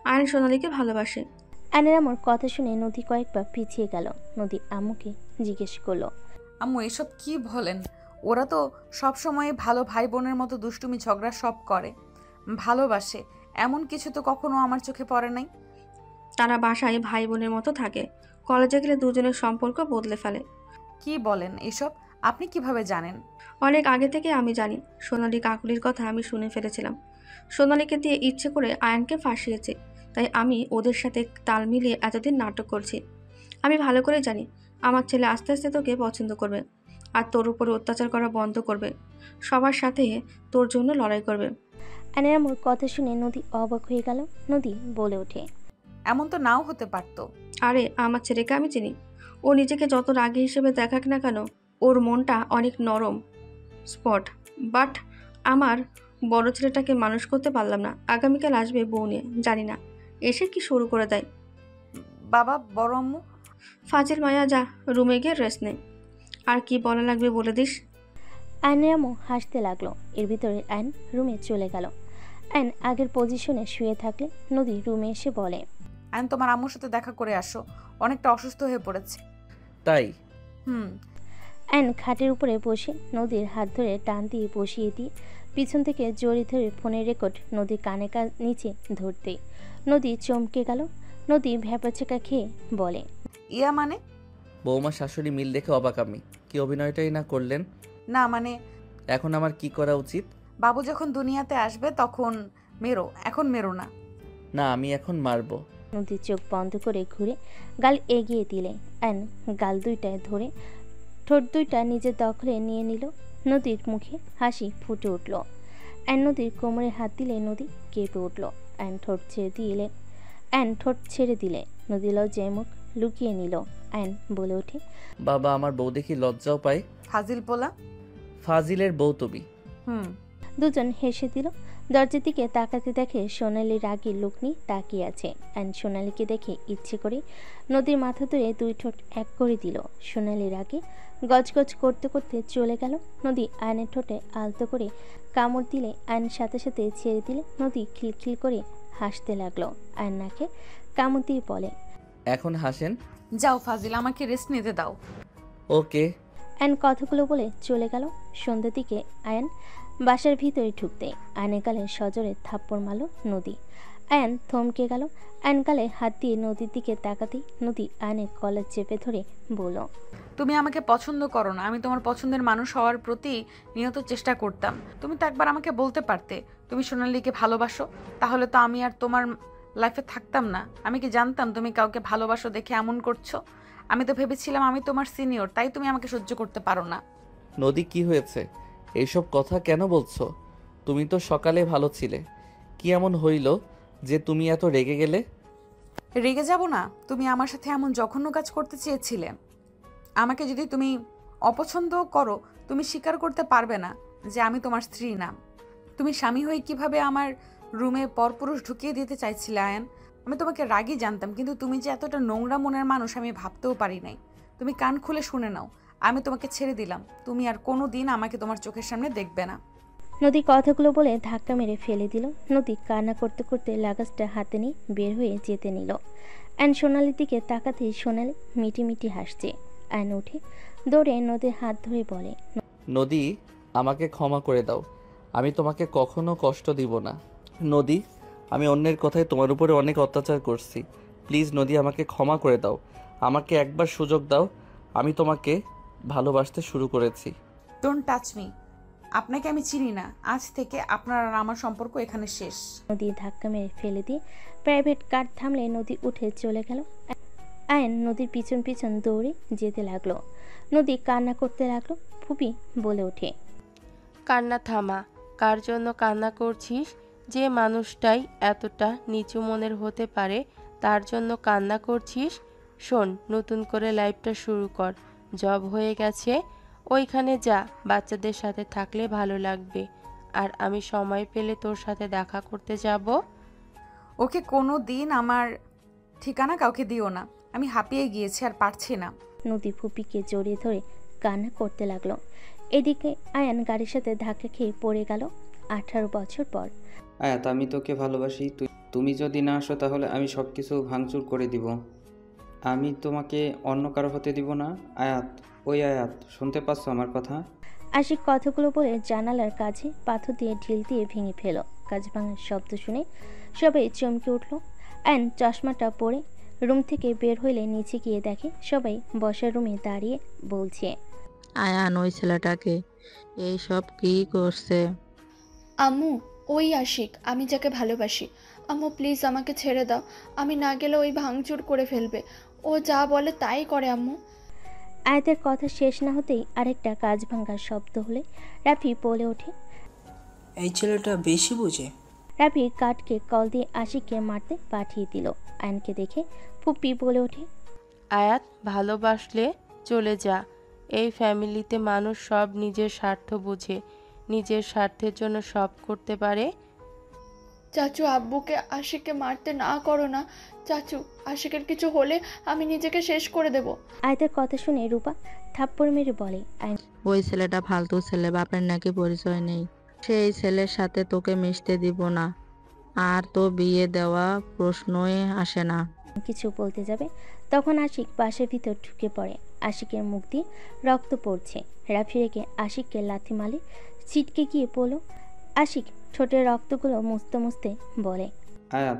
Speaker 6: আয়ন সোনালিকে ভালোবাসে।
Speaker 3: আয়নের আম্মুর কথা শুনে নদী কয়েকবার পিছিয়ে গেল। নদী আম্মুকে জিজ্ঞেস করলো,
Speaker 1: আম্মু এসব কি বলেন? ওরা তো সব সময় ভালো ভাই বোনের মতো দুষ্টুমি ঝগড়া সব করে, ভালোবাসে, এমন কিছু তো কখনো আমার চোখে পড়ে নাই।
Speaker 6: তারা বাসায় ভাই বোনের মতো থাকে, কলেজে গেলে দুজনের সম্পর্ক বদলে ফেলে।
Speaker 1: কি বলেন এসব? আপনি কিভাবে জানেন?
Speaker 6: অনেক আগে থেকে আমি জানি। সোনালি কাকুলির কথা আমি শুনে ফেলেছিলাম। সোনালিকে দিয়ে ইচ্ছে করে আয়নকে ফাঁসিয়েছে, তাই আমি ওদের সাথে তাল মিলিয়ে এতদিন নাটক করছি। আমি ভালো করে জানি আমার ছেলে আস্তে আস্তে তোকে পছন্দ করবে, আর তোর উপরে অত্যাচার করা বন্ধ করবে, সবার সাথে তোর জন্য লড়াই করবে।
Speaker 3: আয়নের আম্মুর কথা শুনে নদী অবাক হয়ে গেল। নদী বলে ওঠে,
Speaker 1: এমন তো নাও হতে পারতো।
Speaker 6: আরে আমার ছেলেকে আমি চিনি। ও নিজেকে যত রাগী হিসেবে দেখাক না কেন, ওর মনটা অনেক নরম স্পট। বাট আমার বড় ছেলেটাকে মানুষ করতে পারলাম না। আগামীকাল আসবে বউ নিয়ে, জানি না এসে কি শুরু করে দেয়।
Speaker 1: বাবা, বড় আম্মু।
Speaker 6: ফাজিল মায়া, যা রুমে গিয়ে রেস্ট নে। আর কি বলা লাগবে বলে দিস।
Speaker 3: আয়নের আম্মু হাসতে লাগলো। এর ভিতরে আয়ন রুমে চলে গেল। আয়ন আগের পজিশনে শুয়ে থাকলে নদী রুমে এসে বলে,
Speaker 1: আয়ন তোমার আম্মুর সাথে দেখা করে আসো, অনেকটা অসুস্থ হয়ে পড়েছে।
Speaker 2: তাই?
Speaker 3: আয়ন খাটের উপরে বসে নদীর হাত ধরে টান দিয়ে বসিয়ে দিয়ে পিছন থেকে জড়ি ধরে ফোনের রেকর্ড নদীর কানে নিচে ধরতে নদী চমকে গেল। নদী ভ্যাপাচেকা খেয়ে বলে,
Speaker 1: ইয়া মানে?
Speaker 2: বৌমা শাশুড়ি মিল দেখে অবাক আমি। কি অভিনয়টাই না করলেন।
Speaker 1: না মানে
Speaker 2: এখন আমার কি করা উচিত?
Speaker 1: বাবু যখন দুনিয়াতে আসবে তখন মেরো, এখন মেরো না।
Speaker 2: না, আমি এখন মারবো।
Speaker 3: নদী চোখ বন্ধ করে ঘুরে গাল এগিয়ে দিলে আয়ন গাল দুইটায় ধরে ঠোঁট দুইটা নিজের দখলে নিয়ে নিল। নদীর মুখে হাসি ফুটে উঠল। আয়ন নদীর কোমরে হাত দিলে নদী কেঁপে উঠল। আয়ন ঠোঁট ছেড়ে দিলে নদী লজ্জায় মুখ লুকিয়ে নিল। আয়ন বলে ওঠে,
Speaker 2: বাবা, আমার বউ দেখি লজ্জাও পায়।
Speaker 1: ফাজিল পোলা।
Speaker 2: ফাজিলের বউ তুমি।
Speaker 3: দুজন হেসে দিল। দরজার দিকে তাকাতে দেখে সোনালি রাগী লুক নিয়ে তাকিয়ে আছে। অ্যান্ড সোনালিকে দেখে ইচ্ছে করে নদীর মাথা ধরে দুই ঠোঁট এক করে দিল। সোনালি রাগে গজগজ করতে করতে চলে গেল। নদী আয়নের ঠোঁটে আলতো করে কামড় দিলে আয়ন সাথে সাথে ছেড়ে দিলে নদী খিলখিল করে হাসতে লাগলো। আয়ন নাকে কামড় দিয়ে বলে,
Speaker 2: এখন হাসেন।
Speaker 1: যাও ফাজিল, আমাকে রেস্ট নিতে দাও।
Speaker 2: ওকে।
Speaker 3: আয়ন কথাগুলো বলে চলে গেল। সন্ধ্যার দিকে আয়ন বাসার ভিতরে ঢুকতে আয়নের গালে সজোরে থাপ্পড় মারল নদী। আয়ন থমকে গেল। আয়ন গালে হাত দিয়ে নদীর দিকে তাকাতেই নদী আয়নের কলার চেপে ধরে বলল,
Speaker 1: তুমি আমাকে পছন্দ করো না। আমি তোমার পছন্দের মানুষ হওয়ার প্রতি নিয়ত চেষ্টা করতাম। তুমি তো একবার আমাকে বলতে পারতে তুমি সোনালীকে ভালোবাসো, তাহলে তো আমি আর তোমার লাইফে থাকতাম না। আমি কি জানতাম তুমি কাউকে ভালোবাসো দেখে এমন করছো? আমি তো ভেবেছিলাম আমি তোমার সিনিয়র, তাই তুমি আমাকে সহ্য করতে পারো না।
Speaker 2: নদী, কি হয়েছে? এইসব কথা কেন বলছো? তুমি তো সকালে ভালো ছিলে, কি এমন হইল যে তুমি এত রেগে গেলে?
Speaker 1: রেগে যাব না? তুমি আমার সাথে এমন জঘন্য কাজ করতে চেয়েছিলে। আমাকে যদি তুমি অপছন্দ করো, তুমি স্বীকার করতে পারবে না যে আমি তোমার স্ত্রী না। তুমি স্বামী হয়ে কিভাবে আমার রুমে পরপুরুষ ঢুকিয়ে দিতে চাইছিলে আয়ান? আমি তোমাকে রাগই জানতাম, কিন্তু তুমি যে এতটা নোংরা মনের মানুষ আমি ভাবতেও পারি নাই। তুমি কান খুলে শুনে নাও, আমি তোমাকে ছেড়ে দিলাম। তুমি আর কোনো দিন আমাকে তোমার চোখের সামনে দেখবে না।
Speaker 3: নদী কথাগুলো বলে ধাক্কা মেরে ফেলে দিল। নদী কান্না করতে করতে লাগেজটা হাতে নিয়ে বের হয়ে যেতে নিল। অ্যান সোনালির দিকে তাকাতেই সোনালি মিটি মিটি হাসছে। অ্যান উঠে দৌড়ে নদীর হাত ধরে বলে,
Speaker 2: নদী, আমাকে ক্ষমা করে দাও। আমি তোমাকে কখনো কষ্ট দিব না। নদী, আমি অন্যের কথায় তোমার উপরে অনেক অত্যাচার করছি। প্লিজ নদী, আমাকে ক্ষমা করে দাও। আমাকে একবার সুযোগ দাও। আমি তোমাকে ভালোবাসতে শুরু করেছি।
Speaker 1: Don't touch me. আপনাকে আমি চিনি না, আজ থেকে আপনার আর আমার সম্পর্ক এখানে শেষ।
Speaker 3: নদী ধাক্কা মেরে ফেলে দিয়ে প্রাইভেট কার থামলে নদী উঠে চলে গেল। আয়ন নদীর পিছন পিছন দৌড়ে যেতে লাগলো। নদী কান্না করতে লাগলো। ফুপি বলে ওঠে,
Speaker 8: কান্না থামা। কার জন্য কান্না করছিস? যে মানুষটাই এতটা নিচু মনের হতে পারে তার জন্য কান্না করছিস? শোন, নতুন করে লাইফটা শুরু কর। জব হয়ে গেছে, ওইখানে যা। বাচ্চাদের সাথে থাকলে ভালো লাগবে। আর আমি সময় পেলে তোর সাথে দেখা করতে যাব।
Speaker 1: ওকে কোনো দিন আমার ঠিকানা কাউকে দিও না, আমি হাঁপিয়ে গিয়েছি আর পারছি না।
Speaker 3: নদী ফুপিকে জড়িয়ে ধরে কান্না করতে লাগলো। এদিকে আয়ান গাড়ির সাথে ধাক্কা খেয়ে পড়ে গেল 18 বছর পর।
Speaker 15: আয়াত, আমি তোকে ভালোবাসি। তুমি যদি না আসো তাহলে আমি সব কিছু ভাঙচুর করে দিব। আমি তোমাকে অন্য কারো হতে দিব না। আয়াত, ওই আয়াত, শুনতে পাচ্ছ আমার কথা?
Speaker 3: আশিক কথাগুলো বলে জানালার কাছে পাথর দিয়ে ঢিল দিয়ে ভেঙে ফেল। কাজ ভাঙার শব্দ শুনে সবাই চমকে উঠল। আয়ন চশমাটা পরে রুম থেকে বের হইলে নিচে গিয়ে দেখে সবাই বসার রুমে দাঁড়িয়ে বলছে,
Speaker 16: আয়ান ওই ছেলেটাকে এই সব কি করছে?
Speaker 17: আম্মু, ওই আশিক, আমি যাকে ভালোবাসি। আম্মু প্লিজ আমাকে ছেড়ে দাও, আমি না গেলে ওই ভাঙচুর করে ফেলবে। ও যা বলে তাই করে আম্মু।
Speaker 3: আয়াতের কথা শেষ না হতেই আরেকটা কাজ ভাঙার শব্দ হলে রাফি বলে ওঠে,
Speaker 12: এই ছেলেটা বেশি বুঝে।
Speaker 3: রাফি কাঠকে কল দিয়ে আশিককে মারতে পাঠিয়ে দিল। আয়নকে দেখে ফুপি বলে ওঠে,
Speaker 8: আয়াত, ভালোবাসলে চলে যা। এই ফ্যামিলিতে মানুষ সব নিজের স্বার্থ বুঝে, নিজের স্বার্থের জন্য সব করতে পারে।
Speaker 17: চাচু, আব্বুকে আশিককে মারতে না করো না। চাচু, আশিকের কিছু হলে আমি নিজেকে শেষ করে দেব।
Speaker 3: আয়াতের কথা শুনে রূপা থাপ্পড় মেরে বলে,
Speaker 16: ওই ছেলেটা ফালতু ছেলে, বাপের নাকি পরিচয় নেই। সেই ছেলের সাথে তোকে মিশতে দিব না, আর তো বিয়ে দেওয়া প্রশ্নই আসে না।
Speaker 3: কিছু বলতে যাবে তখন আশিক বাসের ভিতর ঢুকে পড়ে। আশিকের মুখ দিয়ে রক্ত পড়ছে। রাফি রেখে আশিককে লাথি মালে ছিটকে গিয়ে পড়ল। আশিক ঠোঁটের রক্তগুলো মুছতে মুছতে বলে,
Speaker 15: আয়াত,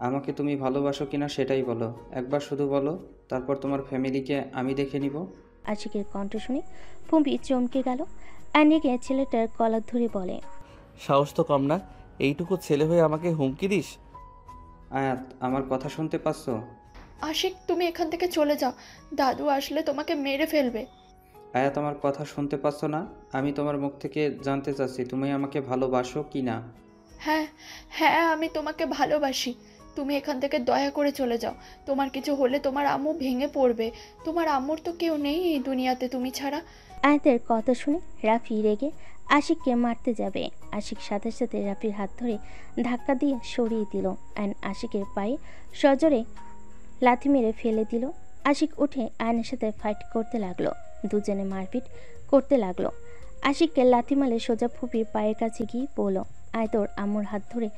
Speaker 15: আমাকে তুমি ভালোবাসো কিনা সেটাই বলো। একবার শুধু বলো, তারপর তোমার ফ্যামিলিকে আমি দেখে নিব।
Speaker 3: আশিকের কণ্ঠ শুনে ফুম্পি চমকে গেল। আনিকে ছেলেটার কলার ধরে বলে,
Speaker 2: সাহস তো কম না, এইটুকু ছেলে হয়ে আমাকে হুমকি দিস?
Speaker 15: আয়াত, আমার কথা শুনতে পাচ্ছ?
Speaker 17: আশিক, তুমি এখান থেকে চলে যাও, দাদু আসলে তোমাকে মেরে ফেলবে।
Speaker 15: আয়াত, আমার কথা শুনতে পাচ্ছ না? আমি তোমার মুখ থেকে জানতে চাচ্ছি তুমি আমাকে ভালোবাসো কি না।
Speaker 17: হ্যাঁ হ্যাঁ, আমি তোমাকে ভালোবাসি। তুমি এখান থেকে দয়া করে চলে যাও। তোমার কিছু হলে তোমার আম্মু ভেঙে পড়বে। তোমার আম্মুর তো কেউ নেই এই দুনিয়াতে তুমি ছাড়া।
Speaker 3: আয়াতের কথা শুনে রাফি রেগে আশিককে মারতে যাবে। আশিক সাথে সাথে রাফির হাত ধরে ধাক্কা দিয়ে সরিয়ে দিল। আয়ন আশিকের পায়ে সজোরে লাথি মেরে ফেলে দিল। আশিক উঠে আয়নের সাথে ফাইট করতে লাগলো। দুজনে মারপিট করতে লাগলো। আশিককে লাথি মারলে সোজা ফুপির পায়ের কাছে গিয়ে পড়ল। আয় তোর আম্মুর হাত ধরে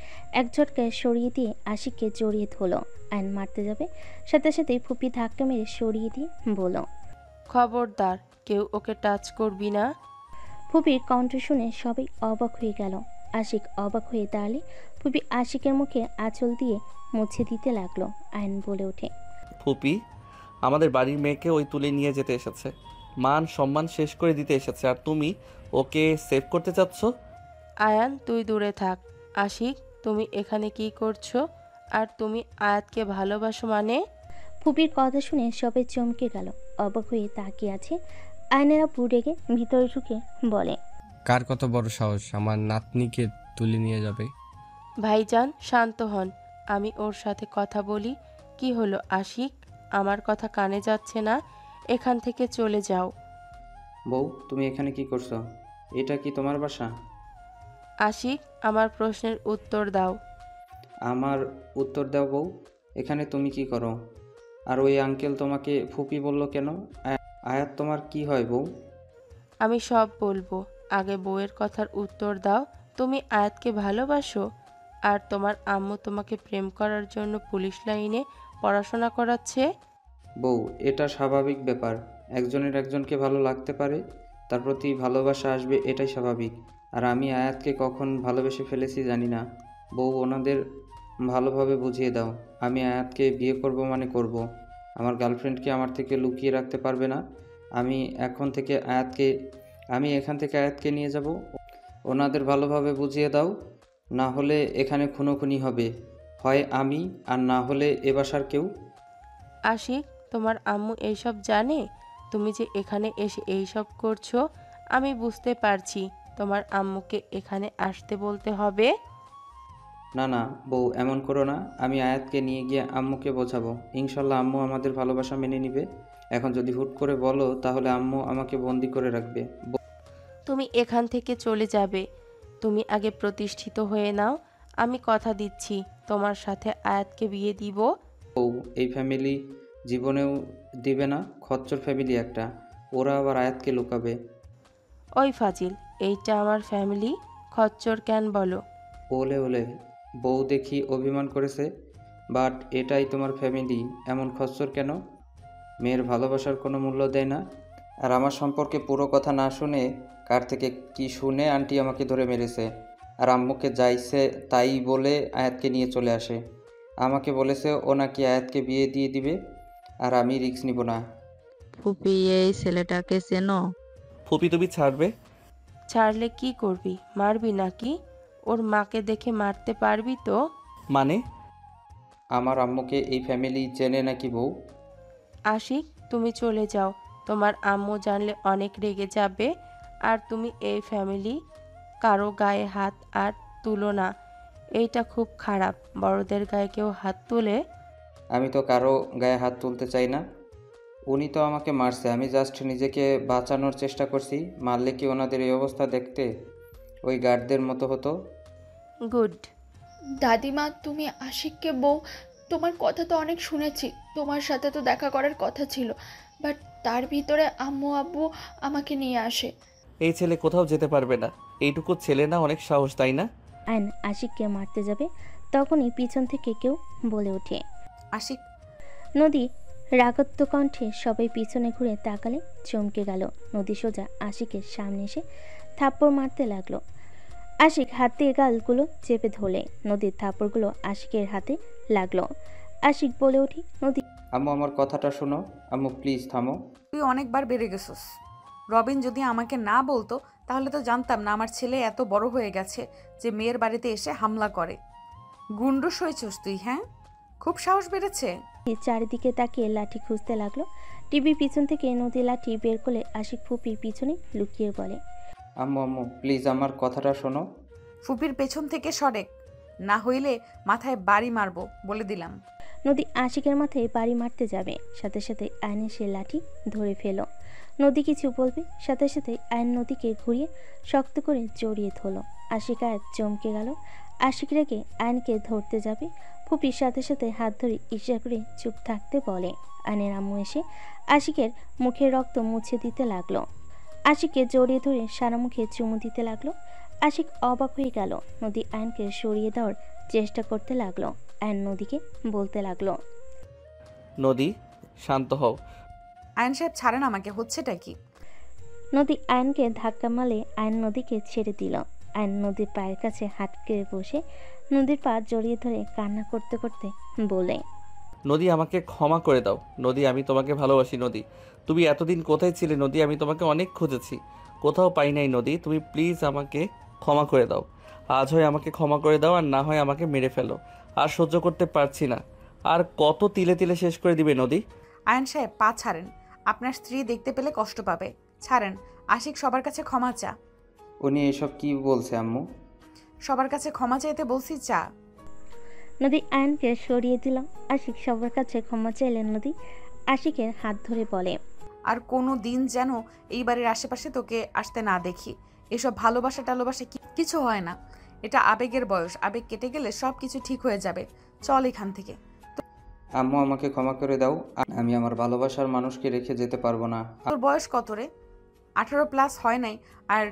Speaker 3: এক ঝটকায় সরিয়ে দিয়ে আশিককে জড়িয়ে ধরলো। আয়ন মারতে যাবে, সাথে সাথেই ফুপি ধাক্কা মেরে সরিয়ে দিয়ে বলল,
Speaker 8: খবরদার, কেউ ওকে টাচ করবি না।
Speaker 3: ফুপির কণ্ঠ শুনে সবাই অবাক হয়ে গেল। আশিক অবাক হয়ে দাঁড়ালে ফুপি আশিকের মুখে আঁচল দিয়ে মুছে দিতে লাগলো। আয়ন বলে ওঠে,
Speaker 2: ফুপি, আমাদের বাড়ির মেয়েকে ওই তুলে নিয়ে যেতে এসেছে, মান সম্মান শেষ করে দিতে এসেছে, আর তুমি ওকে সেভ করতে চাচ্ছ?
Speaker 8: আয়ান, তুই দূরে থাক। আশিক, তুমি এখানে কি করছো? আর তুমি আয়াতকে ভালোবাসো মানে?
Speaker 3: ফুপির কথা শুনে সবাই চমকে গেল। অবাক হয়ে তাকিয়ে আছে। আয়নেরা রেগে ভিতরে ঢুকে বলে,
Speaker 5: কার কত বড় সাহস আমার নাতনিকে তুলে নিয়ে যাবে?
Speaker 8: ভাইজান, শান্ত হন, আমি ওর সাথে কথা বলি। কি হলো আশিক, আমার কথা কানে যাচ্ছে না? এখান থেকে চলে যাও।
Speaker 15: বউ, তুমি এখানে কি করছো? এটা কি তোমার বাসা?
Speaker 8: আশিক, আমার প্রশ্নের উত্তর দাও।
Speaker 15: আমার উত্তর দাও বউ, এখানে তুমি কি করো? আর ওই আঙ্কেল তোমাকে ফুপি বলল কেন? আয়াত তোমার কি হয় বউ?
Speaker 8: আমি সব বলবো, আগে বউয়ের কথার উত্তর দাও। তুমি আয়াতকে ভালোবাসো? আর তোমার আম্মু তোমাকে প্রেম করার জন্য পুলিশ লাইনে পড়াশোনা করাচ্ছে?
Speaker 15: বউ, এটা স্বাভাবিক ব্যাপার। একজনের একজনকে ভালো লাগতে পারে, তার প্রতি ভালোবাসা আসবে, এটাই স্বাভাবিক। আর আমি আয়াতকে কখন ভালোবেসে ফেলেছি জানি না। বউ, ওনাদের ভালোভাবে বুঝিয়ে দাও, আমি আয়াতকে বিয়ে করব মানে করব। আমার গার্লফ্রেন্ডকে আমার থেকে লুকিয়ে রাখতে পারবে না। আমি এখান থেকে আয়াতকে নিয়ে যাব। ওনাদের ভালোভাবে বুঝিয়ে দাও, না হলে এখানে খুনোখুনি হবে, হয় আমি আর না হলে এ বাসার কেউ।
Speaker 8: আশিক, তোমার আম্মু এইসব জানে? তুমি যে এখানে এসে এইসব করছো, আমি বুঝতে পারছি তোমার আম্মুকে এখানে আসতে বলতে হবে।
Speaker 15: না না বউ, এমন করো না। আমি আয়াতকে নিয়ে গিয়ে আম্মুকে বোঝাবো, ইনশাল্লাহ আম্মু আমাদের ভালোবাসা মেনে নিবে। এখন যদি হুট করে বলো তাহলে আম্মু আমাকে বন্দি করে রাখবে।
Speaker 8: তুমি এখান থেকে চলে যাবে। তুমি আগে প্রতিষ্ঠিত হয়ে নাও। আমি কথা দিচ্ছি তোমার সাথে আয়াতকে বিয়ে দিব।
Speaker 15: বউ, এই ফ্যামিলি জীবনেও দিবে না, খচ্চর ফ্যামিলি একটা, ওরা আবার আয়াতকে লুকাবে।
Speaker 8: ওই ফাজিল, এইটা আমার ফ্যামিলি, খচ্চর কেন বলো?
Speaker 15: ওলে ওলে, বউ দেখি অভিমান করেছে, বাট এটাই তোমার ফ্যামিলি, এমন খচ্চর কেন? মেয়ের ভালোবাসার কোনো মূল্য দেয় না। আর আমার সম্পর্কে পুরো কথা না শুনে কার থেকে কি শুনে আন্টি আমাকে ধরে মেরেছে, আর আম্মুকে যাইছে তাই বলে আয়াতকে নিয়ে চলে আসে। আমাকে বলেছে ও নাকি আয়াতকে বিয়ে দিয়ে দিবে, আর আমি রিস্ক নিব না।
Speaker 16: ফুপি, এই ছেলেটাকে চেনো?
Speaker 2: ফুপি তুমি ছাড়বে?
Speaker 8: ছাড়লে কি করবি? মারবি নাকি? ওর মাকে দেখে মারতে পারবি তো?
Speaker 2: মানে?
Speaker 15: আমার আম্মুকে এই ফ্যামিলি চেনে নাকি বউ?
Speaker 8: আশিক, তুমি চলে যাও। তোমার আম্মু জানলে অনেক রেগে যাবে। আর তুমি এই ফ্যামিলি কারো গায়ে হাত আর তুলো না। এইটা খুব খারাপ, বড়দের গায়ে কেউ হাত তুলে।
Speaker 15: আমি তো কারো গায়ে হাত তুলতে চাই না। উনি তো আমাকে মারছে, আমি জাস্ট নিজেকে বাঁচানোর চেষ্টা করছি। মারলে কি ওনাদের এই অবস্থা দেখতে ওই গার্ডদের মতো হতো?
Speaker 8: গুড।
Speaker 17: দাদিমা, তুমি আশিককে বউ, তোমার কথা তো অনেক শুনেছি, তোমার সাথে তো দেখা করার কথা ছিল, বাট তার ভিতরে আম্মু আব্বু আমাকে নিয়ে আসে।
Speaker 2: এই ছেলে কোথাও যেতে পারবে না। এইটুকু ছেলে না, অনেক সাহস, তাই না?
Speaker 3: আয়ন আশিককে মারতে যাবে, তখনই পিছন থেকে কেউ বলে ওঠে,
Speaker 1: আশিক।
Speaker 3: নদী রাগত্ব কণ্ঠে সবাই পিছনে ঘুরে তাকালে চমকে গেল। নদী সোজা আশিকের সামনে এসে থাপ্পড় মারতে লাগলো। আশিক হাত দিয়ে গালগুলো চেপে ধরলে নদীর থাপ্পড়গুলো আশিকের হাতে লাগলো। আশিক বলে উঠি, নদী
Speaker 15: আম্মু আমার কথাটা শোনো, আম্মু প্লিজ থামো।
Speaker 1: তুই অনেকবার বেড়ে গেছিস। রবিন যদি আমাকে না বলতো তাহলে তো জানতাম না আমার ছেলে এত বড় হয়ে গেছে যে মেয়ের বাড়িতে এসে হামলা করে। গুন্ডুস হয়েছিস তুই, হ্যাঁ? খুব সাহস বেড়েছে।
Speaker 3: চারিদিকে তাকিয়ে লাঠি খুঁজতে লাগলো। টিভির পিছন থেকে নদী লাঠি বের করে আশিক ফুপির পিছনে লুকিয়ে বলে,
Speaker 15: আম্মু আম্মু প্লিজ আমার কথাটা শোনো।
Speaker 1: ফুপির পেছন থেকে সরেক, না হইলে মাথায় বাড়ি মারবো বলে দিলাম।
Speaker 3: নদী আশিকের মাথায় বাড়ি মারতে যাবে, সাথে সাথে আয়নের সে লাঠি ধরে ফেলো। নদী কিছু বলবে, সাথে সাথে আয়ন নদীকে ঘুরিয়ে শক্ত করে জড়িয়ে ধরল। আশিক আয়াত চমকে গেল। আশিক রেখে আয়নকে ধরতে যাবে, ফুপির সাথে সাথে হাত ধরে ইশারা করে চুপ থাকতে বলে। আয়নের আম্মু এসে আশিকের মুখের রক্ত মুছে দিতে লাগলো। আশিককে জড়িয়ে ধরে সারা মুখে চুমু দিতে লাগলো। আশিক অবাক হয়ে গেল। নদী আয়নকে সরিয়ে দেওয়ার চেষ্টা করতে লাগলো। আয়ন নদীকে বলতে লাগলো,
Speaker 2: নদী শান্ত হও।
Speaker 1: আয়ন সাহেব ছাড়েন আমাকে, হচ্ছেটা কি?
Speaker 3: নদী আয়নকে ধাক্কা মারলে আয়ন নদীকে ছেড়ে দিল। আয়ন নদীর পায়ের কাছে হাঁটকে বসে নদীর পা জড়িয়ে ধরে কান্না করতে করতে বলে,
Speaker 2: নদী আমাকে ক্ষমা করে দাও। নদী আমি তোমাকে ভালোবাসি। নদী তুমি এতদিন কোথায় ছিলে? নদী আমি তোমাকে অনেক খুঁজেছি, কোথাও পাই নাই। নদী তুমি প্লিজ আমাকে ক্ষমা করে দাও। আজ হয় আমাকে ক্ষমা করে দাও, আর না হয় আমাকে মেরে ফেলো। আর সহ্য করতে পারছি না। আর কত তিলে তিলে শেষ করে দিবে নদী?
Speaker 1: আয়ন সাহেব পা ছাড়েন, আপনার স্ত্রী দেখতে পেলে কষ্ট পাবে। ছাড়েন। আশিক সবার কাছে ক্ষমা চা।
Speaker 15: উনি এসব কি বলছে আম্মু?
Speaker 1: সবার কাছে ক্ষমা চাইতে বলছি, চা।
Speaker 3: নদী আয়নকে সরিয়ে দিল। আশিক সবার কাছে ক্ষমা চাইলেন। নদী আশিকের হাত ধরে বলে,
Speaker 1: আর কোনো দিন যেন এই বাড়ির আশেপাশে তোকে আসতে না দেখি। এসব ভালোবাসা টালোবাসা কিছু হয় না, এটা আবেগের বয়স। আবেগ কেটে গেলে সব কিছু ঠিক হয়ে যাবে। চল এখান থেকে।
Speaker 15: আম্মু আমাকে ক্ষমা করে দাও, আমি আমার ভালোবাসার মানুষকে রেখে যেতে পারবো না।
Speaker 1: তোর বয়স কত রে? 18+ হয় নাই, আর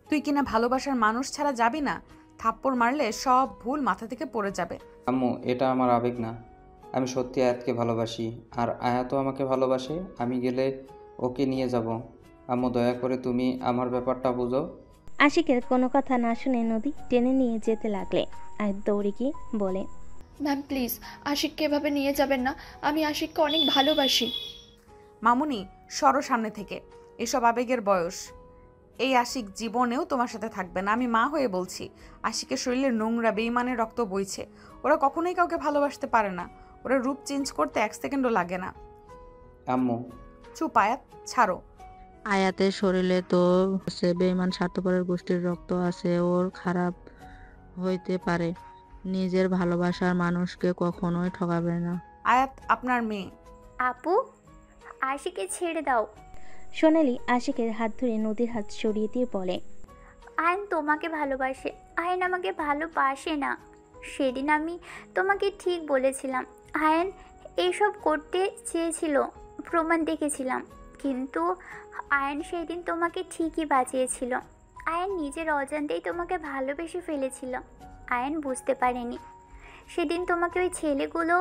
Speaker 1: তুই কিনা ভালোবাসার মানুষ ছাড়া যাবি না? থাপ্পড় মারলে সব ভুল মাথা থেকে পড়ে যাবে।
Speaker 15: আম্মু এটা আমার আবেগ না, আমি সত্যি আয়াতকে ভালোবাসি, আর আয়াতও আমাকে ভালোবাসে। আমি গেলে ওকে নিয়ে যাব। আম্মু দয়া করে তুমি আমার ব্যাপারটা বুঝো।
Speaker 3: আশিকের কোনো কথা না শুনে নদী টেনে নিয়ে যেতে লাগলে আয়াত দৌড়ে গিয়ে বলে,
Speaker 17: ম্যাম প্লিজ আশিককে এভাবে নিয়ে যাবেন না, আমি আশিককে অনেক ভালোবাসি।
Speaker 1: মামুনি সরো সামনে থেকে, এসব আবেগের বয়স। এই আশিক জীবনেও তোমার সাথে থাকবে না। আমি মা হয়ে বলছি, আশিকের শরীরে নোংরা বেইমানের রক্ত বইছে। ওরা কখনোই কাউকে ভালোবাসতে পারে না। ওরা রূপ চেঞ্জ করতে 1 সেকেন্ডও লাগে না।
Speaker 15: আম্মু,
Speaker 1: চুপ আয়াত, ছাড়ো।
Speaker 16: আয়াতের শরীরে তো সে বেঈমান স্বার্থপরের গোষ্ঠীর রক্ত আছে, ওর খারাপ হইতে পারে, নিজের ভালোবাসার মানুষকে কখনোই ঠকাবে না।
Speaker 1: আয়াত আপনার মেয়ে।
Speaker 4: আপু, আশিকে ছেড়ে দাও।
Speaker 3: সোনালি আশিকের হাত ধরে নদীর হাত সরিয়ে দিয়ে বলে,
Speaker 4: আয়ন তোমাকে ভালোবাসে, আয়ন আমাকে ভালোবাসে না। সেদিন আমি তোমাকে ঠিক বলেছিলাম। আয়ন এইসব করতে চেয়েছিল, প্রমাণ দেখেছিলাম, কিন্তু আয়ন সেই দিন তোমাকে ঠিকই বাঁচিয়েছিল। আয়ন নিজের অজান্তেই তোমাকে ভালোবেসে ফেলেছিল। আয়ন বুঝতে পারেনি। সেদিন তোমাকে ওই ছেলেগুলো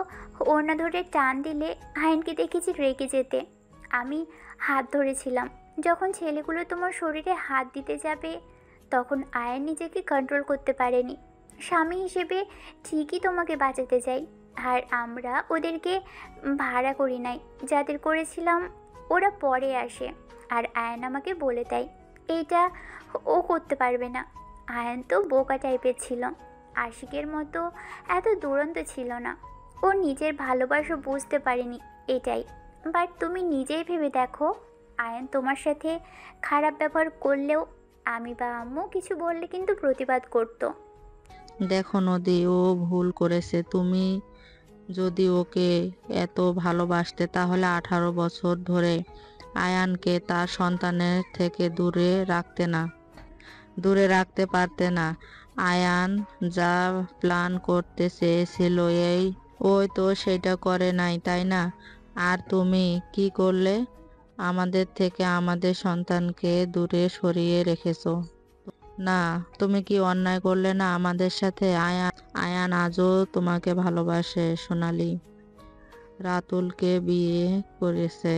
Speaker 4: ওড়না ধরে টান দিলে আয়নকে দেখেছি রেগে যেতে। আমি হাত ধরেছিলাম। যখন ছেলেগুলো তোমার শরীরে হাত দিতে যাবে তখন আয়ন নিজেকে কন্ট্রোল করতে পারেনি। স্বামী হিসেবে ঠিকই তোমাকে বাঁচাতে চাই, আর আমরা ওদেরকে ভাড়া করি নাই। যাদের করেছিলাম ওরা পরে আসে, আর আয়ন আমাকে বলে দেয় এইটা ও করতে পারবে না। আয়ন তো বোকা টাইপের ছিল, আশিকের মতো এত দুরন্ত ছিল না। ও নিজের ভালোবাসা বুঝতে পারেনি, এটাই। বাট তুমি নিজেই ভেবে দেখো, আয়ন তোমার সাথে খারাপ ব্যবহার করলেও আমি বা আম্মু কিছু বললে কিন্তু প্রতিবাদ করতো।
Speaker 16: দেখো নদী, ও ভুল করেছে। তুমি যদি ওকে এত ভালোবাসতে তাহলে 18 বছর ধরে আয়ানকে তার সন্তানের থেকে দূরে রাখতে পারতে না। আয়ান যা প্ল্যান করতে চেয়েছিল ওই তো সেটা করে নাই, তাই না? আর তুমি কি করলে? আমাদের থেকে আমাদের সন্তানকে দূরে সরিয়ে রেখেছো। না, তুমি কি অন্যায় করলে না আমাদের সাথে? আয়ান আজও তোমাকে ভালোবাসে সোনালি, রাতুলকে বিয়ে করেছে।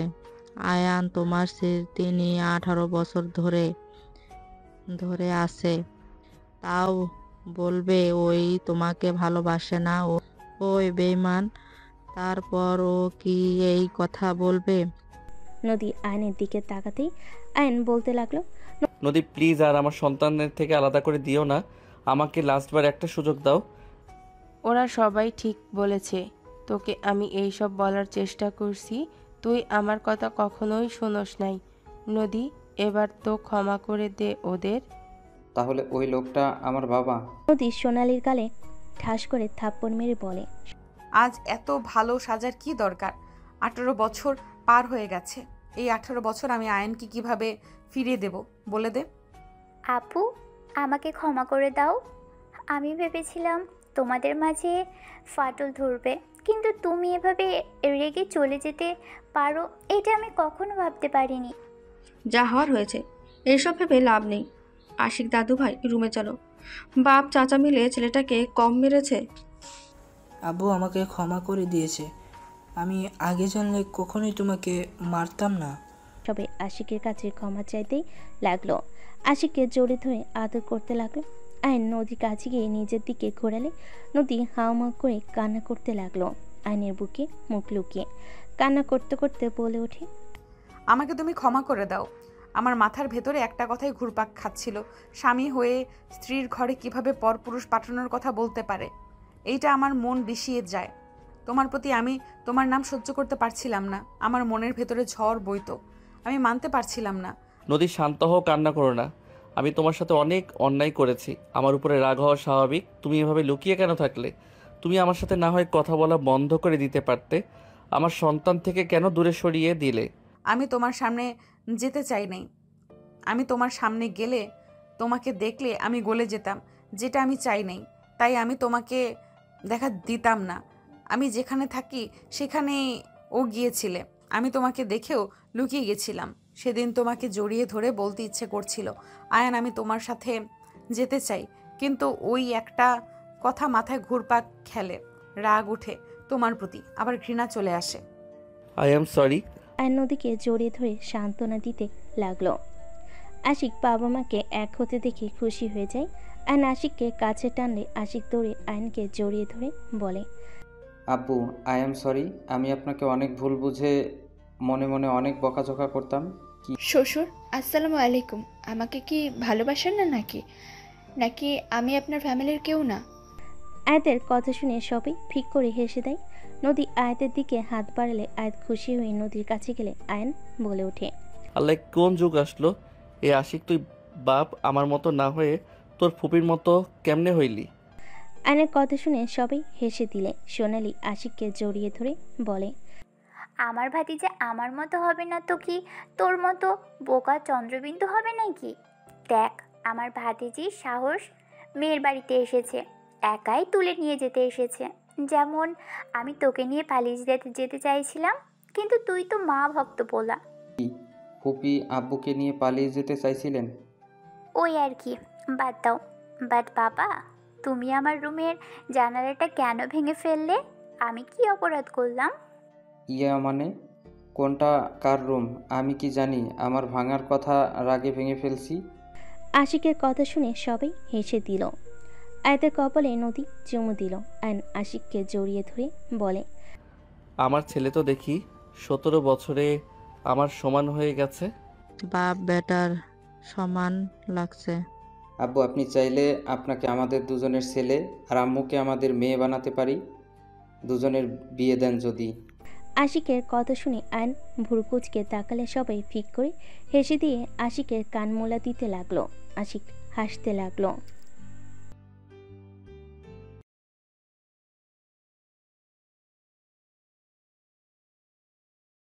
Speaker 16: আয়ান তোমার স্মৃতি নিয়ে 18 বছর ধরে আছে, তাও বলবে ওই তোমাকে ভালোবাসে না, ওই বেঈমান? তারপর ও কি এই কথা বলবে?
Speaker 3: নদী আয়নের দিকে তাকাতেই আয়ন বলতে লাগলো,
Speaker 2: নদী প্লিজ আর আমার সন্তানের থেকে আলাদা করে দিও না, আমাকে লাস্টবার একটা সুযোগ দাও।
Speaker 8: ওরা সবাই ঠিক বলেছে। তোকে আমি এই সব বলার চেষ্টা করছি, তুই আমার কথা কখনোই শোনস নাই। নদী, এবার তো ক্ষমা করে দে ওদের।
Speaker 15: তাহলে ওই লোকটা আমার বাবা?
Speaker 3: নদী সোনালির গালে ঠাস করে থাপ্পড় মেরে বলে,
Speaker 1: আজ এত ভালো সাজার কি দরকার? 18 বছর পার হয়ে গেছে। এই 18 বছর আমি আয়নকে কিভাবে ফিরিয়ে দেব বলে দে।
Speaker 4: আপু, আমাকে ক্ষমা করে দাও। আমি ভেবেছিলাম তোমাদের মাঝে ফাটল ধরবে, কিন্তু তুমি এভাবে রেগে চলে যেতে পারো এটা আমি কখনো ভাবতে পারিনি।
Speaker 6: যা হওয়ার হয়েছে, এসব ভেবে লাভ নেই। আশিক দাদু ভাই, রুমে চলো। বাপ চাচা মিলে ছেলেটাকে কম মেরেছে।
Speaker 12: আব্বু আমাকে ক্ষমা করে দিয়েছে। আমি আগে জানলে কখনোই তোমাকে মারতাম না।
Speaker 3: সবাই আশিকের কাছে ক্ষমা চাইতেই লাগলো। আশিককে জড়ে ধরে আদর করতে লাগলো। আয়ন নদী কাছে গিয়ে নিজের দিকে ঘোরালে নদী হাওমাও করে কান্না করতে লাগলো। আয়নের বুকে মুখ লুকিয়ে কান্না করতে করতে বলে ওঠে,
Speaker 1: আমাকে তুমি ক্ষমা করে দাও। আমার মাথার ভেতরে একটা কথাই ঘুরপাক খাচ্ছিল, স্বামী হয়ে স্ত্রীর ঘরে কিভাবে পরপুরুষ পাঠানোর কথা বলতে পারে। এইটা আমার মন বিষিয়ে যায়। তোমার প্রতি আমি তোমার নাম সহ্য করতে পারছিলাম না। আমার মনের ভেতরে ঝড় বইতো, আমি মানতে পারছিলাম না।
Speaker 2: নদী শান্ত হও, কান্না করো না। আমি তোমার সাথে অনেক অন্যায় করেছি, আমার উপরে রাগ হওয়া স্বাভাবিক। তুমি এভাবে লুকিয়ে কেন থাকলে? তুমি আমার সাথে না হয় কথা বলা বন্ধ করে দিতে পারতে। আমার সন্তান থেকে কেন দূরে সরিয়ে দিলে?
Speaker 1: আমি তোমার সামনে যেতে চাই নাই। আমি তোমার সামনে গেলে, তোমাকে দেখলে আমি গলে যেতাম, যেটা আমি চাই নাই। তাই আমি তোমাকে দেখা দিতাম না। আমি যেখানে থাকি সেখানেই ও গিয়েছিলে। আমি তোমাকে দেখেও লুকিয়ে গেছিলাম। সেদিন তোমাকে জড়িয়ে ধরে বলতে ইচ্ছে করছিল, আয়ান আমি তোমার সাথে যেতে চাই, কিন্তু ওই একটা কথা মাথায় ঘুরপাক খেলে, রাগ উঠে তোমার প্রতি, আবার ঘৃণা চলে আসে।
Speaker 2: I am sorry.
Speaker 3: আয়ন নদীকে জড়িয়ে ধরে সান্ত্বনা দিতে লাগলো। আশিক বাবা মাকে এক হতে দেখে খুশি হয়ে যায়। আয়ন আশিককে কাছে টানলে আশিক দৌড়ে আয়নকে জড়িয়ে ধরে বলে,
Speaker 15: আব্বু, আই এম সরি। আমি আপনাকে অনেক ভুল বুঝে মনে মনে অনেক বকাঝকা করতাম।
Speaker 17: শ্বশুর, আসসালামু আলাইকুম। আমাকে কি ভালোবাসেন না নাকি নাকি আমি আপনার ফ্যামিলির কেউ না?
Speaker 3: আয়াতের কথা শুনে সবাই ফিক করে হেসে দেয়। নদী আয়াতের দিকে হাত বাড়ালে আয়াত খুশি হয়ে নদীর কাছে গেলে আয়ান বলে ওঠে,
Speaker 2: আল্লাহ কোন যুগ আসলো, এ আশিক তুই বাপ আমার মতো না হয়ে তোর ফুপির মতো কেমনে হইলি?
Speaker 3: আয়নের কথা শুনে সবাই হেসে দিলে সোনালি আশিককে জড়িয়ে ধরে বলে,
Speaker 4: আমার ভাতিজা আমার মতো হবে না তো কি তোর মতো বোকা চন্দ্রবিন্দু হবে নাকি? দেখ আমার ভাতিজির সাহস, মেয়ের বাড়িতে এসেছে, একাই তুলে নিয়ে যেতে এসেছে। যেমন আমি তোকে নিয়ে পালিয়ে যেতে চাইছিলাম, কিন্তু তুই তো মা ভক্ত বলা।
Speaker 15: ফুপি আব্বুকে নিয়ে পালিয়ে যেতে চাইছিলেন?
Speaker 4: ওই আর কি, বাদ দাও। বাট বাবা, তুমি আমার রুমের জানালাটা কেন ভেঙে ফেললে? আমি কি অপরাধ করলাম?
Speaker 15: ইয়া মানে কোনটা কার রুম আমি কি জানি? আমার ভাঙার কথা রাগে ভেঙে ফেলছি।
Speaker 3: আশিকের কথা শুনে সবাই হেসে দিল। আয়াতের কপালে নদী চুমু দিল। আয়ন আশিককে জড়িয়ে ধরে বলে,
Speaker 2: আমার ছেলে তো দেখি 17 বছরে আমার সমান হয়ে গেছে।
Speaker 16: বাপ বেটার সমান লাগছে।
Speaker 15: আব্বু আপনি চাইলে আপনাকে আমাদের দুজনের ছেলে আর আম্মুকে আমাদের মেয়ে বানাতে পারি। দুজনের বিয়ে দেন যদি।
Speaker 3: আশিকের কথা শুনে আয়ন ভুরকুচকে তাকালে সবাই ফিক করে হেসে দিয়ে আশিকের কান মোলা দিতে লাগলো। আশিক হাসতে লাগলো।